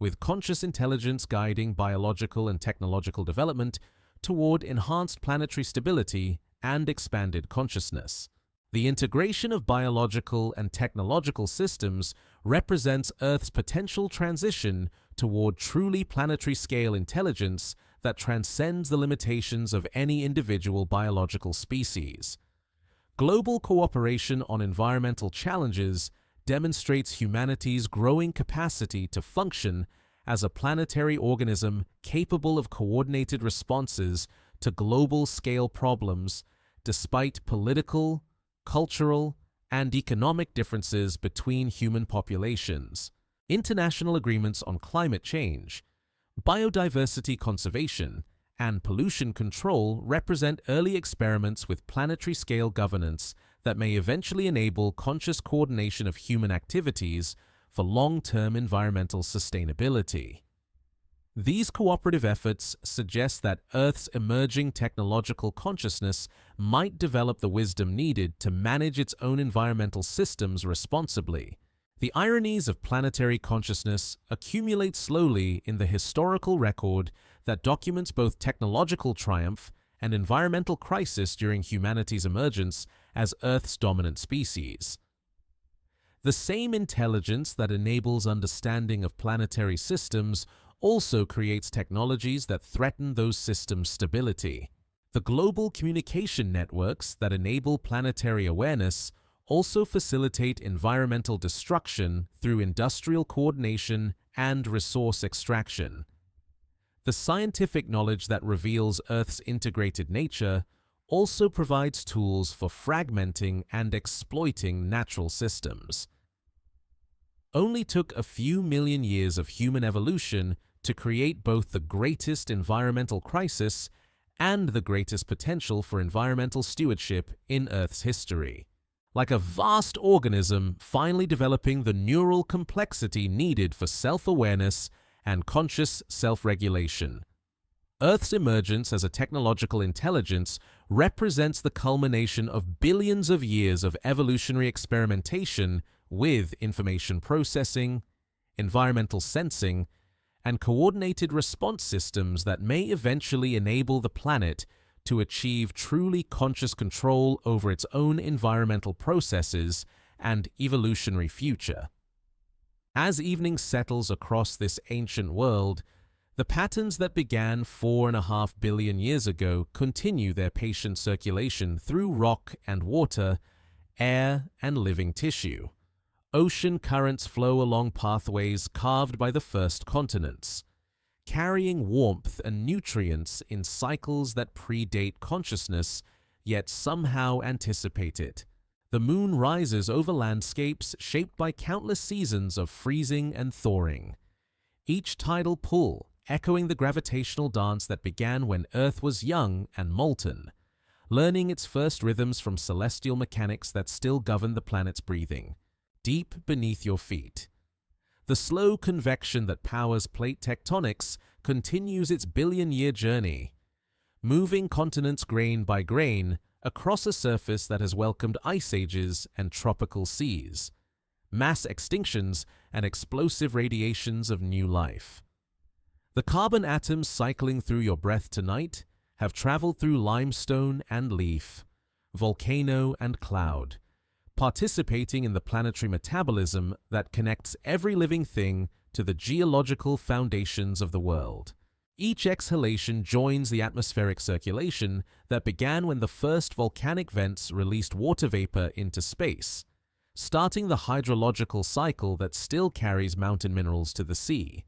A: with conscious intelligence guiding biological and technological development toward enhanced planetary stability and expanded consciousness. The integration of biological and technological systems represents Earth's potential transition toward truly planetary-scale intelligence that transcends the limitations of any individual biological species. Global cooperation on environmental challenges demonstrates humanity's growing capacity to function as a planetary organism capable of coordinated responses to global-scale problems despite political, cultural, and economic differences between human populations. International agreements on climate change, biodiversity conservation, and pollution control represent early experiments with planetary-scale governance that may eventually enable conscious coordination of human activities for long-term environmental sustainability. These cooperative efforts suggest that Earth's emerging technological consciousness might develop the wisdom needed to manage its own environmental systems responsibly. The ironies of planetary consciousness accumulate slowly in the historical record that documents both technological triumph and environmental crisis during humanity's emergence as Earth's dominant species. The same intelligence that enables understanding of planetary systems also creates technologies that threaten those systems' stability. The global communication networks that enable planetary awareness also facilitate environmental destruction through industrial coordination and resource extraction. The scientific knowledge that reveals Earth's integrated nature also provides tools for fragmenting and exploiting natural systems. Only took a few million years of human evolution to create both the greatest environmental crisis and the greatest potential for environmental stewardship in Earth's history. Like a vast organism finally developing the neural complexity needed for self-awareness and conscious self-regulation. Earth's emergence as a technological intelligence represents the culmination of billions of years of evolutionary experimentation with information processing, environmental sensing, and coordinated response systems that may eventually enable the planet to achieve truly conscious control over its own environmental processes and evolutionary future. As evening settles across this ancient world, the patterns that began 4.5 billion years ago continue their patient circulation through rock and water, air and living tissue. Ocean currents flow along pathways carved by the first continents, carrying warmth and nutrients in cycles that predate consciousness, yet somehow anticipate it. The moon rises over landscapes shaped by countless seasons of freezing and thawing, each tidal pull echoing the gravitational dance that began when Earth was young and molten, learning its first rhythms from celestial mechanics that still govern the planet's breathing. Deep beneath your feet, the slow convection that powers plate tectonics continues its billion-year journey, moving continents grain by grain across a surface that has welcomed ice ages and tropical seas, mass extinctions and explosive radiations of new life. The carbon atoms cycling through your breath tonight have traveled through limestone and leaf, volcano and cloud, participating in the planetary metabolism that connects every living thing to the geological foundations of the world. Each exhalation joins the atmospheric circulation that began when the first volcanic vents released water vapor into space, starting the hydrological cycle that still carries mountain minerals to the sea.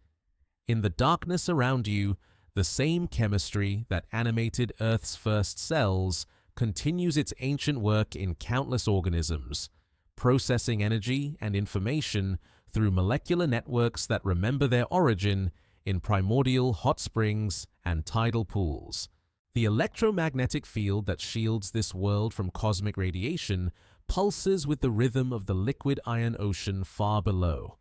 A: In the darkness around you, the same chemistry that animated Earth's first cells continues its ancient work in countless organisms, processing energy and information through molecular networks that remember their origin in primordial hot springs and tidal pools. The electromagnetic field that shields this world from cosmic radiation pulses with the rhythm of the liquid iron ocean far below,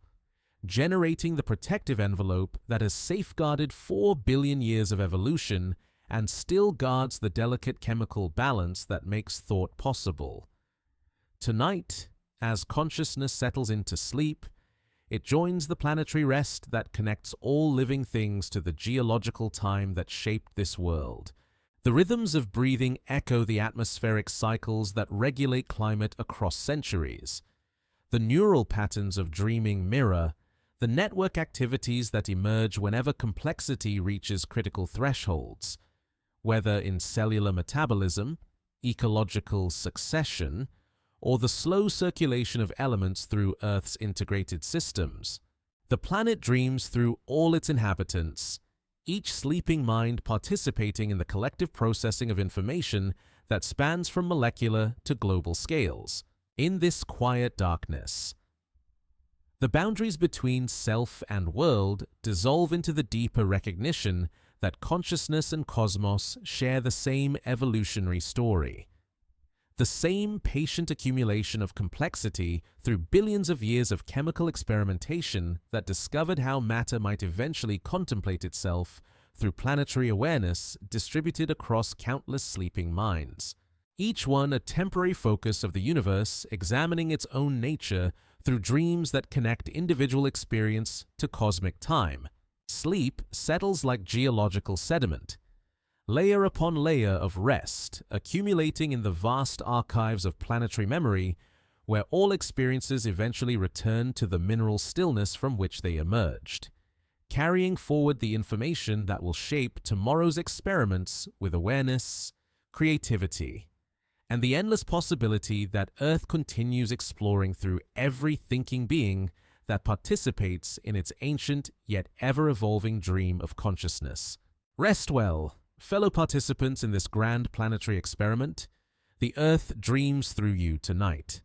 A: generating the protective envelope that has safeguarded 4 billion years of evolution and still guards the delicate chemical balance that makes thought possible. Tonight, as consciousness settles into sleep, it joins the planetary rest that connects all living things to the geological time that shaped this world. The rhythms of breathing echo the atmospheric cycles that regulate climate across centuries. The neural patterns of dreaming mirror the network activities that emerge whenever complexity reaches critical thresholds, whether in cellular metabolism, ecological succession, or the slow circulation of elements through Earth's integrated systems. The planet dreams through all its inhabitants, each sleeping mind participating in the collective processing of information that spans from molecular to global scales. In this quiet darkness, the boundaries between self and world dissolve into the deeper recognition that consciousness and cosmos share the same evolutionary story. The same patient accumulation of complexity through billions of years of chemical experimentation that discovered how matter might eventually contemplate itself through planetary awareness distributed across countless sleeping minds. Each one a temporary focus of the universe examining its own nature through dreams that connect individual experience to cosmic time. Sleep settles like geological sediment, layer upon layer of rest, accumulating in the vast archives of planetary memory, where all experiences eventually return to the mineral stillness from which they emerged, carrying forward the information that will shape tomorrow's experiments with awareness, creativity, and the endless possibility that Earth continues exploring through every thinking being that participates in its ancient yet ever-evolving dream of consciousness. Rest well, fellow participants in this grand planetary experiment. The Earth dreams through you tonight.